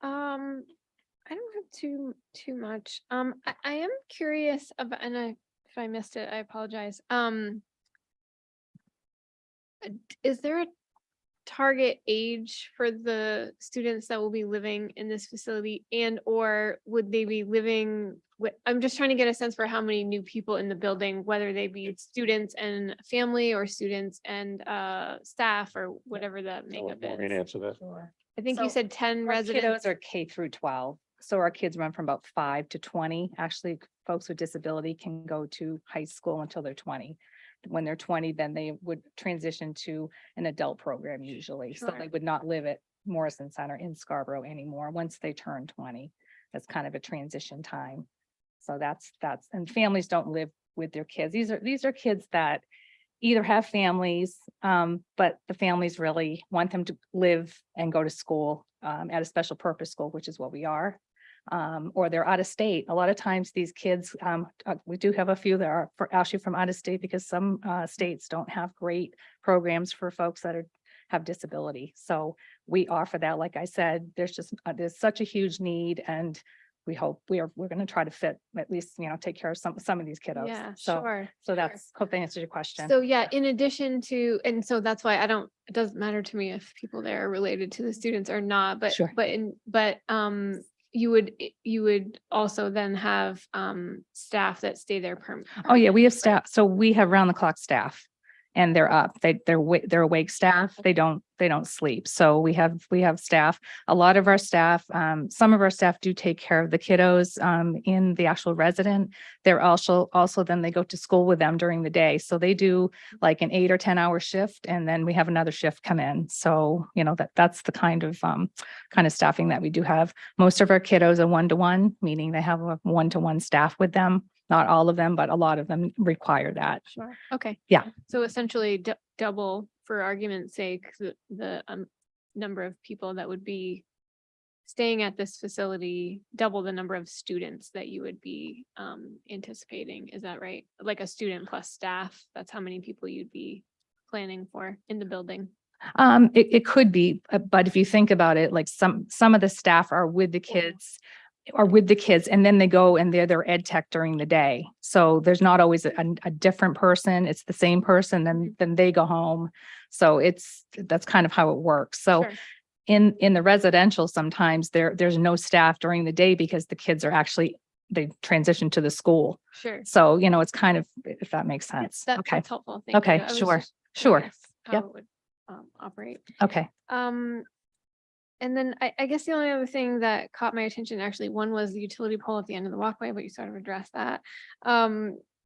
I don't have too much. I am curious about, and if I missed it, I apologize. Is there a target age for the students that will be living in this facility, and or would they be living with, I'm just trying to get a sense for how many new people in the building, whether they be students and family or students and staff or whatever that makeup is. Answer that. I think you So said 10 Our residents. kiddos are K through 12. So our kids run from about 5 to 20. Actually, folks with disability can go to high school until they're 20. When they're 20, then they would transition to an adult program usually. So Sure. they would not live at Morrison Center in Scarborough anymore once they turn 20. That's kind of a transition time. So that's, and families don't live with their kids. These are kids that either have families, but the families really want them to live and go to school at a special purpose school, which is what we are. Or they're out of state. A lot of times these kids, we do have a few that are actually from out of state because some states don't have great programs for folks that have disability. So we offer that. Like I said, there's such a huge need, and we hope we're going to try to fit, at least, take care of some of these kiddos. Yeah, So, sure. so that's, hope that answers your question. So yeah, in addition to, and so that's why it doesn't matter to me if people there are related to the students or not, but, Sure. you would also then have staff that stay there permanently. Oh, yeah, we have staff. So we have round the clock staff. And they're up, they're awake staff. They don't sleep. So we have staff. A lot of our staff, some of our staff do take care of the kiddos in the actual resident. They're also then they go to school with them during the day. So they do like an 8 or 10 hour shift, and then we have another shift come in. So, that's the kind of staffing that we do have. Most of our kiddos are 1-to-1, meaning they have a 1-to-1 staff with them. Not all of them, but a lot of them require that. Sure. Okay. Yeah. So essentially double, for argument's sake, the number of people that would be staying at this facility, double the number of students that you would be anticipating. Is that right? Like a student plus staff, that's how many people you'd be planning for in the building. It could be, but if you think about it, like some of the staff are with the kids. And then they go and they're their ed tech during the day. So there's not always a different person. It's the same person, then they go home. So that's kind of how it works. So Sure. in the residential, sometimes there's no staff during the day because the kids are actually, they transition to the school. Sure. So, it's kind of, if that makes sense. Okay. That's helpful. Thank you. Okay, I was sure, just sure. curious how Yep. it would operate. Okay. And then I guess the only other thing that caught my attention, actually, one was the utility pole at the end of the walkway, but you sort of addressed that.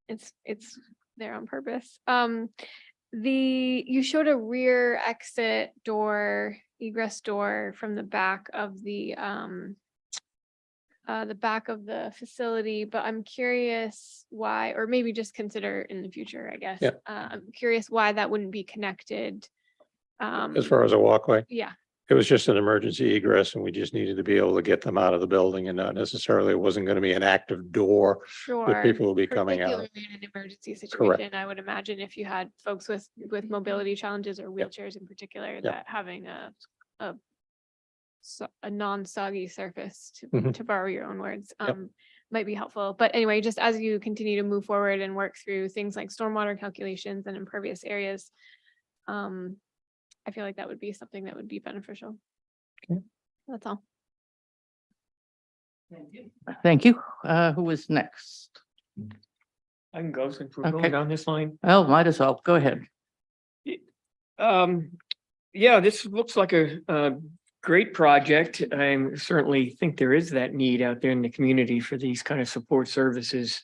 It's there on purpose. you showed a rear exit door, egress door from the back of the back of the facility, but I'm curious why, or maybe just consider in the future, I guess. Yeah. I'm curious why that wouldn't be connected. As far as a walkway, Yeah, it was just an emergency egress and we just needed to be able to get them out of the building and not necessarily, it wasn't going to be an active door sure. that people will be coming out. Particularly in an emergency Correct. situation, I would imagine if you had folks with mobility challenges or wheelchairs in particular, that having a non-soggy surface, Mhm. to borrow your own words, Yep. might be helpful. But anyway, just as you continue to move forward and work through things like stormwater calculations and impervious areas, I feel like that would be something that would be beneficial. Okay. That's all. Thank you. Who is next? I can go since we're Okay. going down this line. Oh, might as well. Go ahead. Yeah, this looks like a great project. I certainly think there is that need out there in the community for these kind of support services.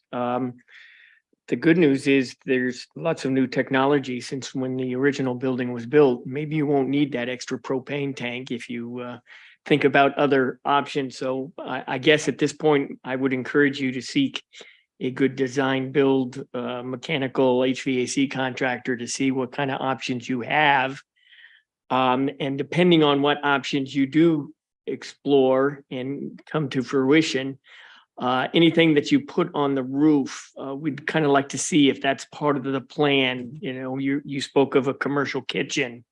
The good news is there's lots of new technology since when the original building was built. Maybe you won't need that extra propane tank if you think about other options. So I guess at this point, I would encourage you to seek a good design build mechanical HVAC contractor to see what kind of options you have. And depending on what options you do explore and come to fruition, anything that you put on the roof, we'd kind of like to see if that's part of the plan. You know, you spoke of a commercial kitchen.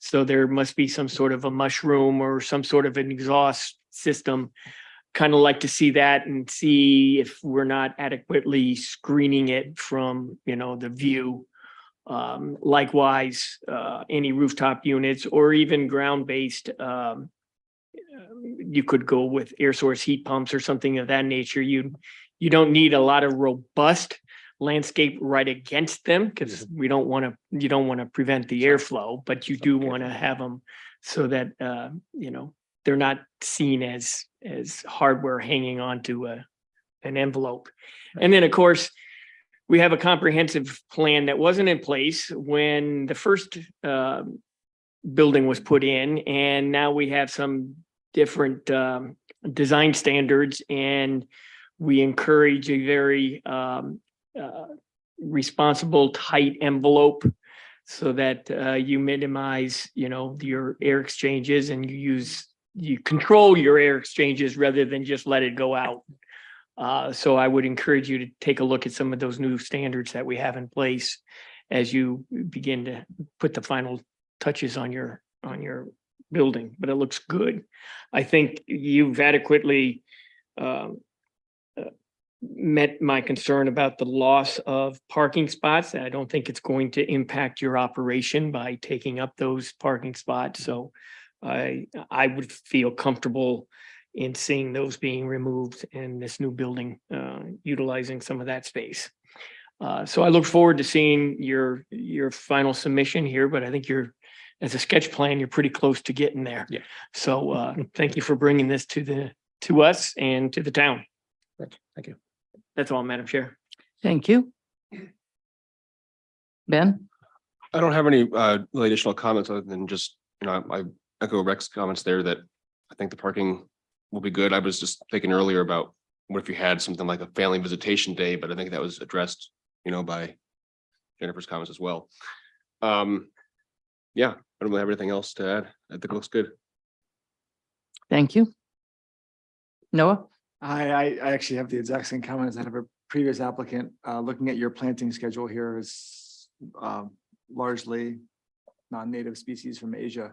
So there must be some sort of a mushroom or some sort of an exhaust system. Kind of like to see that and see if we're not adequately screening it from, the view. Likewise, any rooftop units or even ground-based, you could go with air source heat pumps or something of that nature. You don't need a lot of robust landscape right against them because you don't want to prevent the airflow, but you do want to have them so that, they're not seen as hardware hanging onto an envelope. And then, of course, we have a comprehensive plan that wasn't in place when the first building was put in, and now we have some different design standards, and we encourage a very responsible, tight envelope so that you minimize, your air exchanges and you control your air exchanges rather than just let it go out. So I would encourage you to take a look at some of those new standards that we have in place as you begin to put the final touches on your building, but it looks good. I think you've adequately met my concern about the loss of parking spots. I don't think it's going to impact your operation by taking up those parking spots. So I would feel comfortable in seeing those being removed and this new building utilizing some of that space. So I look forward to seeing your final submission here, but I think as a sketch plan, you're pretty close to getting there. Yeah. So thank you for bringing this to us and to the town. Thank you. That's all, Madam Chair. Thank you. Ben? I don't have any really additional comments other than just, I echo Rex's comments there that I think the parking will be good. I was just thinking earlier about what if you had something like a family visitation day, but I think that was addressed, by Jennifer's comments as well. Yeah, I don't really have anything else to add. I think it looks good. Thank you. Noah? I actually have the exact same comments out of a previous applicant. Looking at your planting schedule here is largely non-native species from Asia.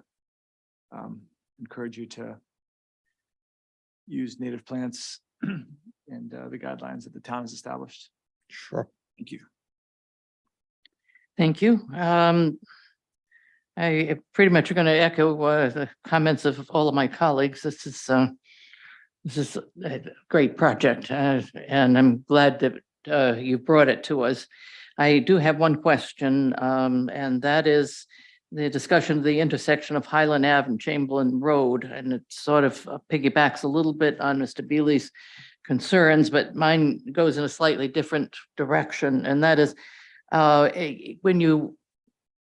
Encourage you to use native plants and the guidelines that the town has established. Sure. Thank you. Thank you. I pretty much are going to echo the comments of all of my colleagues. This is a great project, and I'm glad that you brought it to us. I do have one question, and that is the discussion of the intersection of Highland Ave and Chamberlain Road, and it sort of piggybacks a little bit on Mr. Bealey's concerns, but mine goes in a slightly different direction, and that is when you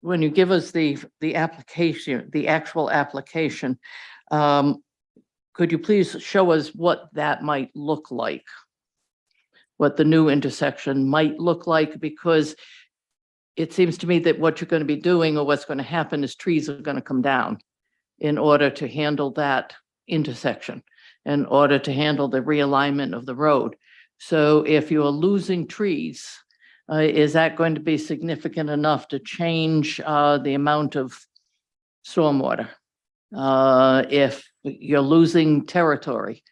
when you give us the application, the actual application, could you please show us what that might look like? What the new intersection might look like, because it seems to me that what you're going to be doing or what's going to happen is trees are going to come down in order to handle that intersection, in order to handle the realignment of the road. So if you're losing trees, is that going to be significant enough to change the amount of stormwater? If you're losing territory,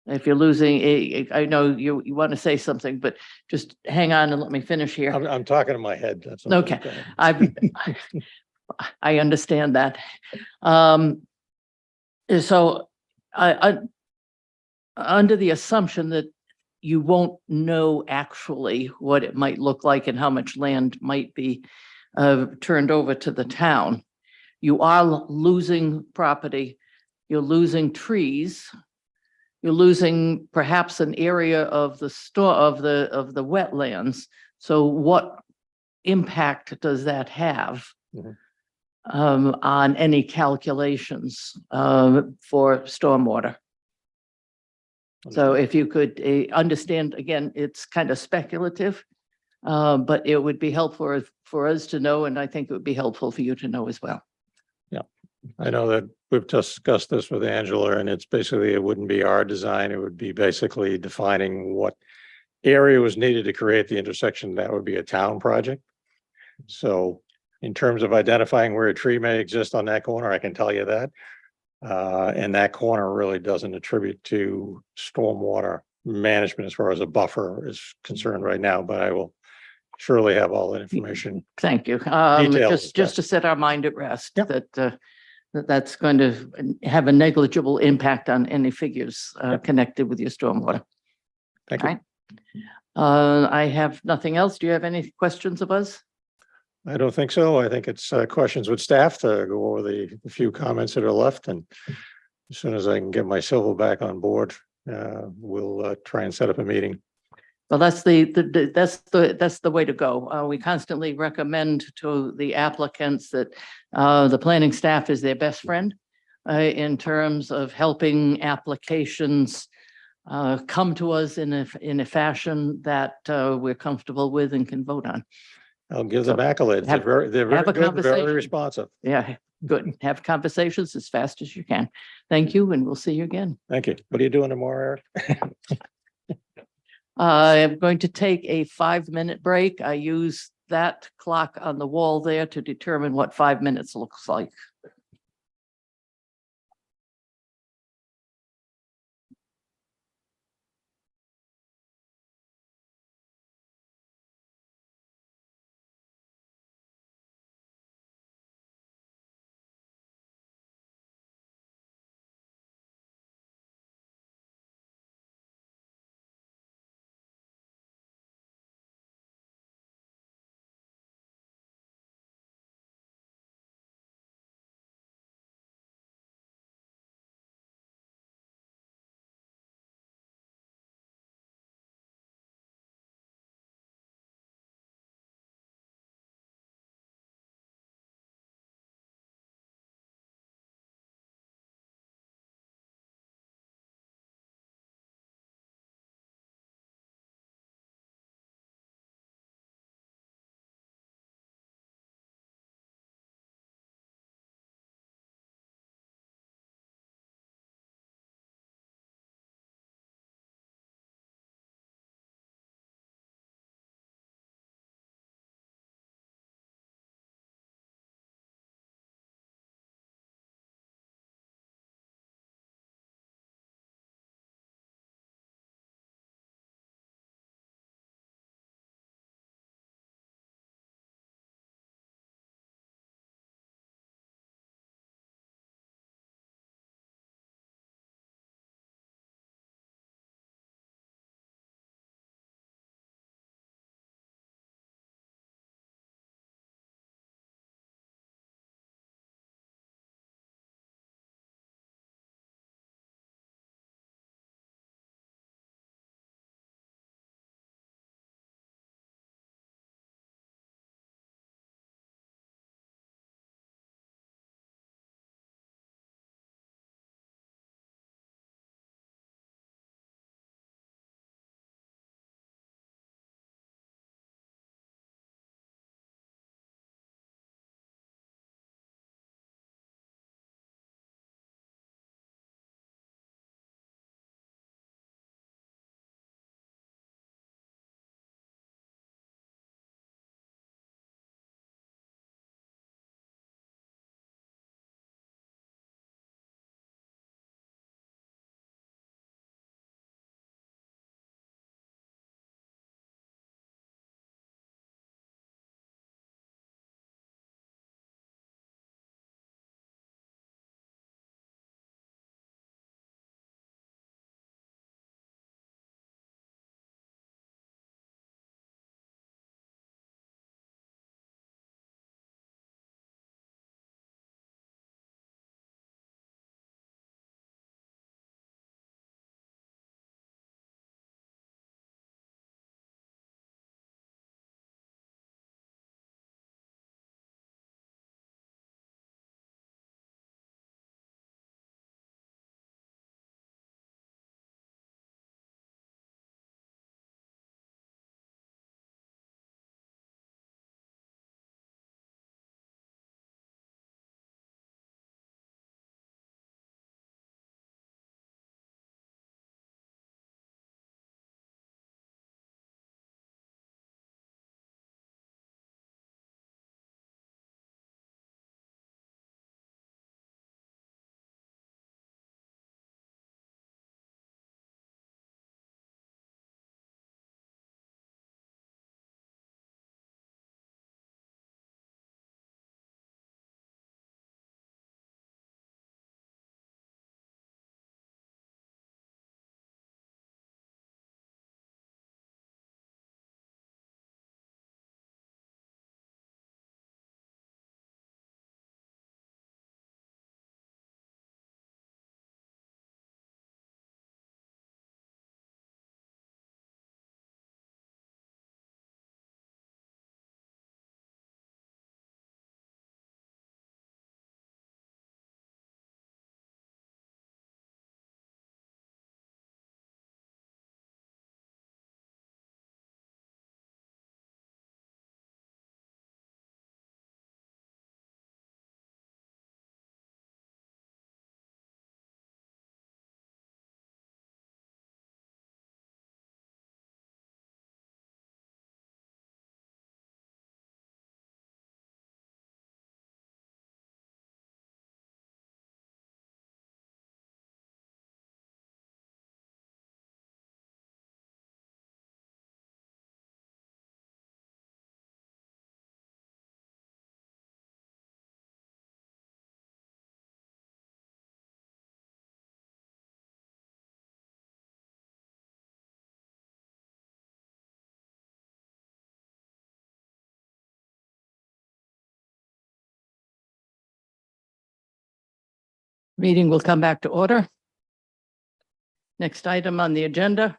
if you're losing, I know you want to say something, but just hang on and let me finish here. I'm talking in my head. That's all. Okay, Go ahead. I understand that. So under the assumption that you won't know actually what it might look like and how much land might be turned over to the town, you are losing property, you're losing trees, you're losing perhaps an area of the the wetlands. So what impact does that have on any calculations for stormwater? So if you could understand, again, it's kind of speculative, but it would be helpful for us to know, and I think it would be helpful for you to know as well. I know that we've discussed this with Angela, and it's basically, it wouldn't be our design. It would be basically defining what area was needed to create the intersection. That would be a town project. So in terms of identifying where a tree may exist on that corner, I can tell you that. And that corner really doesn't attribute to stormwater management as far as a buffer is concerned right now, but I will surely have all that information. Thank you. Details, Just to set our mind at rest, Yep. that's going to have a negligible impact on any figures connected with your stormwater. Thank you. Right. I have nothing else. Do you have any questions of us? I don't think so. I think it's questions with staff to go over the few comments that are left, and as soon as I can get my civil back on board, we'll try and set up a meeting. Well, that's the way to go. We constantly recommend to the applicants that the planning staff is their best friend in terms of helping applications come to us in a fashion that we're comfortable with and can vote on. I'll give them accolades. They're very have a good, very conversation. responsive. Yeah, good. Have conversations as fast as you can. Thank you, and we'll see you again. Thank you. What are you doing tomorrow, Eric? I'm going to take a 5-minute break. I use that clock on the wall there to determine what 5 minutes looks like. Meeting will come back to order. Next item on the agenda.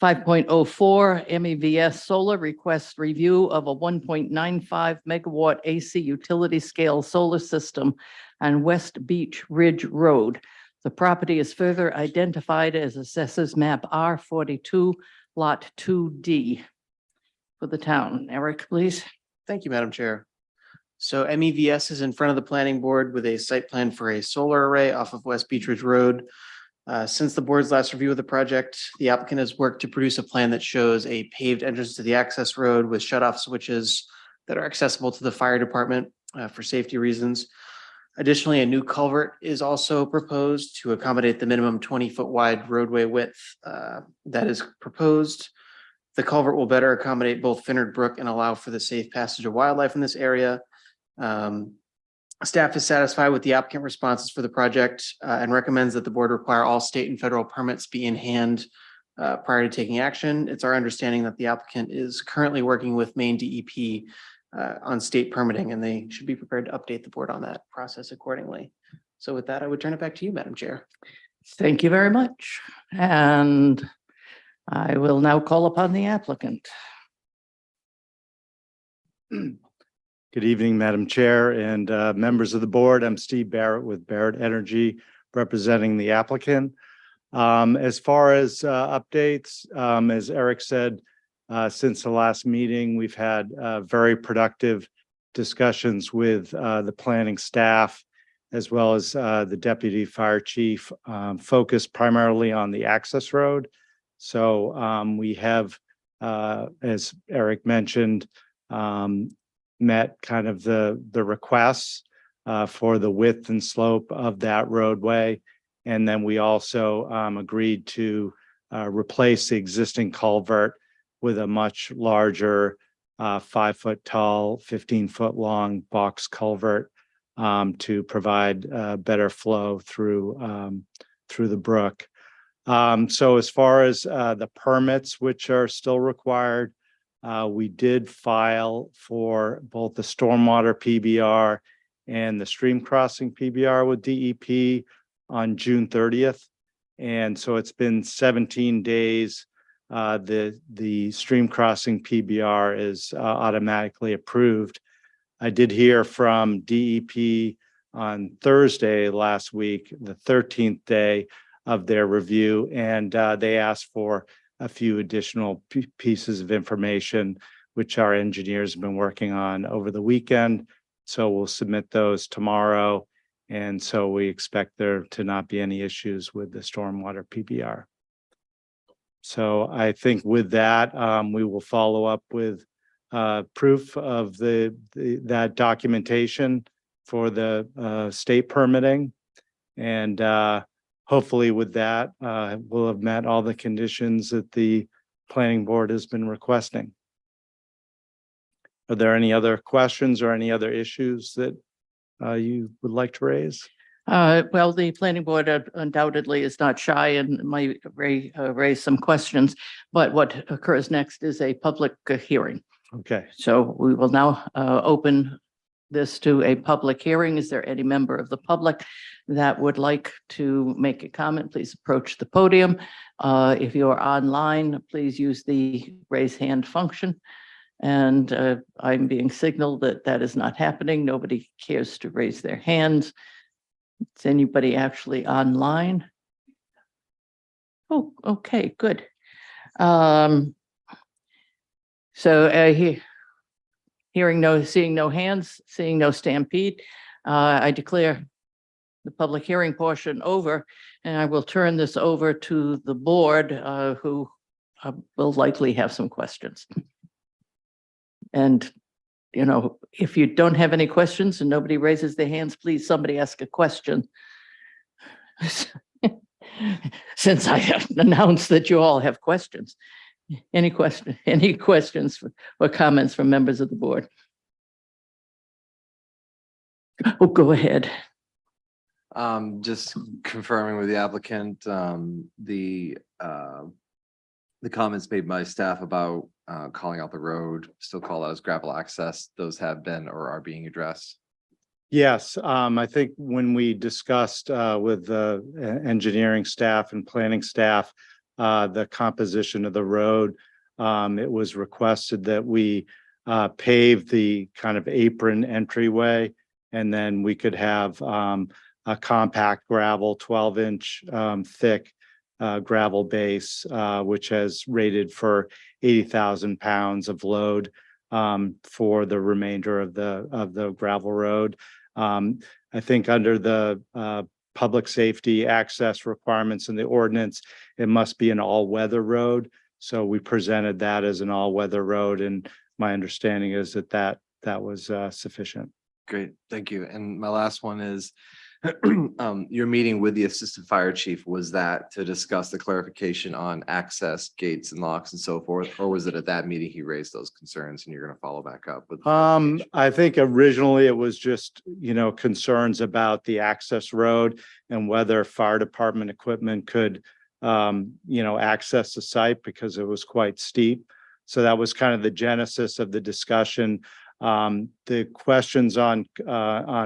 5.04 MEVS Solar requests review of a 1.95 megawatt AC utility scale solar system on West Beach Ridge Road. The property is further identified as Assessors Map R42, Lot 2D for the town. Eric, please. Thank you, Madam Chair. So MEVS is in front of the planning board with a site plan for a solar array off of West Beach Ridge Road. Since the board's last review of the project, the applicant has worked to produce a plan that shows a paved entrance to the access road with shut-off switches that are accessible to the fire department for safety reasons. Additionally, a new culvert is also proposed to accommodate the minimum 20-foot wide roadway width that is proposed. The culvert will better accommodate both Finnard Brook and allow for the safe passage of wildlife in this area. Staff is satisfied with the applicant responses for the project and recommends that the board require all state and federal permits be in hand prior to taking action. It's our understanding that the applicant is currently working with Maine DEP on state permitting, and they should be prepared to update the board on that process accordingly. So with that, I would turn it back to you, Madam Chair. Thank you very much. And I will now call upon the applicant. Good evening, Madam Chair and members of the board. I'm Steve Barrett with Barrett Energy, representing the applicant. As far as updates, as Eric said, since the last meeting, we've had very productive discussions with the planning staff, as well as the deputy fire chief, focused primarily on the access road. So we have, as Eric mentioned, met kind of the requests for the width and slope of that roadway. And then we also agreed to replace the existing culvert with a much larger 5-foot tall, 15-foot long box culvert to provide better flow through the brook. So as far as the permits, which are still required, we did file for both the stormwater PBR and the stream crossing PBR with DEP on June 30th. And so it's been 17 days. The stream crossing PBR is automatically approved. I did hear from DEP on Thursday last week, the 13th day of their review, and they asked for a few additional pieces of information, which our engineers have been working on over the weekend. So we'll submit those tomorrow. And so we expect there to not be any issues with the stormwater PBR. So I think with that, we will follow up with proof of that documentation for the state permitting. And hopefully with that, we'll have met all the conditions that the planning board has been requesting. Are there any other questions or any other issues that you would like to raise? Well, the planning board undoubtedly is not shy and might raise some questions, but what occurs next is a public hearing. Okay. So we will now open this to a public hearing. Is there any member of the public that would like to make a comment? Please approach the podium. If you're online, please use the raise hand function. And I'm being signaled that that is not happening. Nobody cares to raise their hands. Is anybody actually online? Oh, okay, good. So seeing no hands, seeing no stampede, I declare the public hearing portion over, and I will turn this over to the board, who will likely have some questions. And, you know, if you don't have any questions and nobody raises their hands, please, somebody ask a question. Since I have announced that you all have questions. Any questions or comments from members of the board? Oh, go ahead. Just confirming with the applicant, the comments made by staff about calling out the road, still call out as gravel access, those have been or are being addressed. Yes, I think when we discussed with the engineering staff and planning staff, the composition of the road, it was requested that we pave the kind of apron entryway, and then we could have a compact gravel, 12-inch thick gravel base, which has rated for 80,000 pounds of load for the remainder of the gravel road. I think under the public safety access requirements in the ordinance, it must be an all-weather road. So we presented that as an all-weather road, and my understanding is that that was sufficient. Great, thank you. And my last one is, your meeting with the assistant fire chief, was that to discuss the clarification on access gates and locks and so forth? Or was it at that meeting he raised those concerns and you're gonna follow back up with? I think originally it was just, concerns about the access road and whether fire department equipment could, access the site because it was quite steep. So that was kind of the genesis of the discussion. The questions on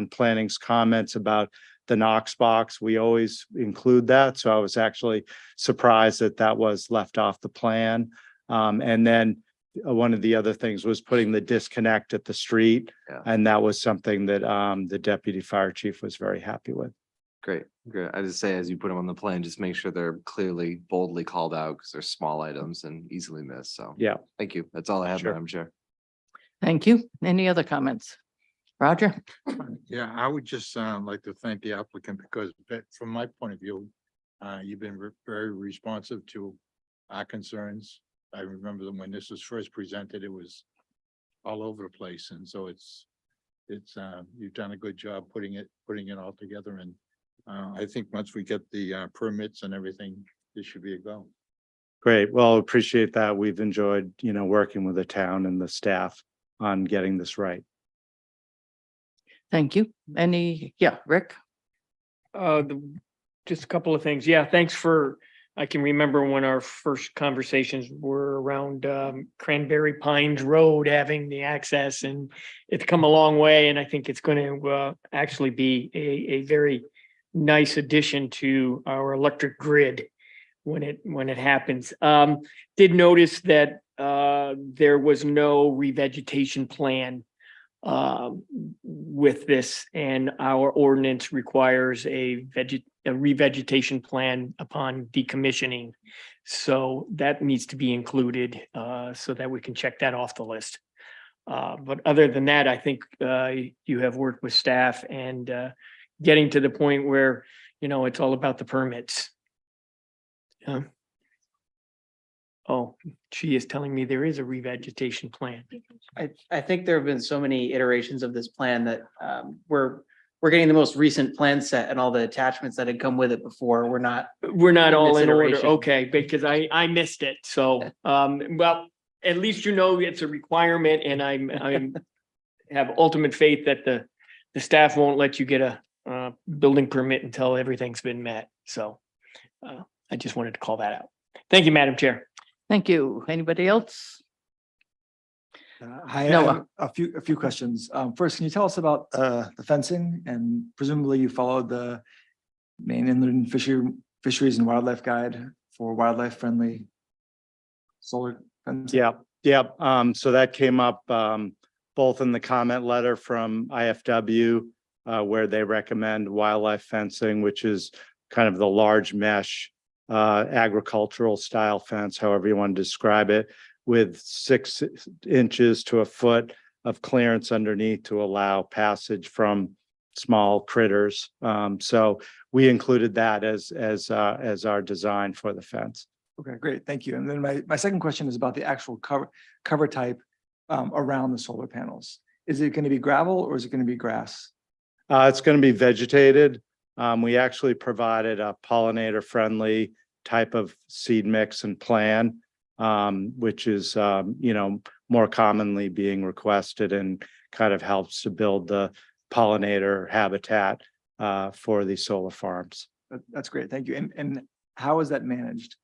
planning's comments about the Knox box, we always include that. So I was actually surprised that that was left off the plan. And then one of the other things was putting the disconnect at the street. Yeah. And that was something that the deputy fire chief was very happy with. Great, great. I just say, as you put them on the plan, just make sure they're clearly, boldly called out because they're small items and easily missed. So. Yeah. Thank you. That's all I have, Sure. Madam Chair. Thank you. Any other comments? Roger? Yeah, I would just like to thank the applicant because from my point of view, you've been very responsive to our concerns. I remember that when this was first presented, it was all over the place. And so you've done a good job putting it all together. And I think once we get the permits and everything, this should be a go. Great. Well, appreciate that. We've enjoyed, working with the town and the staff on getting this right. Thank you. Rick? Just a couple of things. Yeah, I can remember when our first conversations were around Cranberry Pines Road having the access, and it's come a long way, and I think it's going to actually be a very nice addition to our electric grid when it happens. Did notice that there was no revegetation plan with this, and our ordinance requires a revegetation plan upon decommissioning. So that needs to be included so that we can check that off the list. But other than that, I think you have worked with staff and getting to the point where, it's all about the permits. Oh, she is telling me there is a revegetation plan. I think there have been so many iterations of this plan that we're getting the most recent plan set and all the attachments that had come with it before. We're not All this in order. iteration. Okay, because I missed it. So, well, at least it's a requirement, and I'm have ultimate faith that the staff won't let you get a building permit until everything's been met. So, I just wanted to call that out. Thank you, Madam Chair. Thank you. Anybody else? I Noah. have a few questions. First, can you tell us about the fencing, and presumably you followed the Maine Inland Fisheries and Wildlife Guide for wildlife friendly solar fencing? Yeah. So that came up both in the comment letter from IFW, where they recommend wildlife fencing, which is kind of the large mesh agricultural style fence, however you want to describe it, with 6 inches to a foot of clearance underneath to allow passage from small critters. So we included that as our design for the fence. Okay, great. Thank you. And then my second question is about the actual cover type around the solar panels. Is it going to be gravel or is it going to be grass? It's going to be vegetated. We actually provided a pollinator friendly type of seed mix and plan, which is, more commonly being requested and kind of helps to build the pollinator habitat for the solar farms. That's great. Thank you. And how is that managed?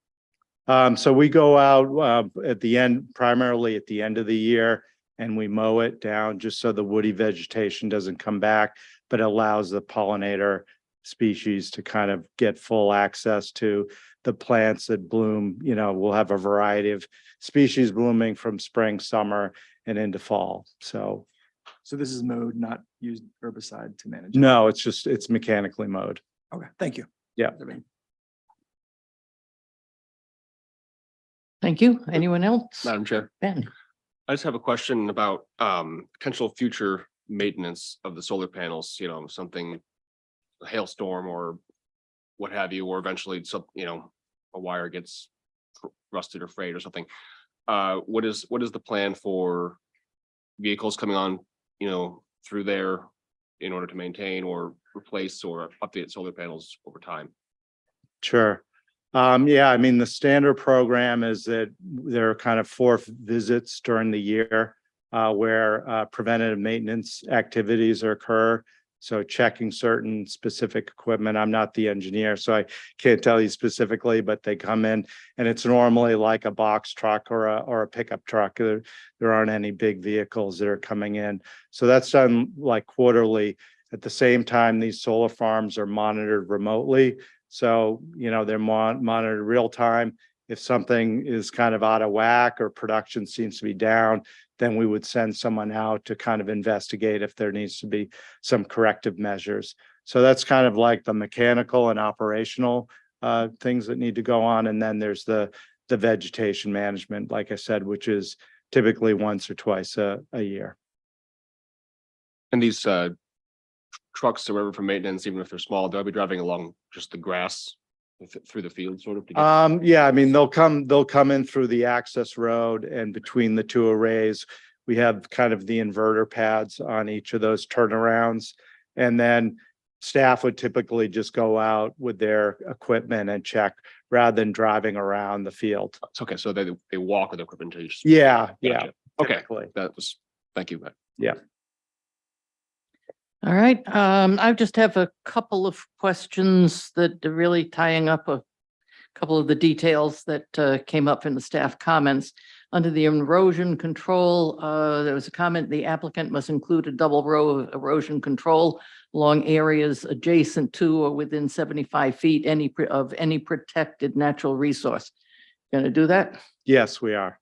So we go out at the end, primarily at the end of the year, and we mow it down just so the woody vegetation doesn't come back. but it allows the pollinator species to kind of get full access to the plants that bloom. You know, we'll have a variety of species blooming from spring, summer, and into fall. So So this is mowed, not used herbicide to manage? it? no, it's mechanically mowed. Okay, thank you. Yeah. Thank you. Anyone else? Madam Chair, Ben? I just have a question about potential future maintenance of the solar panels, you know, something, a hailstorm or what have you, or eventually some, you know, a wire gets rusted or frayed or something. What is the plan for vehicles coming on, you know, through there in order to maintain or replace or update solar panels over time? Sure. Yeah, I mean, the standard program is that there are kind of 4 visits during the year where preventative maintenance activities occur. So checking certain specific equipment. I'm not the engineer, so I can't tell you specifically, but they come in and it's normally like a box truck or a pickup truck. There aren't any big vehicles that are coming in. So that's done like quarterly. At the same time, these solar farms are monitored remotely. So, you know, they're monitored real time. If something is kind of out of whack or production seems to be down, then we would send someone out to kind of investigate if there needs to be some corrective measures. So that's kind of like the mechanical and operational things that need to go on. And then there's the vegetation management, like I said, which is typically once or twice a year. And these trucks or whatever for maintenance, even if they're small, they'll be driving along just the grass through the field sort of to get. Yeah, I mean, they'll come in through the access road, and between the 2 arrays, we have kind of the inverter pads on each of those turnarounds. And then staff would typically just go out with their equipment and check rather than driving around the field. It's okay, so they walk with equipment to each. Yeah, yeah. Gotcha. Okay, typically. that was, thank you. Yeah. All right, I just have a couple of questions that are really tying up a couple of the details that came up in the staff comments. Under the erosion control, there was a comment, the applicant must include a double row of erosion control along areas adjacent to or within 75 feet of any protected natural resource. Going to do that? Yes, we are.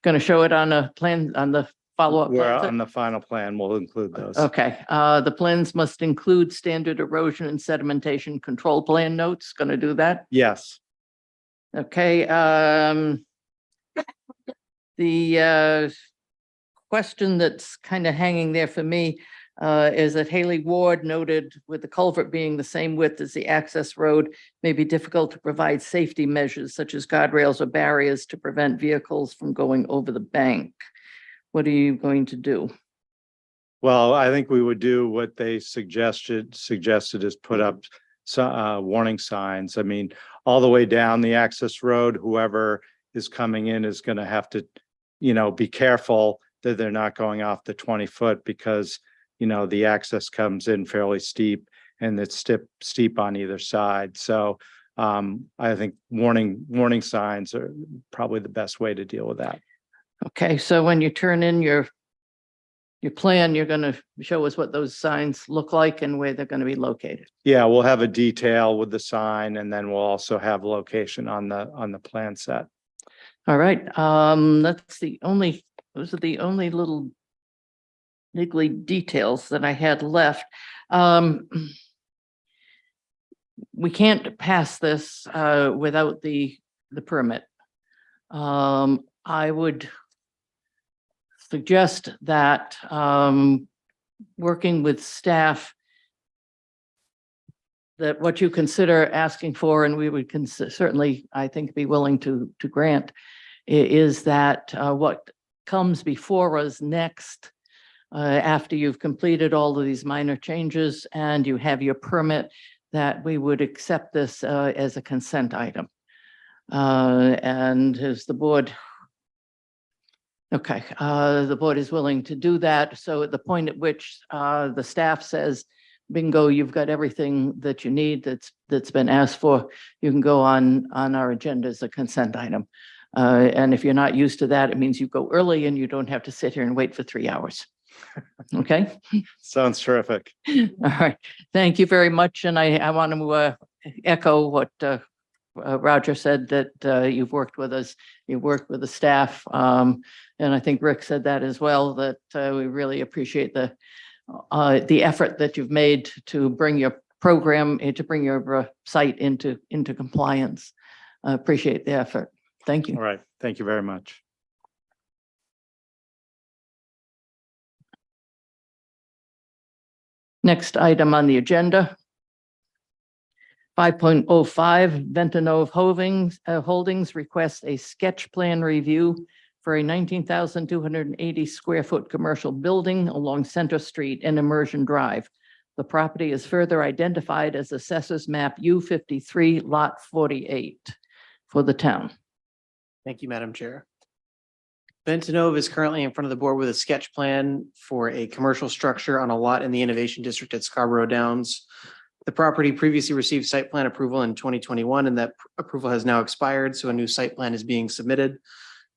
Going to show it on a plan, on the follow-up? We're plans? on the final plan. We'll include those. Okay, the plans must include standard erosion and sedimentation control plan notes. Going to do that? Yes. Okay, the question that's kind of hanging there for me is that Haley Ward noted with the culvert being the same width as the access road, may be difficult to provide safety measures such as guardrails or barriers to prevent vehicles from going over the bank. What are you going to do? Well, I think we would do what they suggested is put up warning signs. I mean, all the way down the access road, whoever is coming in is going to have to, you know, be careful that they're not going off the 20-foot because, you know, the access comes in fairly steep and it's steep on either side. So I think warning signs are probably the best way to deal with that. Okay, so when you turn in your plan, you're going to show us what those signs look like and where they're going to be located. Yeah, we'll have a detail with the sign and then we'll also have location on the plan set. All right, those are the only little niggly details that I had left. We can't pass this without the permit. I would suggest that working with staff, that what you consider asking for, and we would certainly, I think, be willing to grant, is that what comes before us next, after you've completed all of these minor changes and you have your permit, that we would accept this as a consent item. And as the board, okay, the board is willing to do that. So at the point at which the staff says, bingo, you've got everything that you need that's been asked for, you can go on our agenda as a consent item. And if you're not used to that, it means you go early and you don't have to sit here and wait for 3 hours. Okay. Sounds terrific. All right. Thank you very much. And I want to echo what Roger said, that you've worked with us, you've worked with the staff. And I think Rick said that as well, that we really appreciate the effort that you've made to bring your program, to bring your site into compliance. Appreciate the effort. Thank you. All right. Thank you very much. Next item on the agenda. 5.05 Ventanove Holdings requests a sketch plan review for a 19,280 square foot commercial building along Center Street and Immersion Drive. The property is further identified as Assessors Map U53 Lot 48 for the town. Thank you, Madam Chair. Ventanove is currently in front of the board with a sketch plan for a commercial structure on a lot in the Innovation District at Scarborough Downs. The property previously received site plan approval in 2021, and that approval has now expired, so a new site plan is being submitted.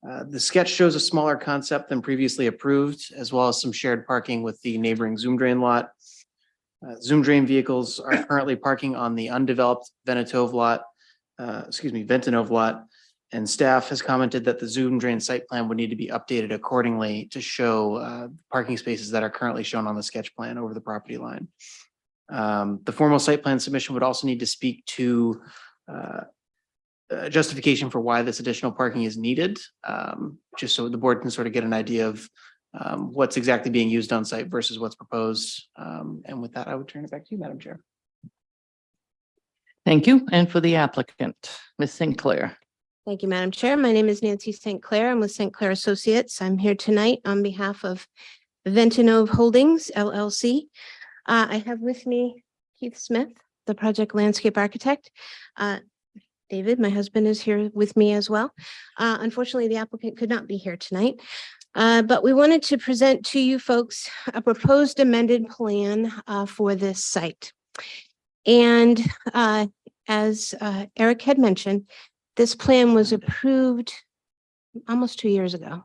The sketch shows a smaller concept than previously approved, as well as some shared parking with the neighboring Zoom Drain lot. Zoom Drain vehicles are currently parking on the undeveloped Ventanove lot, and staff has commented that the Zoom Drain site plan would need to be updated accordingly to show parking spaces that are currently shown on the sketch plan over the property line. The formal site plan submission would also need to speak to justification for why this additional parking is needed, just so the board can sort of get an idea of what's exactly being used on site versus what's proposed. And with that, I would turn it back to you, Madam Chair. Thank you. And for the applicant, Ms. Sinclair. Thank you, Madam Chair. My name is Nancy St. Clair. I'm with St. Clair Associates. I'm here tonight on behalf of Ventanove Holdings LLC. I have with me Keith Smith, the project landscape architect. David, my husband, is here with me as well. Unfortunately, the applicant could not be here tonight. But we wanted to present to you folks a proposed amended plan for this site. And as Eric had mentioned, this plan was approved almost 2 years ago.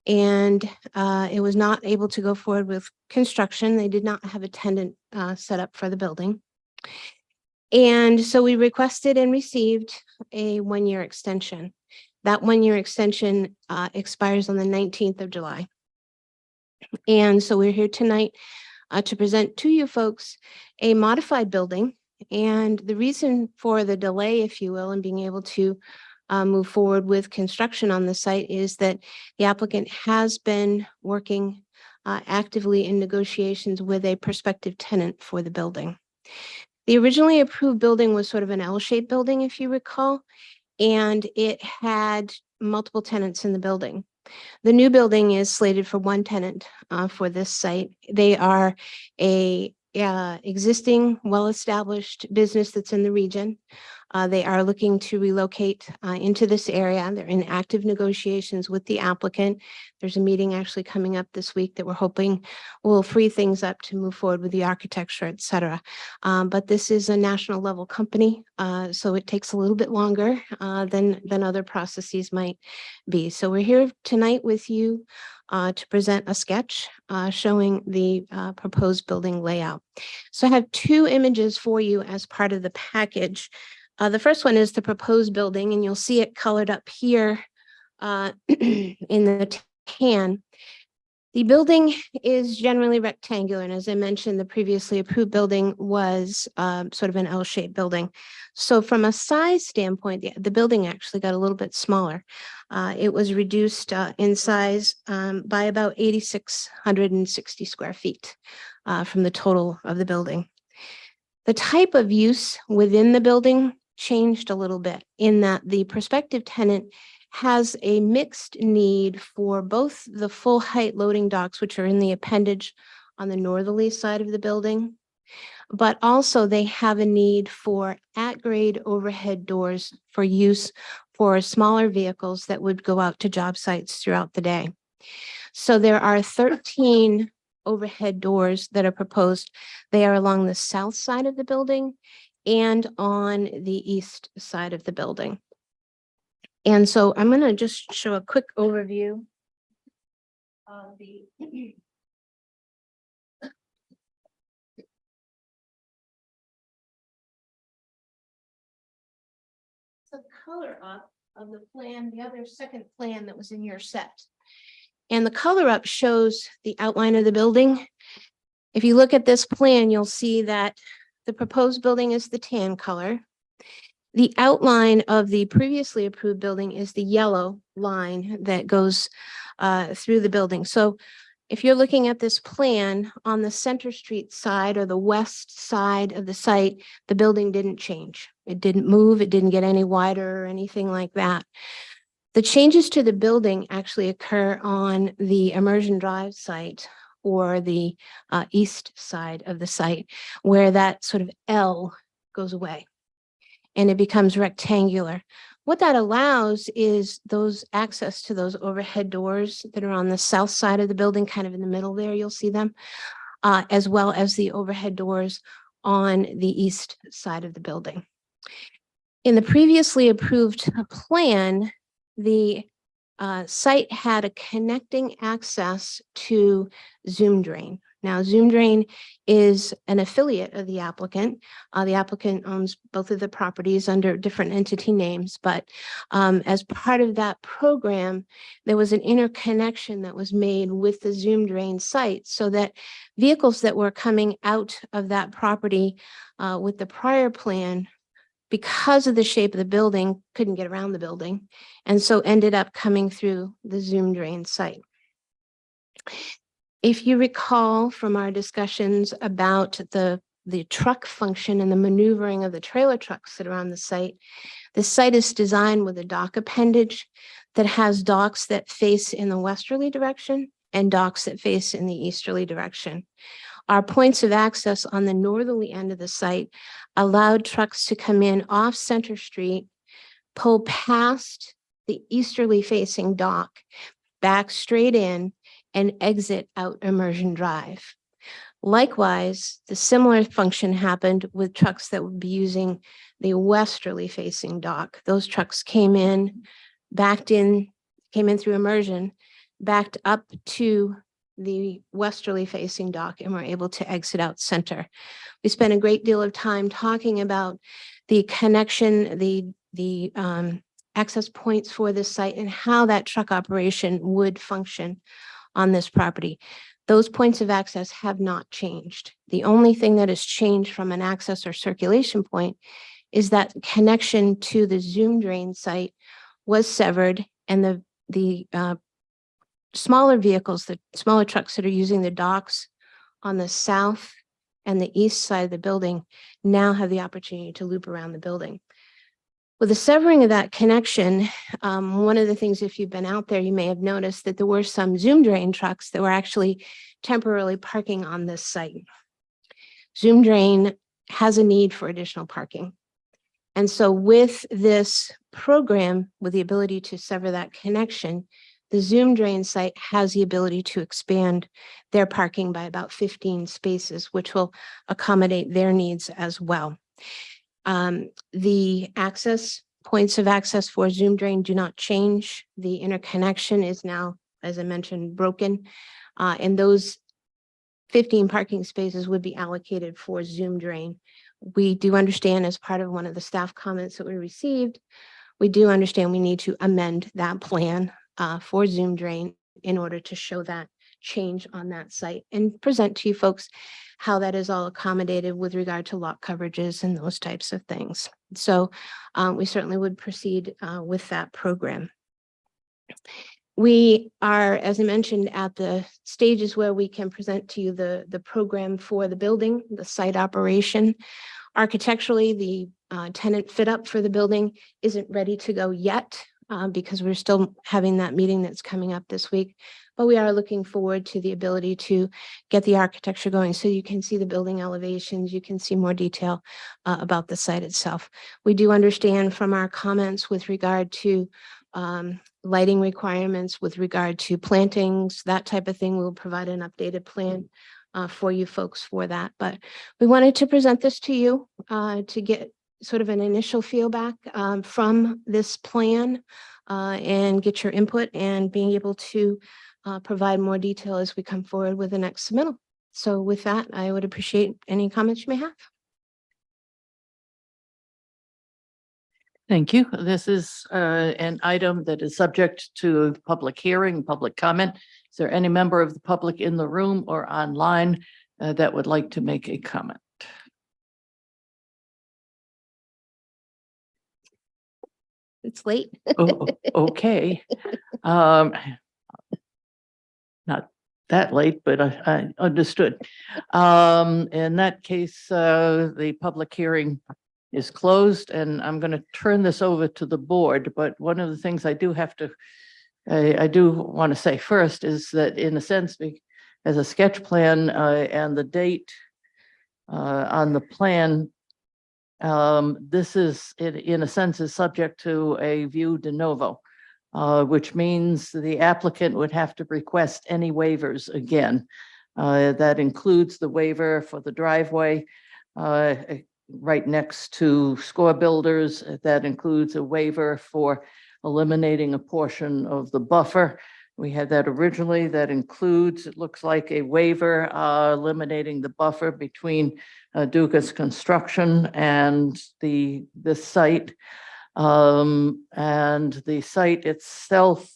And it was not able to go forward with construction. They did not have a tenant set up for the building. And so we requested and received a 1-year extension. That 1-year extension expires on the 19th of July. And so we're here tonight to present to you folks a modified building. And the reason for the delay, if you will, in being able to move forward with construction on the site is that the applicant has been working actively in negotiations with a prospective tenant for the building. The originally approved building was sort of an L-shaped building, if you recall, and it had multiple tenants in the building. The new building is slated for one tenant for this site. They are a existing, well-established business that's in the region. They are looking to relocate into this area. They're in active negotiations with the applicant. There's a meeting actually coming up this week that we're hoping will free things up to move forward with the architecture, et cetera. But this is a national level company, so it takes a little bit longer than other processes might be. So we're here tonight with you to present a sketch showing the proposed building layout. So I have 2 images for you as part of the package. The first one is the proposed building, and you'll see it colored up here in the tan. The building is generally rectangular, and as I mentioned, the previously approved building was sort of an L-shaped building. So from a size standpoint, the building actually got a little bit smaller. It was reduced in size by about 8,660 square feet from the total of the building. The type of use within the building changed a little bit in that the prospective tenant has a mixed need for both the full height loading docks, which are in the appendage on the northerly side of the building, but also they have a need for at-grade overhead doors for use for smaller vehicles that would go out to job sites throughout the day. So there are 13 overhead doors that are proposed. They are along the south side of the building and on the east side of the building. And so I'm going to just show a quick overview of the color up of the plan, the other second plan that was in your set. And the color up shows the outline of the building. If you look at this plan, you'll see that the proposed building is the tan color. The outline of the previously approved building is the yellow line that goes through the building. So if you're looking at this plan on the Center Street side or the west side of the site, the building didn't change. It didn't move. It didn't get any wider or anything like that. The changes to the building actually occur on the Immersion Drive site or the east side of the site, where that sort of L goes away and it becomes rectangular. What that allows is those access to those overhead doors that are on the south side of the building, kind of in the middle there, you'll see them, as well as the overhead doors on the east side of the building. In the previously approved plan, the site had a connecting access to Zoom Drain. Now, Zoom Drain is an affiliate of the applicant. The applicant owns both of the properties under different entity names, but as part of that program, there was an interconnection that was made with the Zoom Drain site so that vehicles that were coming out of that property with the prior plan, because of the shape of the building, couldn't get around the building, and so ended up coming through the Zoom Drain site. If you recall from our discussions about the truck function and the maneuvering of the trailer trucks that are on the site is designed with a dock appendage that has docks that face in the westerly direction and docks that face in the easterly direction. Our points of access on the northerly end of the site allowed trucks to come in off Center Street, pull past the easterly facing dock, back straight in, and exit out Immersion Drive. Likewise, the similar function happened with trucks that would be using the westerly facing dock. Those trucks came in, came in through Immersion, backed up to the westerly facing dock, and were able to exit out Center. We spent a great deal of time talking about the connection, the access points for this site and how that truck operation would function on this property. Those points of access have not changed. The only thing that has changed from an access or circulation point is that connection to the Zoom Drain site was severed, and the smaller vehicles, the smaller trucks that are using the docks on the south and the east side of the building now have the opportunity to loop around the building. With the severing of that connection, one of the things, if you've been out there, you may have noticed that there were some Zoom Drain trucks that were actually temporarily parking on this site. Zoom Drain has a need for additional parking. And so with this program, with the ability to sever that connection, the Zoom Drain site has the ability to expand their parking by about 15 spaces, which will accommodate their needs as well. The access points of access for Zoom Drain do not change. The interconnection is now, as I mentioned, broken. And those 15 parking spaces would be allocated for Zoom Drain. We do understand, as part of one of the staff comments that we received, we do understand we need to amend that plan for Zoom Drain in order to show that change on that site and present to you folks how that is all accommodated with regard to lot coverages and those types of things. So we certainly would proceed with that program. We are, as I mentioned, at the stages where we can present to you the program for the building, the site operation. Architecturally, the tenant fit up for the building isn't ready to go yet because we're still having that meeting that's coming up this week. But we are looking forward to the ability to get the architecture going so you can see the building elevations, you can see more detail about the site itself. We do understand from our comments with regard to lighting requirements, with regard to plantings, that type of thing. We'll provide an updated plan for you folks for that. But we wanted to present this to you to get sort of an initial feedback from this plan and get your input and being able to provide more detail as we come forward with the next submittal. So with that, I would appreciate any comments you may have. Thank you. This is an item that is subject to public hearing, public comment. Is there any member of the public in the room or online that would like to make a comment? It's late. Oh, okay. Um, Not that late, but I understood. In that case, the public hearing is closed and I'm going to turn this over to the board. But one of the things I do have to, I do want to say first is that in a sense, as a sketch plan and the date on the plan, this is, in a sense, is subject to a view de novo, which means the applicant would have to request any waivers again. That includes the waiver for the driveway right next to Score Builders. That includes a waiver for eliminating a portion of the buffer. We had that originally. That includes, it looks like, a waiver eliminating the buffer between Dukas Construction and this site. And the site itself,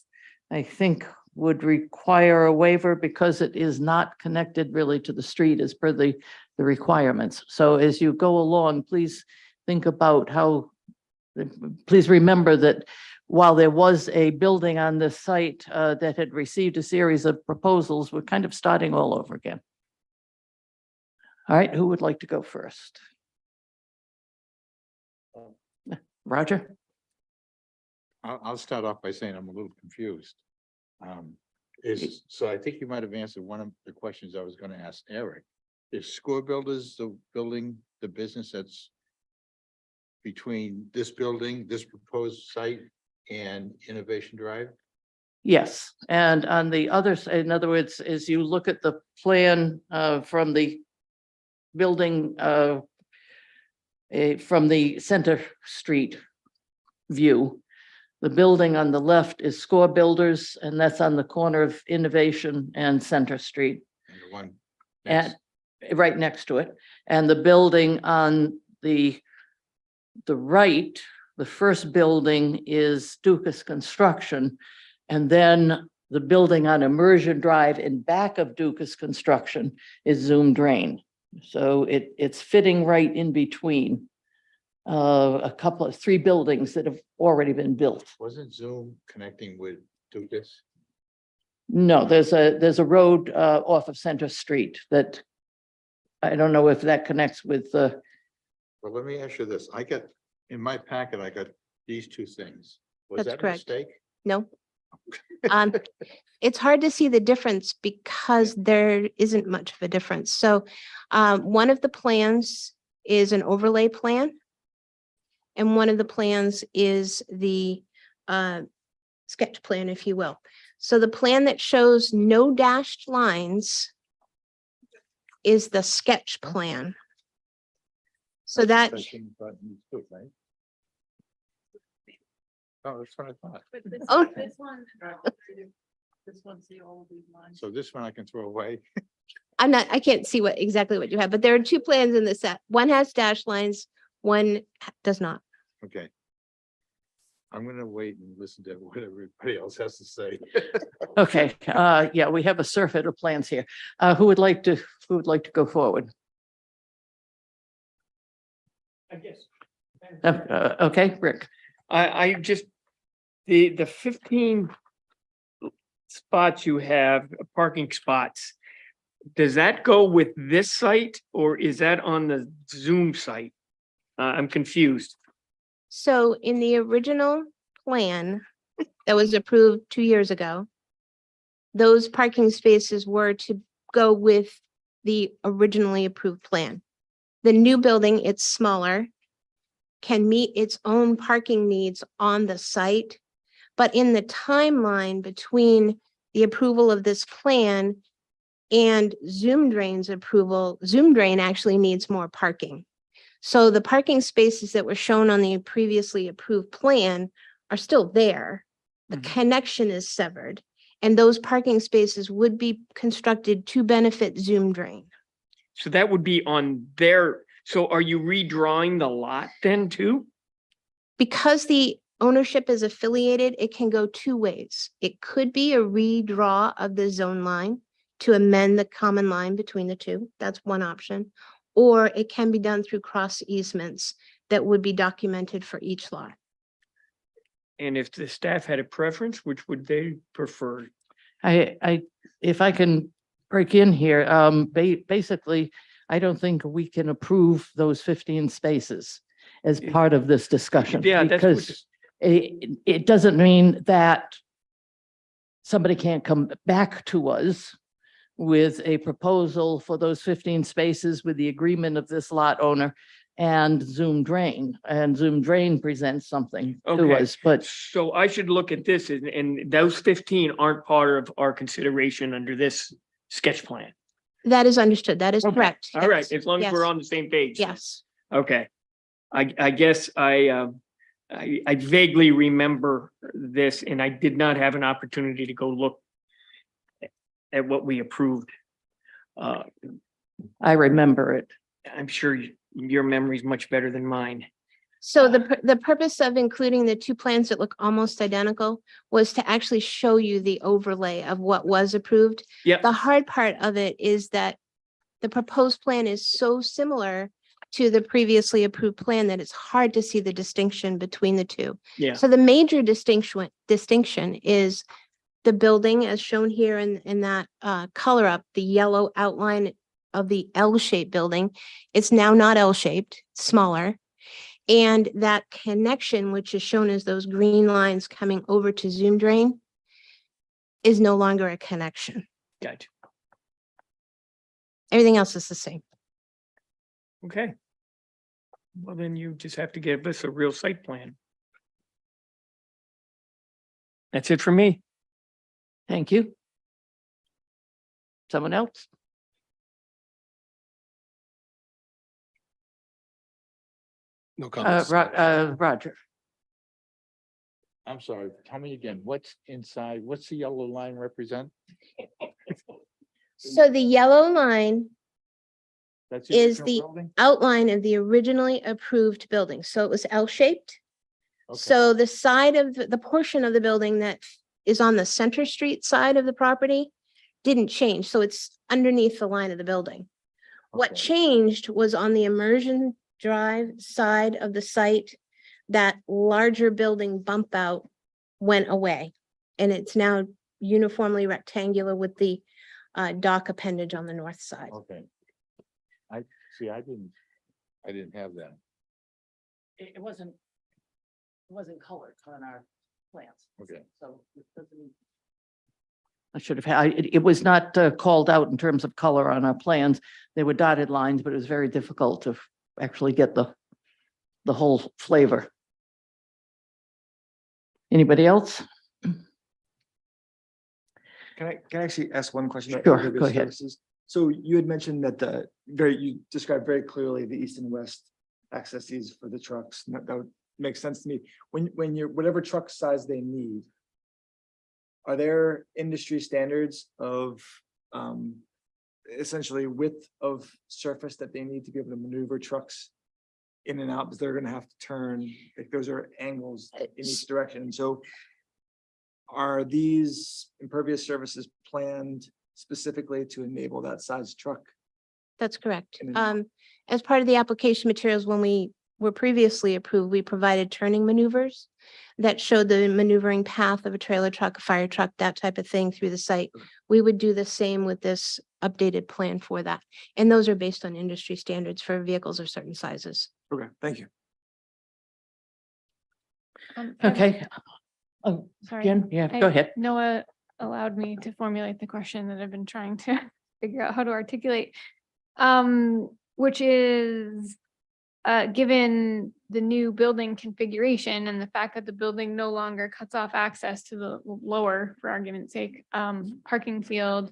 I think, would require a waiver because it is not connected really to the street as per the requirements. So as you go along, please think about how, please remember that while there was a building on this site that had received a series of proposals, we're kind of starting all over again. All right, who would like to go first? Roger? I'll start off by saying I'm a little confused. So I think you might have answered one of the questions I was going to ask Eric. Is Score Builders the building, the business that's between this building, this proposed site and Innovation Drive? Yes, and on the other side, in other words, as you look at the plan from the building from the Center Street view, the building on the left is Score Builders, and that's on the corner of Innovation and Center Street. And the one And right next to it. And the building on the right, the first building is Dukas Construction. And then the building on Immersion Drive in back of Dukas Construction is Zoom Drain. So it's fitting right in between three buildings that have already been built. Wasn't Zoom connecting with Dukas? No, there's a road off of Center Street that I don't know if that connects with the. Well, let me ask you this. I got, in my packet, I got these two things. Was That's that a correct. mistake? No. It's hard to see the difference because there isn't much of a difference. So one of the plans is an overlay plan. And one of the plans is the sketch plan, if you will. So the plan that shows no dashed lines is the sketch plan. So that, Oh, that's what I thought. oh, This one's the old one. So this one I can throw away. I can't see exactly what you have, but there are two plans in the set. One has dashed lines, one does not. Okay. I'm gonna wait and listen to what everybody else has to say. Okay, yeah, we have a surfeit of plans here. Who would like to go forward? I guess. Okay, Rick. I just, the 15 spots you have, parking spots, does that go with this site or is that on the Zoom site? I'm confused. So in the original plan that was approved 2 years ago, those parking spaces were to go with the originally approved plan. The new building, it's smaller, can meet its own parking needs on the site. But in the timeline between the approval of this plan and Zoom Drain's approval, Zoom Drain actually needs more parking. So the parking spaces that were shown on the previously approved plan are still there. The connection is severed, and those parking spaces would be constructed to benefit Zoom Drain. So that would be on their, so are you redrawing the lot then too? Because the ownership is affiliated, it can go two ways. It could be a redraw of the zone line to amend the common line between the two. That's one option. Or it can be done through cross easements that would be documented for each lot. And if the staff had a preference, which would they prefer? If I can break in here, basically, I don't think we can approve those 15 spaces as part of this discussion. Yeah, that's what- Because it doesn't mean that somebody can't come back to us with a proposal for those 15 spaces with the agreement of this lot owner and Zoom Drain. And Zoom Drain presents something to Okay. us, but So I should look at this and those 15 aren't part of our consideration under this sketch plan. That is understood. That is Okay. correct. All right, Yes. as long as we're Yes. on the same page. Yes. Okay. I guess I vaguely remember this and I did not have an opportunity to go look at what we approved. I remember it. I'm sure your memory's much better than mine. So the purpose of including the two plans that look almost identical was to actually show you the overlay of what was approved. Yep. The hard part of it is that the proposed plan is so similar to the previously approved plan that it's hard to see the distinction between the two. Yeah. So the major distinction is the building as shown here in that color up, the yellow outline of the L-shaped building. It's now not L-shaped, smaller. And that connection, which is shown as those green lines coming over to Zoom Drain, is no longer a connection. Gotcha. Everything else is the same. Okay. Well, then you just have to give us a real site plan. That's it for me. Thank you. Someone else? No Roger. I'm sorry, tell me again, what's inside, what's the yellow line represent? So the yellow line That's is original the building? outline of the originally approved building. So it was L-shaped. Okay. So the side of the portion of the building that is on the Center Street side of the property didn't change. So it's underneath the line of the building. What Okay. changed was on the Immersion Drive side of the site, that larger building bump out went away. And it's now uniformly rectangular with the dock appendage on the north side. Okay. I didn't have that. It wasn't colored on our plans. Okay. So it doesn't. I should have had, it was not called out in terms of color on our plans. There were dotted lines, but it was very difficult to actually get the whole flavor. Anybody else? Can I actually ask one question? about Sure, integrated go ahead. services? So you had mentioned that you described very clearly the east and west accesses for the trucks. And that would make sense to me. When you're, whatever truck size they need, are there industry standards of essentially width of surface that they need to be able to maneuver trucks in and out, because they're gonna have to turn, like those are angles in each direction. So are these impervious surfaces planned specifically to enable that size truck? That's correct. And As part of the application materials, when we were previously approved, we provided turning maneuvers that showed the maneuvering path of a trailer truck, a fire truck, that type of thing through the site. We would do the same with this updated plan for that. And those are based on industry standards for vehicles of certain sizes. Okay, thank you. Okay. Oh, Sorry. Jen, yeah, go ahead. Noah allowed me to formulate the question that I've been trying to figure out how to articulate. Which is, given the new building configuration and the fact that the building no longer cuts off access to the lower, for argument's sake, parking field.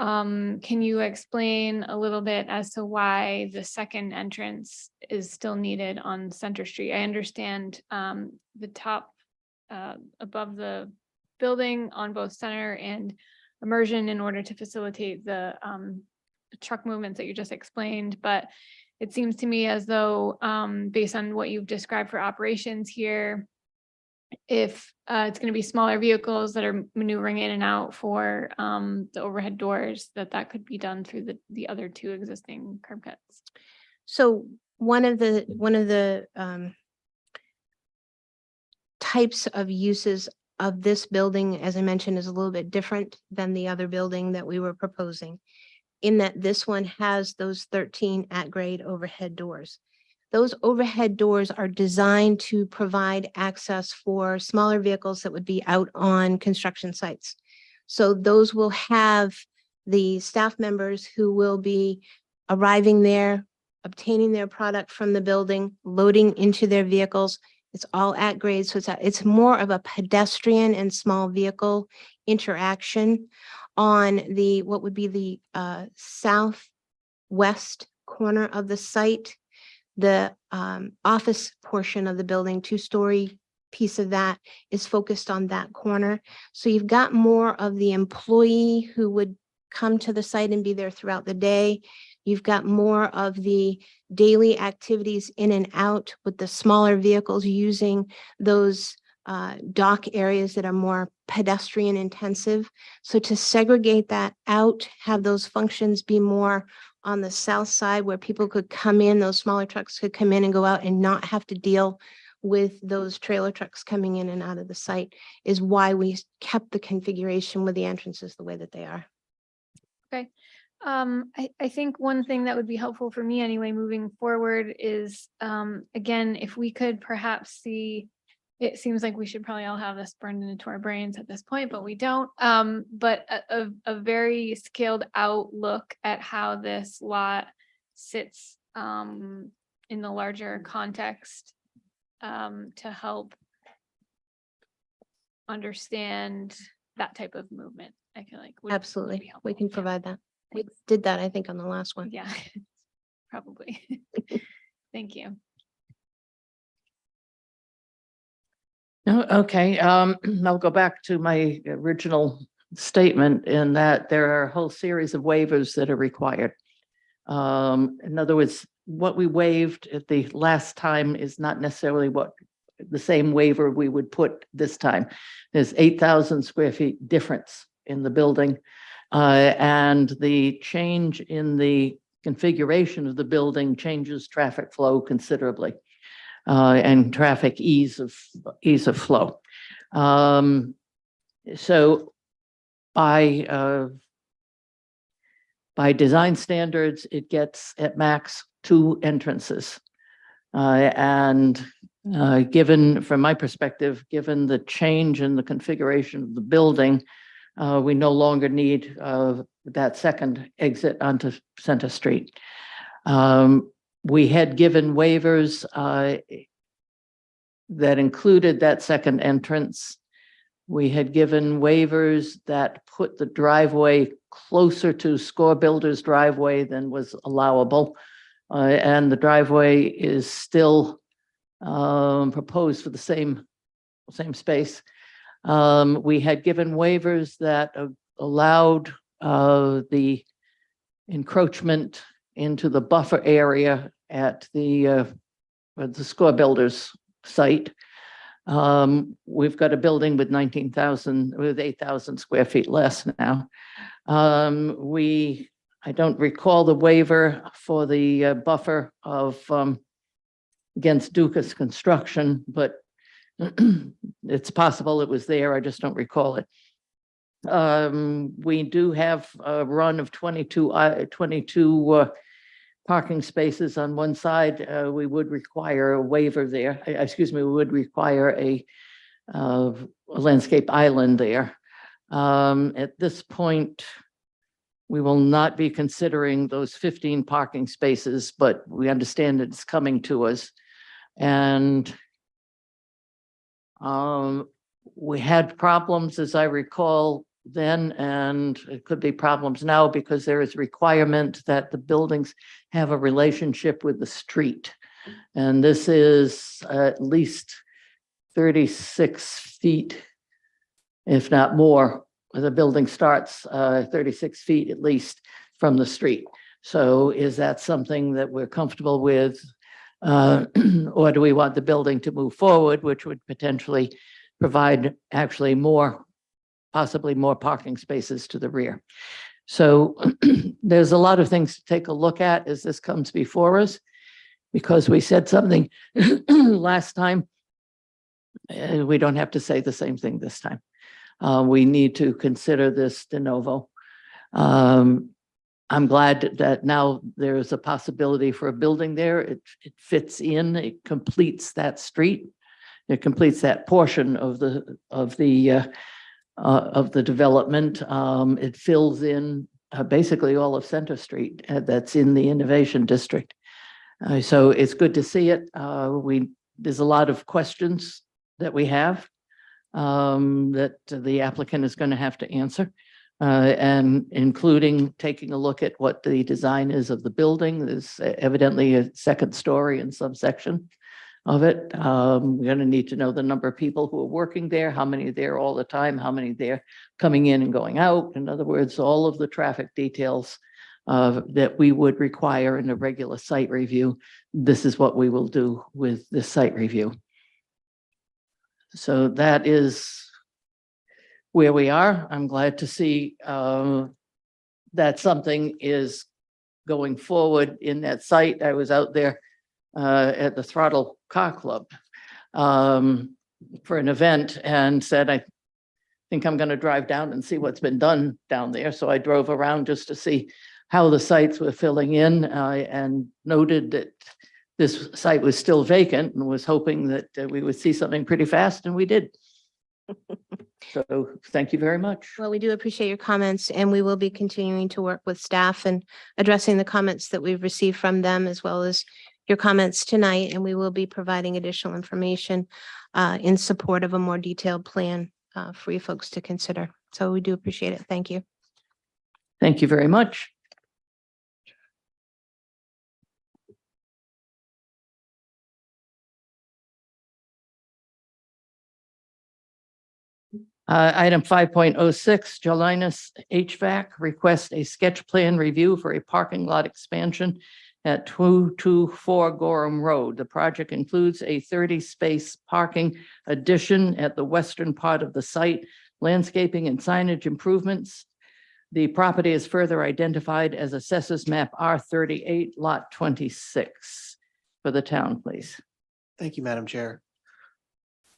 Can you explain a little bit as to why the second entrance is still needed on Center Street? I understand the top above the building on both Center and Immersion in order to facilitate the truck movements that you just explained, but it seems to me as though, based on what you've described for operations here, if it's going to be smaller vehicles that are maneuvering in and out for the overhead doors, that could be done through the other two existing curb cuts. So one of the types of uses of this building, as I mentioned, is a little bit different than the other building that we were proposing, in that this one has those 13 at-grade overhead doors. Those overhead doors are designed to provide access for smaller vehicles that would be out on construction sites. So those will have the staff members who will be arriving there, obtaining their product from the building, loading into their vehicles. It's all at grade, so it's more of a pedestrian and small vehicle interaction on what would be the southwest corner of the site. The office portion of the building, two-story piece of that, is focused on that corner. So you've got more of the employee who would come to the site and be there throughout the day. You've got more of the daily activities in and out with the smaller vehicles using those dock areas that are more pedestrian intensive. So to segregate that out, have those functions be more on the south side where people could come in, those smaller trucks could come in and go out and not have to deal with those trailer trucks coming in and out of the site, is why we kept the configuration with the entrances the way that they are. Okay. I think one thing that would be helpful for me anyway, moving forward is, again, if we could perhaps see, it seems like we should probably all have this burned into our brains at this point, but we don't. But a very scaled out look at how this lot sits in the larger context, to help understand that type of movement, I feel like. would be Absolutely, we helpful. can provide that. We did that, I think, on the last one. Yeah, probably. Thank you. No, okay, I'll go back to my original statement in that there are a whole series of waivers that are required. In other words, what we waived at the last time is not necessarily what the same waiver we would put this time. There's 8,000 square feet difference in the building. And the change in the configuration of the building changes traffic flow considerably. And traffic ease of flow. So by design standards, it gets at max 2 entrances. And given, from my perspective, given the change in the configuration of the building, we no longer need that second exit onto Center Street. We had given waivers that included that second entrance. We had given waivers that put the driveway closer to Score Builder's driveway than was allowable. And the driveway is still proposed for the same space. We had given waivers that allowed the encroachment into the buffer area at the Score Builders site. We've got a building with 8,000 square feet less now. I don't recall the waiver for the buffer of against Dukas Construction, but it's possible it was there. I just don't recall it. We do have a run of 22 parking spaces on one side. We would require a waiver there. Excuse me, we would require a landscape island there. At this point, we will not be considering those 15 parking spaces, but we understand that it's coming to us. And we had problems, as I recall then, and it could be problems now because there is requirement that the buildings have a relationship with the street. And this is at least 36 feet, if not more. The building starts 36 feet at least from the street. So is that something that we're comfortable with? Or do we want the building to move forward, which would potentially provide actually more, possibly more parking spaces to the rear? So there's a lot of things to take a look at as this comes before us, because we said something last time. We don't have to say the same thing this time. We need to consider this de novo. I'm glad that now there is a possibility for a building there. It fits in, it completes that street. It completes that portion of the development. It fills in basically all of Center Street that's in the Innovation District. So it's good to see it. There's a lot of questions that we have that the applicant is going to have to answer. And including taking a look at what the design is of the building. There's evidently a second story in some section of it. We're going to need to know the number of people who are working there, how many are there all the time, how many there coming in and going out. In other words, all of the traffic details that we would require in a regular site review. This is what we will do with this site review. So that is where we are. I'm glad to see that something is going forward in that site. I was out there at the Throttle Car Club for an event and said, I think I'm going to drive down and see what's been done down there. So I drove around just to see how the sites were filling in and noted that this site was still vacant and was hoping that we would see something pretty fast, and we did. So thank you very much. Well, we do appreciate your comments, and we will be continuing to work with staff and addressing the comments that we've received from them, as well as your comments tonight. And we will be providing additional information in support of a more detailed plan for you folks to consider. So we do appreciate it. Thank you. Thank you very much. Item 5.06, Jelinas HVAC request a sketch plan review for a parking lot expansion at 224 Gorham Road. The project includes a 30-space parking addition at the western part of the site, landscaping and signage improvements. The property is further identified as Assessors Map R38, Lot 26. For the town, please. Thank you, Madam Chair.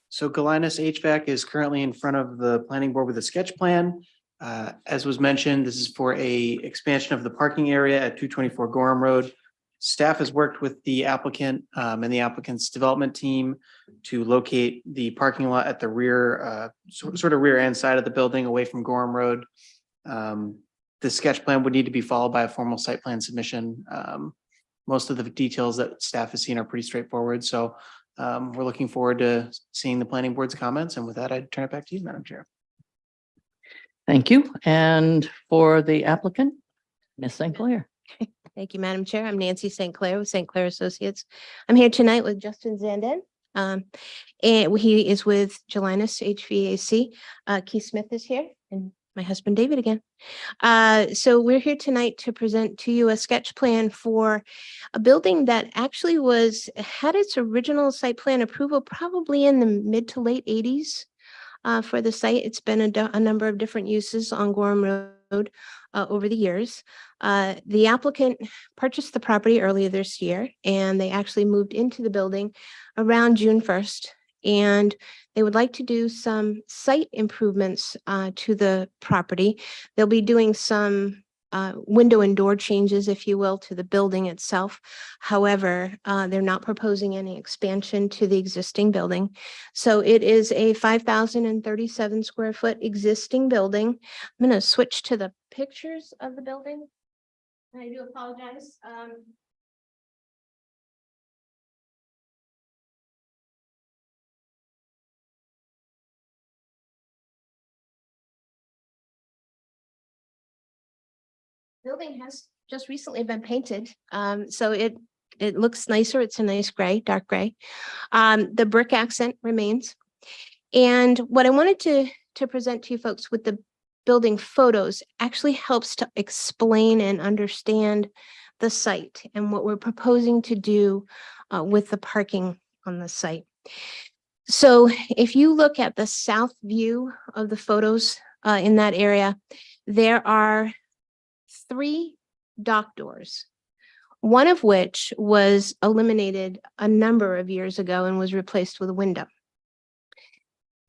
So Galinas HVAC is currently in front of the planning board with a sketch plan. As was mentioned, this is for a expansion of the parking area at 224 Gorham Road. Staff has worked with the applicant and the applicant's development team to locate the parking lot at the rear, sort of rear end side of the building away from Gorham Road. The sketch plan would need to be followed by a formal site plan submission. Most of the details that staff has seen are pretty straightforward. So we're looking forward to seeing the planning board's comments. And with that, I'd turn it back to you, Madam Chair. Thank you. And for the applicant, Ms. St. Clair. Thank you, Madam Chair. I'm Nancy St. Clair with St. Clair Associates. I'm here tonight with Justin Zandon. And he is with Jelinas HVAC. Keith Smith is here, and my husband David again. So we're here tonight to present to you a sketch plan for a building that actually had its original site plan approval probably in the mid to late 80s. For the site, it's been a number of different uses on Gorham Road over the years. The applicant purchased the property earlier this year, and they actually moved into the building around June 1st. And they would like to do some site improvements to the property. They'll be doing some window and door changes, if you will, to the building itself. However, they're not proposing any expansion to the existing building. So it is a 5,037 square foot existing building. I'm going to switch to the pictures of the building. I do apologize. Building has just recently been painted, so it looks nicer. It's a nice gray, dark gray. The brick accent remains. And what I wanted to present to you folks with the building photos actually helps to explain and understand the site and what we're proposing to do with the parking on the site. So if you look at the south view of the photos in that area, there are 3 dock doors, one of which was eliminated a number of years ago and was replaced with a window.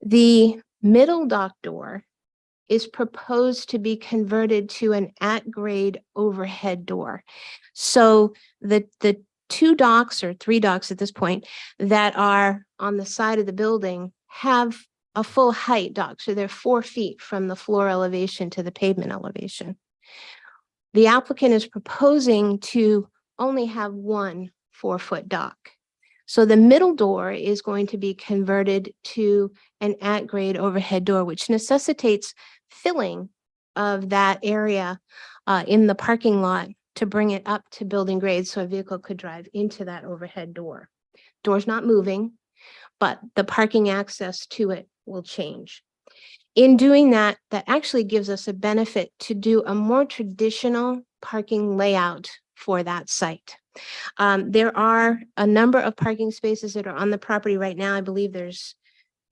The middle dock door is proposed to be converted to an at-grade overhead door. So the 2 docks or 3 docks at this point that are on the side of the building have a full height dock. So they're 4 feet from the floor elevation to the pavement elevation. The applicant is proposing to only have 1 4-foot dock. So the middle door is going to be converted to an at-grade overhead door, which necessitates filling of that area in the parking lot to bring it up to building grade so a vehicle could drive into that overhead door. Door's not moving, but the parking access to it will change. In doing that, that actually gives us a benefit to do a more traditional parking layout for that site. There are a number of parking spaces that are on the property right now. I believe there's,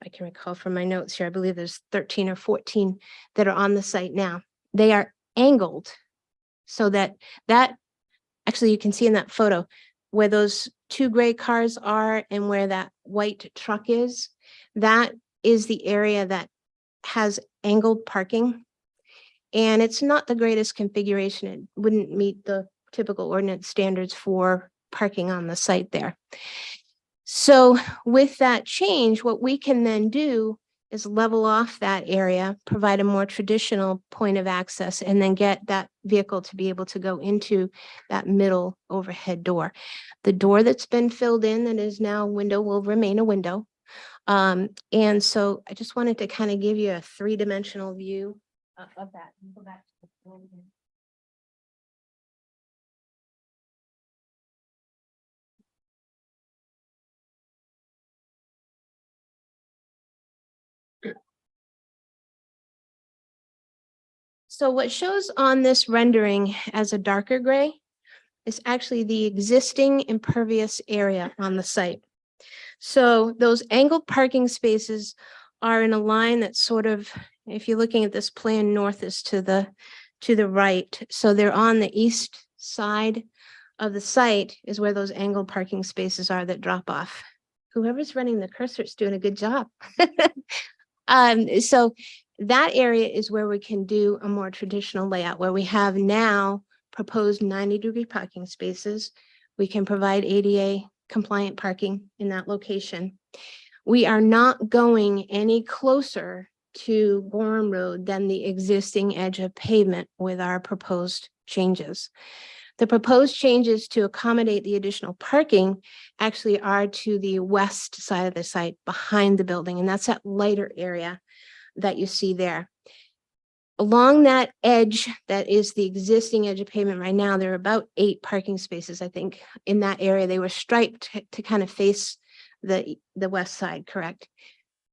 I can recall from my notes here, I believe there's 13 or 14 that are on the site now. They are angled so that actually you can see in that photo where those 2 gray cars are and where that white truck is, that is the area that has angled parking. And it's not the greatest configuration. It wouldn't meet the typical ordinance standards for parking on the site there. So with that change, what we can then do is level off that area, provide a more traditional point of access, and then get that vehicle to be able to go into that middle overhead door. The door that's been filled in that is now a window will remain a window. And so I just wanted to kind of give you a 3-dimensional view of that. Go back to the plan again. So what shows on this rendering as a darker gray is actually the existing impervious area on the site. So those angled parking spaces are in a line that's sort of, if you're looking at this plan, north is to the right. So they're on the east side of the site is where those angled parking spaces are that drop off. Whoever's running the cursor is doing a good job. So that area is where we can do a more traditional layout, where we have now proposed 90-degree parking spaces. We can provide ADA compliant parking in that location. We are not going any closer to Gorham Road than the existing edge of pavement with our proposed changes. The proposed changes to accommodate the additional parking actually are to the west side of the site behind the building, and that's that lighter area that you see there. Along that edge, that is the existing edge of pavement right now, there are about 8 parking spaces, I think, in that area. They were striped to kind of face the west side, correct?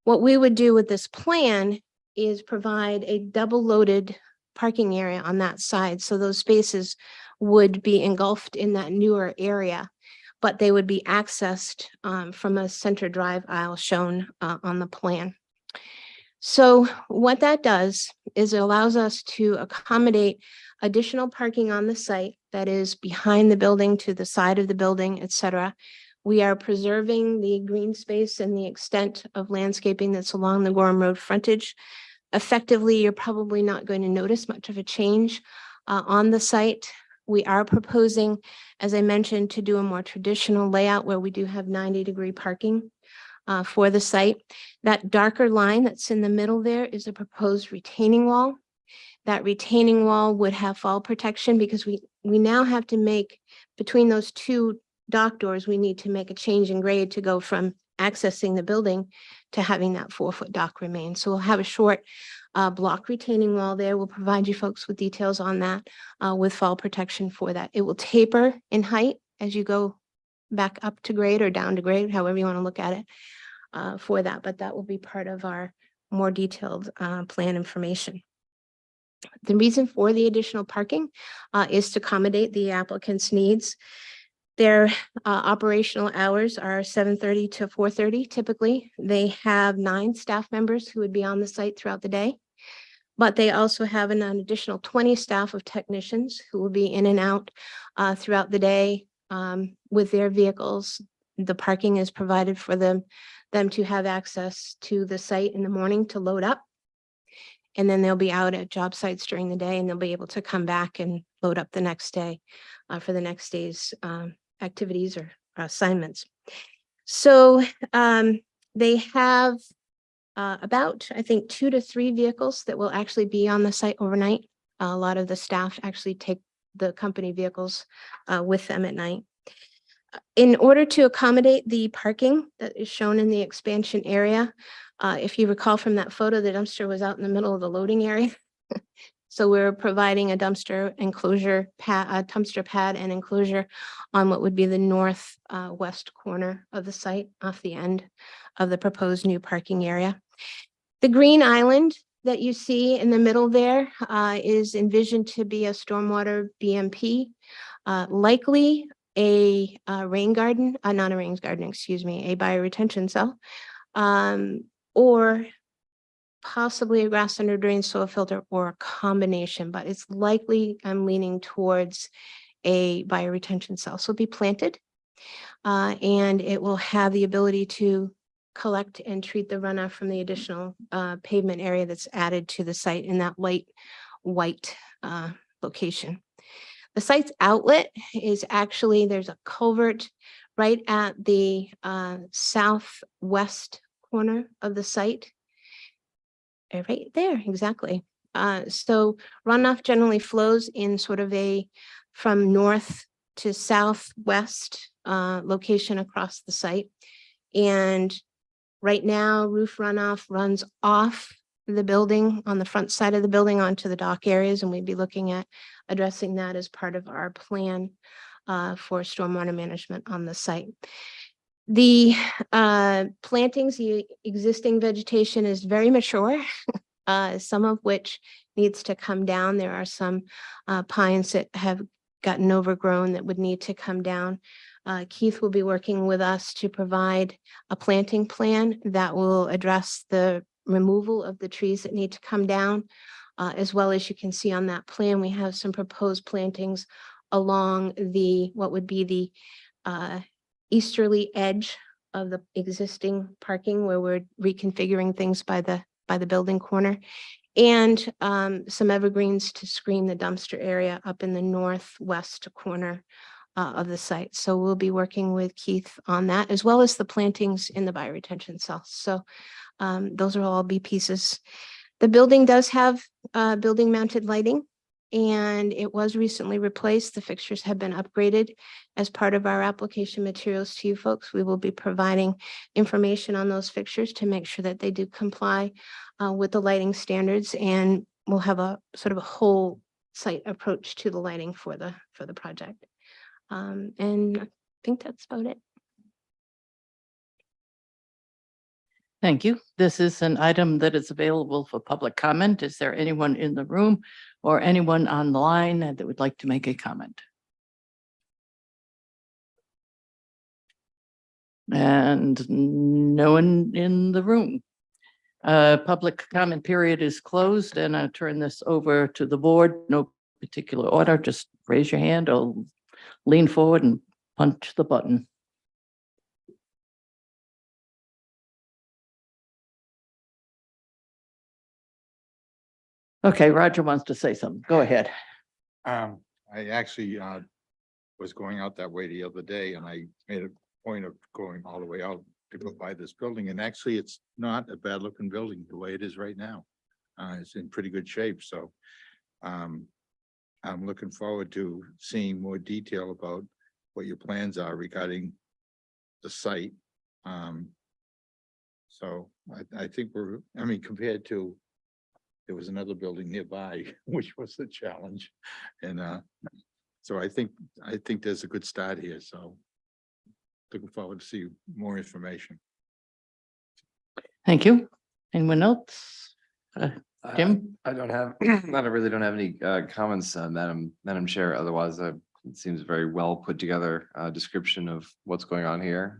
What we would do with this plan is provide a double-loaded parking area on that side. So those spaces would be engulfed in that newer area, but they would be accessed from a center drive aisle shown on the plan. So what that does is it allows us to accommodate additional parking on the site that is behind the building, to the side of the building, et cetera. We are preserving the green space and the extent of landscaping that's along the Gorham Road frontage. Effectively, you're probably not going to notice much of a change on the site. We are proposing, as I mentioned, to do a more traditional layout where we do have 90-degree parking for the site. That darker line that's in the middle there is a proposed retaining wall. That retaining wall would have fall protection because we now have to make, between those 2 dock doors, we need to make a change in grade to go from accessing the building to having that 4-foot dock remain. So we'll have a short block retaining wall there. We'll provide you folks with details on that with fall protection for that. It will taper in height as you go back up to grade or down to grade, however you want to look at it for that, but that will be part of our more detailed plan information. The reason for the additional parking is to accommodate the applicant's needs. Their operational hours are 7:30 to 4:30 typically. They have 9 staff members who would be on the site throughout the day. But they also have an additional 20 staff of technicians who will be in and out throughout the day with their vehicles. The parking is provided for them to have access to the site in the morning to load up. And then they'll be out at job sites during the day, and they'll be able to come back and load up the next day for the next day's activities or assignments. So they have about, I think, 2 to 3 vehicles that will actually be on the site overnight. A lot of the staff actually take the company vehicles with them at night. In order to accommodate the parking that is shown in the expansion area, if you recall from that photo, the dumpster was out in the middle of the loading area. So we're providing a dumpster enclosure pad, a dumpster pad and enclosure on what would be the north west corner of the site off the end of the proposed new parking area. The green island that you see in the middle there is envisioned to be a stormwater BMP, likely a rain garden, not a rain garden, excuse me, a bioretention cell, or possibly a grass under drain soil filter or a combination, but it's likely I'm leaning towards a bioretention cell. So it'll be planted and it will have the ability to collect and treat the runoff from the additional pavement area that's added to the site in that light white location. The site's outlet is actually, there's a culvert right at the southwest corner of the site. Right there, exactly. So runoff generally flows in sort of a from north to southwest location across the site. And right now, roof runoff runs off the building on the front side of the building onto the dock areas, and we'd be looking at addressing that as part of our plan for stormwater management on the site. The plantings, the existing vegetation is very mature, some of which needs to come down. There are some pines that have gotten overgrown that would need to come down. Keith will be working with us to provide a planting plan that will address the removal of the trees that need to come down. As well as you can see on that plan, we have some proposed plantings along the, what would be the easterly edge of the existing parking where we're reconfiguring things by the building corner, and some evergreens to screen the dumpster area up in the northwest corner of the site. So we'll be working with Keith on that, as well as the plantings in the bioretention cells. So those are all B pieces. The building does have building mounted lighting, and it was recently replaced. The fixtures have been upgraded. As part of our application materials to you folks, we will be providing information on those fixtures to make sure that they do comply with the lighting standards, and we'll have a sort of a whole site approach to the lighting for the project. And I think that's about it. Thank you. This is an item that is available for public comment. Is there anyone in the room or anyone online that would like to make a comment? And no one in the room. Public comment period is closed, and I turn this over to the board. No particular order, just raise your hand or lean forward and punch the button. Okay, Roger wants to say something. Go ahead. I actually was going out that way the other day, and I made a point of going all the way out to go by this building, and actually it's not a bad looking building the way it is right now. It's in pretty good shape, so I'm looking forward to seeing more detail about what your plans are regarding the site. So I think I mean, compared to, there was another building nearby, which was the challenge. And so I think there's a good start here. So looking forward to see more information. Thank you. Anyone else? Jim? I don't have, I really don't have any comments, Madam Chair. Otherwise, it seems a very well put together description of what's going on here.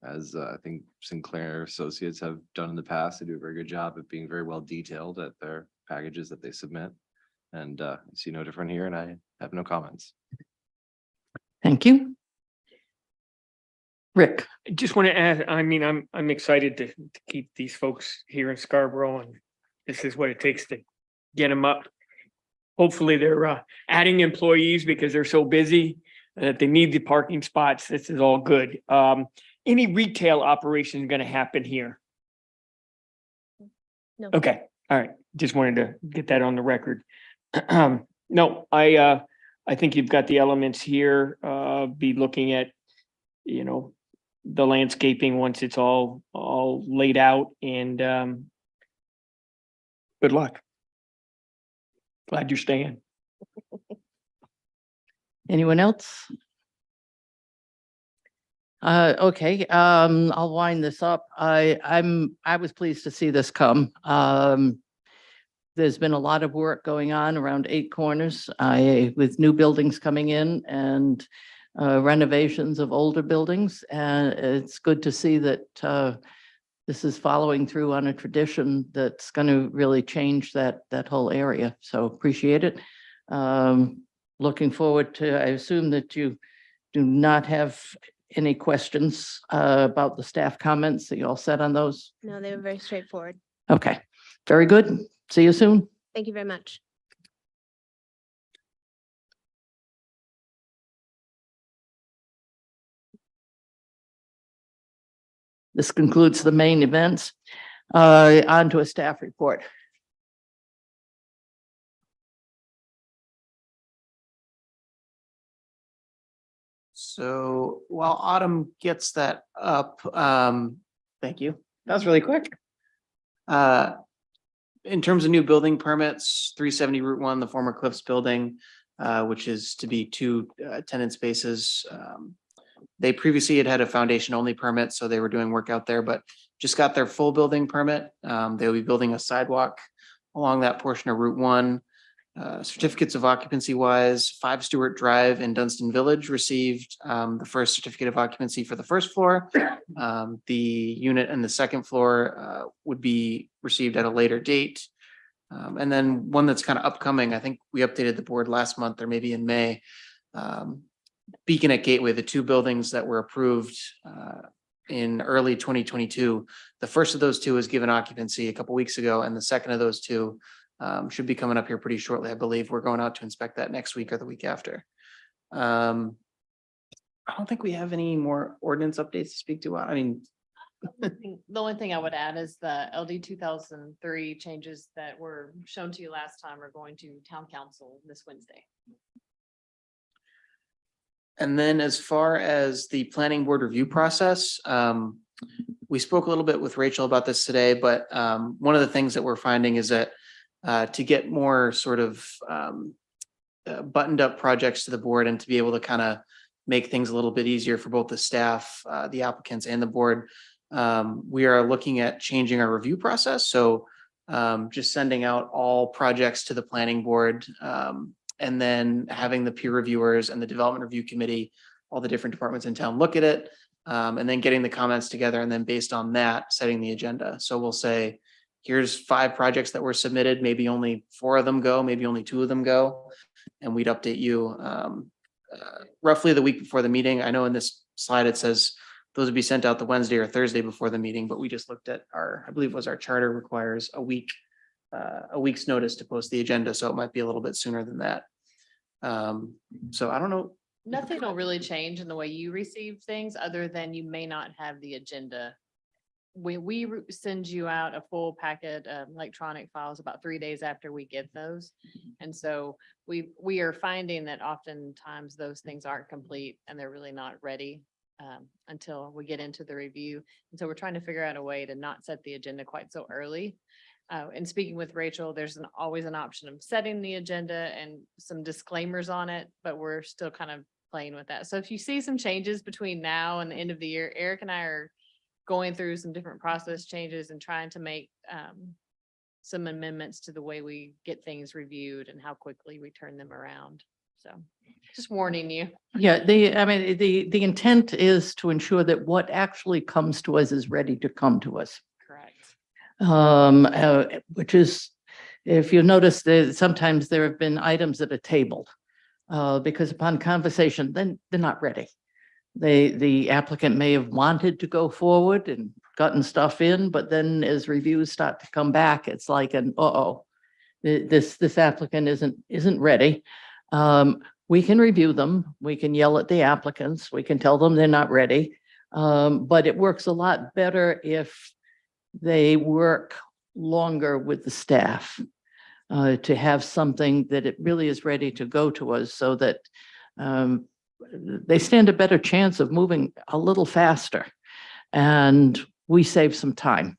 As I think Sinclair Associates have done in the past, they do a very good job of being very well detailed at their packages that they submit. And I see no different here, and I have no comments. Thank you. Rick? I just want to add, I mean, I'm excited to keep these folks here in Scarborough, and this is what it takes to get them up. Hopefully they're adding employees because they're so busy that they need the parking spots. This is all good. Any retail operation going to happen here? No. Okay, all right. Just wanted to get that on the record. No, I think you've got the elements here. Be looking at, you know, the landscaping once it's all laid out, and good luck. Glad you're staying. Anyone else? Okay, I'll wind this up. I was pleased to see this come. There's been a lot of work going on around Eight Corners, with new buildings coming in and renovations of older buildings. And it's good to see that this is following through on a tradition that's going to really change that whole area. So appreciate it. Looking forward to, I assume that you do not have any questions about the staff comments. That you all set on those? No, they were very straightforward. Okay, very good. See you soon. Thank you very much. This concludes the main events. On to a staff report. So while Autumn gets that up, thank you. That was really quick. In terms of new building permits, 370 Route 1, the former Cliffs building, which is to be 2 tenant spaces. They previously had a foundation only permit, so they were doing work out there, but just got their full building permit. They'll be building a sidewalk along that portion of Route 1. Certificates of occupancy wise, 5 Stewart Drive in Dunstan Village received the first certificate of occupancy for the first floor. The unit and the second floor would be received at a later date. And then one that's kind of upcoming, I think we updated the board last month or maybe in May. Beacon at Gateway, the 2 buildings that were approved in early 2022. The first of those 2 was given occupancy a couple weeks ago, and the second of those 2 should be coming up here pretty shortly. I believe we're going out to inspect that next week or the week after. I don't think we have any more ordinance updates to speak to. I mean, The only thing I would add is the LD 2003 changes that were shown to you last time are going to town council this Wednesday. and then as far as the planning board review process, we spoke a little bit with Rachel about this today, but one of the things that we're finding is that to get more sort of buttoned up projects to the board and to be able to kind of make things a little bit easier for both the staff, the applicants and the board, we are looking at changing our review process. So just sending out all projects to the planning board, and then having the peer reviewers and the development review committee, all the different departments in town look at it, and then getting the comments together, and then based on that, setting the agenda. So we'll say, here's 5 projects that were submitted, maybe only 4 of them go, maybe only 2 of them go. And we'd update you roughly the week before the meeting. I know in this slide, it says those would be sent out the Wednesday or Thursday before the meeting, but we just looked at I believe it was our charter requires a week's notice to post the agenda. So it might be a little bit sooner than that. So I don't know. Nothing will really change in the way you receive things, other than you may not have the agenda. We send you out a full packet of electronic files about 3 days after we get those. And so we are finding that oftentimes those things aren't complete and they're really not ready until we get into the review. And so we're trying to figure out a way to not set the agenda quite so early. And speaking with Rachel, there's always an option of setting the agenda and some disclaimers on it, but we're still kind of playing with that. So if you see some changes between now and the end of the year, Eric and I are going through some different process changes and trying to make some amendments to the way we get things reviewed and how quickly we turn them around. So just warning you. Yeah, I mean, the intent is to ensure that what actually comes to us is ready to come to us. Correct. Which is, if you notice, sometimes there have been items that are tabled. Because upon conversation, then they're not ready. The applicant may have wanted to go forward and gotten stuff in, but then as reviews start to come back, it's like an, this applicant isn't ready. We can review them, we can yell at the applicants, we can tell them they're not ready. But it works a lot better if they work longer with the staff to have something that it really is ready to go to us, so that they stand a better chance of moving a little faster, and we save some time.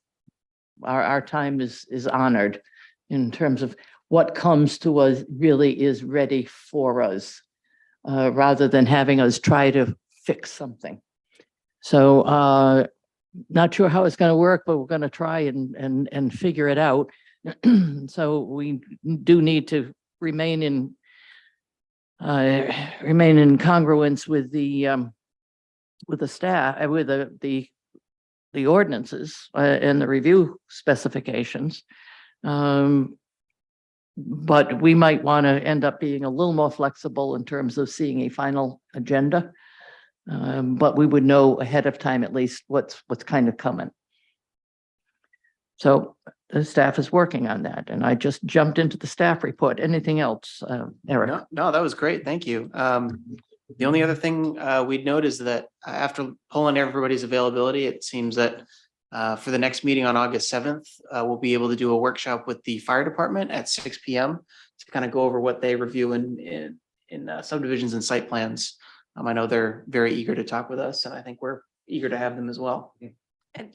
Our time is honored in terms of what comes to us really is ready for us, rather than having us try to fix something. So not sure how it's going to work, but we're going to try and figure it out. So we do need to remain in congruence with the staff, with the ordinances and the review specifications. But we might want to end up being a little more flexible in terms of seeing a final agenda. But we would know ahead of time at least what's kind of coming. So the staff is working on that, and I just jumped into the staff report. Anything else, Eric? No, that was great. Thank you. The only other thing we'd note is that after pulling everybody's availability, it seems that for the next meeting on August 7th, we'll be able to do a workshop with the fire department at 6 p.m. to kind of go over what they review in subdivisions and site plans. I know they're very eager to talk with us, and I think we're eager to have them as well. And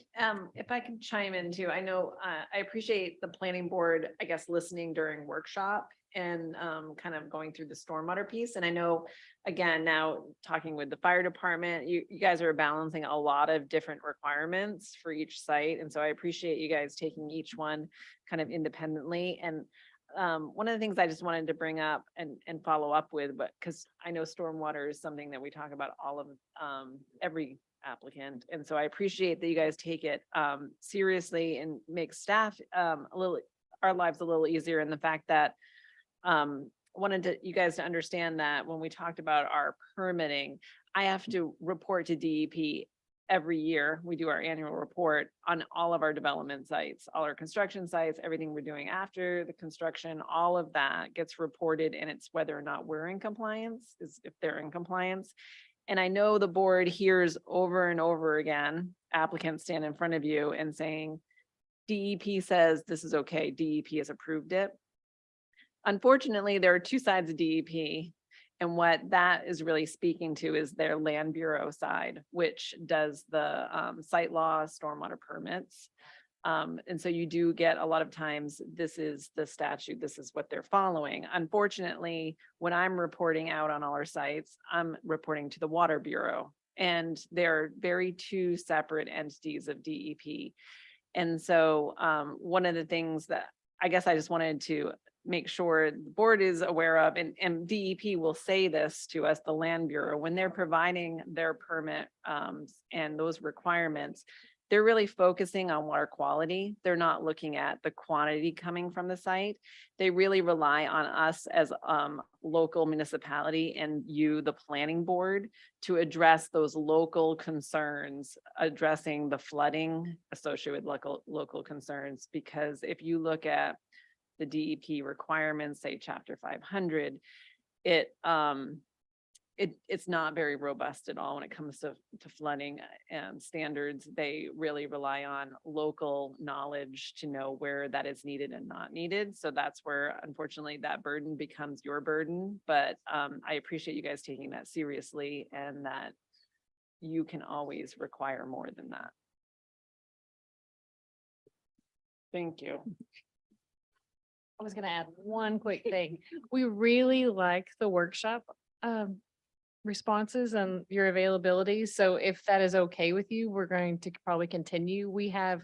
if I can chime in too, I know I appreciate the planning board, I guess, listening during workshop and kind of going through the stormwater piece. And I know, again, now talking with the fire department, you guys are balancing a lot of different requirements for each site. And so I appreciate you guys taking each one kind of independently. And one of the things I just wanted to bring up and follow up with, but because I know stormwater is something that we talk about all of every applicant. And so I appreciate that you guys take it seriously and make staff our lives a little easier. And the fact that wanted you guys to understand that when we talked about our permitting, I have to report to DEP every year. We do our annual report on all of our development sites, all our construction sites, everything we're doing after the construction, all of that gets reported, and it's whether or not we're in compliance, is if they're in compliance. And I know the board hears over and over again, applicants stand in front of you and saying, DEP says this is okay, DEP has approved it. Unfortunately, there are two sides of DEP. And what that is really speaking to is their Land Bureau side, which does the site law, stormwater permits. And so you do get a lot of times, this is the statute, this is what they're following. Unfortunately, when I'm reporting out on all our sites, I'm reporting to the Water Bureau, and they're very two separate entities of DEP. And so one of the things that I guess I just wanted to make sure the board is aware of, and DEP will say this to us, the Land Bureau, when they're providing their permit and those requirements, they're really focusing on water quality. They're not looking at the quantity coming from the site. They really rely on us as local municipality and you, the planning board, to address those local concerns, addressing the flooding associated with local concerns. Because if you look at the DEP requirements, say chapter 500, it's not very robust at all when it comes to flooding standards. They really rely on local knowledge to know where that is needed and not needed. So that's where, unfortunately, that burden becomes your burden. But I appreciate you guys taking that seriously, and that you can always require more than that. Thank you. I was gonna add one quick thing. We really like the workshop responses and your availability. So if that is okay with you, we're going to probably continue. We have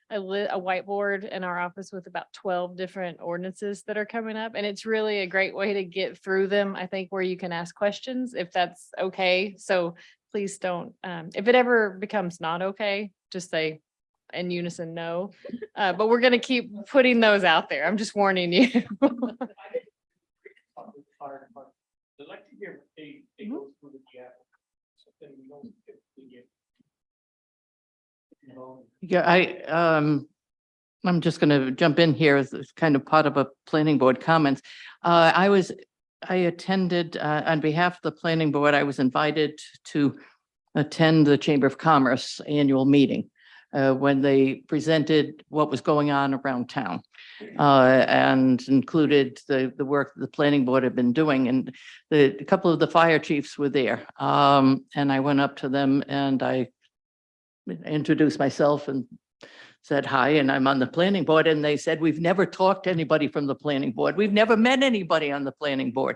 a whiteboard in our office with about 12 different ordinances that are coming up. And it's really a great way to get through them, I think, where you can ask questions if that's okay. So please don't, if it ever becomes not okay, just say in unison, no. But we're gonna keep putting those out there. I'm just warning you. I'd like to hear what they go through with the app. So then we don't typically get. Yeah, I'm just gonna jump in here as kind of part of a planning board comments. I attended, on behalf of the planning board, I was invited to attend the Chamber of Commerce annual meeting when they presented what was going on around town and included the work the planning board had been doing. And a couple of the fire chiefs were there. And I went up to them and I introduced myself and said hi, and I'm on the planning board. And they said, we've never talked to anybody from the planning board. We've never met anybody on the planning board.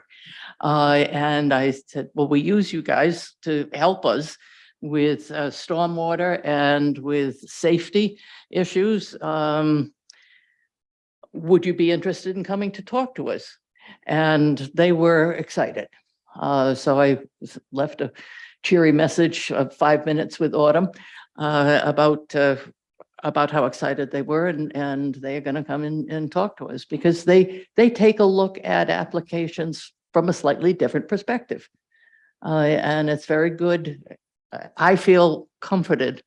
And I said, well, we use you guys to help us with stormwater and with safety issues. Would you be interested in coming to talk to us? And they were excited. So I left a cheery message of 5 minutes with Autumn about how excited they were, and they are going to come in and talk to us because they take a look at applications from a slightly different perspective. And it's very good. I feel comforted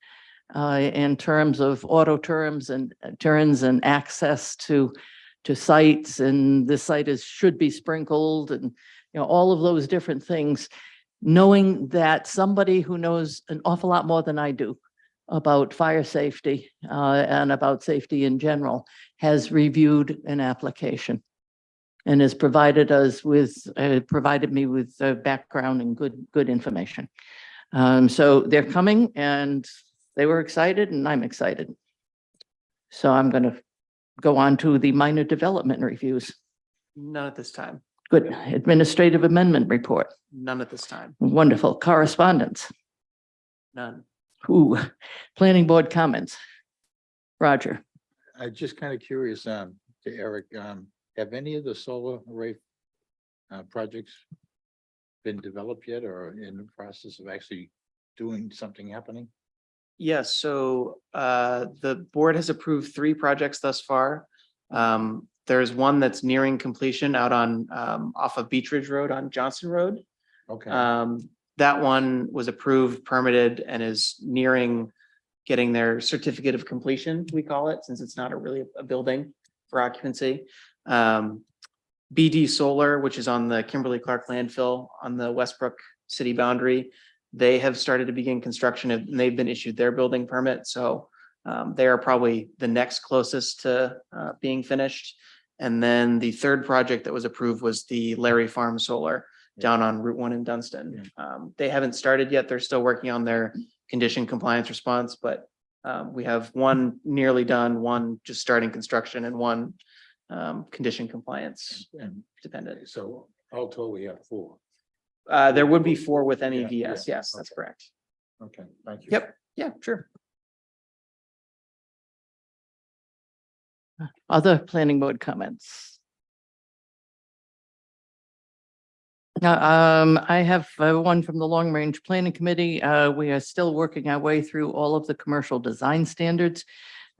in terms of auto terms and turns and access to sites, and this site should be sprinkled, and all of those different things, knowing that somebody who knows an awful lot more than I do about fire safety and about safety in general has reviewed an application and has provided me with background and good information. So they're coming and they were excited and I'm excited. So I'm going to go on to the minor development reviews. None at this time. Good. Administrative amendment report. None at this time. Wonderful. Correspondence. None. Ooh, planning board comments. Roger. I'm just kind of curious, to Eric, have any of the solar array projects been developed yet or in the process of actually doing something happening? Yes, so the board has approved 3 projects thus far. There's one that's nearing completion out on off of Beach Ridge Road on Johnson Road. Okay. That one was approved, permitted, and is nearing getting their certificate of completion, we call it, since it's not a building for occupancy. BD Solar, which is on the Kimberly Clark landfill on the Westbrook city boundary, they have started to begin construction and they've been issued their building permit. So they are probably the next closest to being finished. And then the third project that was approved was the Larry Farm Solar down on Route 1 in Dunston. They haven't started yet. They're still working on their condition compliance response, but we have one nearly done, one just starting construction, and one condition compliance dependent. So all told, we have 4. There would be 4 with NEVS. Yes, that's correct. Okay, thank you. Yep. Yeah, sure. Other planning board comments. I have one from the Long Range Planning Committee. We are still working our way through all of the commercial design standards.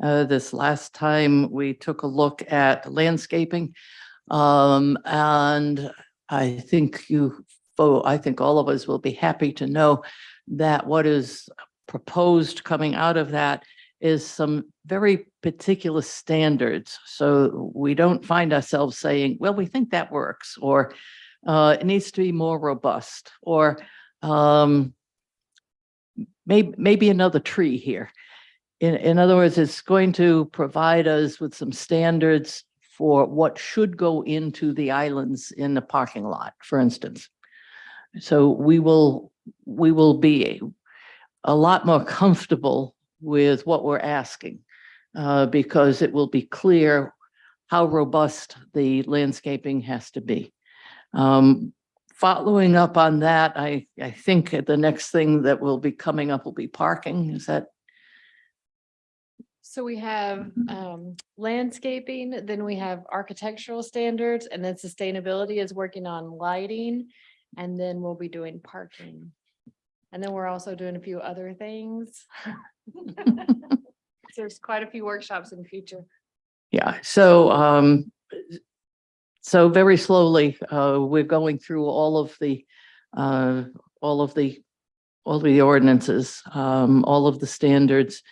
This last time we took a look at landscaping. And I think I think all of us will be happy to know that what is proposed coming out of that is some very particular standards. So we don't find ourselves saying, well, we think that works, or it needs to be more robust, or maybe another tree here. In other words, it's going to provide us with some standards for what should go into the islands in the parking lot, for instance. So we will be a lot more comfortable with what we're asking because it will be clear how robust the landscaping has to be. Following up on that, I think the next thing that will be coming up will be parking. Is that? So we have landscaping, then we have architectural standards, and then sustainability is working on lighting. And then we'll be doing parking. And then we're also doing a few other things. There's quite a few workshops in the future. Yeah, so very slowly, we're going through all of the ordinances, all of the standards.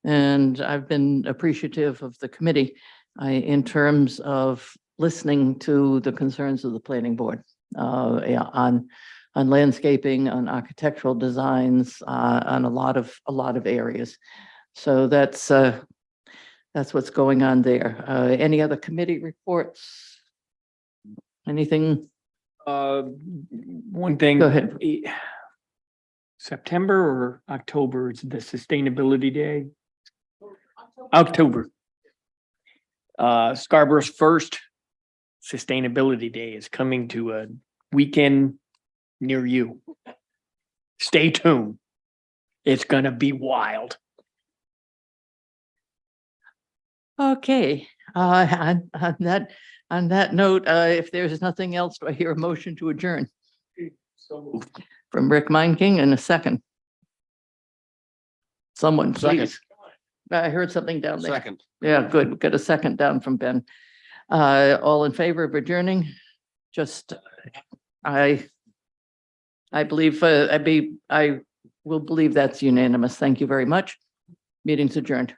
And I've been appreciative of the committee in terms of listening to the concerns of the planning board yeah, on landscaping, on architectural designs, on a lot of areas. So that's what's going on there. Any other committee reports? Anything? One thing. Go ahead. September or October is the Sustainability Day? October. Scarborough's first Sustainability Day is coming to a weekend near you. Stay tuned. It's gonna be wild. Okay, on that note, if there's nothing else, do I hear a motion to adjourn? From Rick Meinking and a second. Someone, Second. please. I heard something down there. Second. Yeah, good. We got a second down from Ben. All in favor of adjourning? Just, I believe, I will believe that's unanimous. Thank you very much. Meeting's adjourned.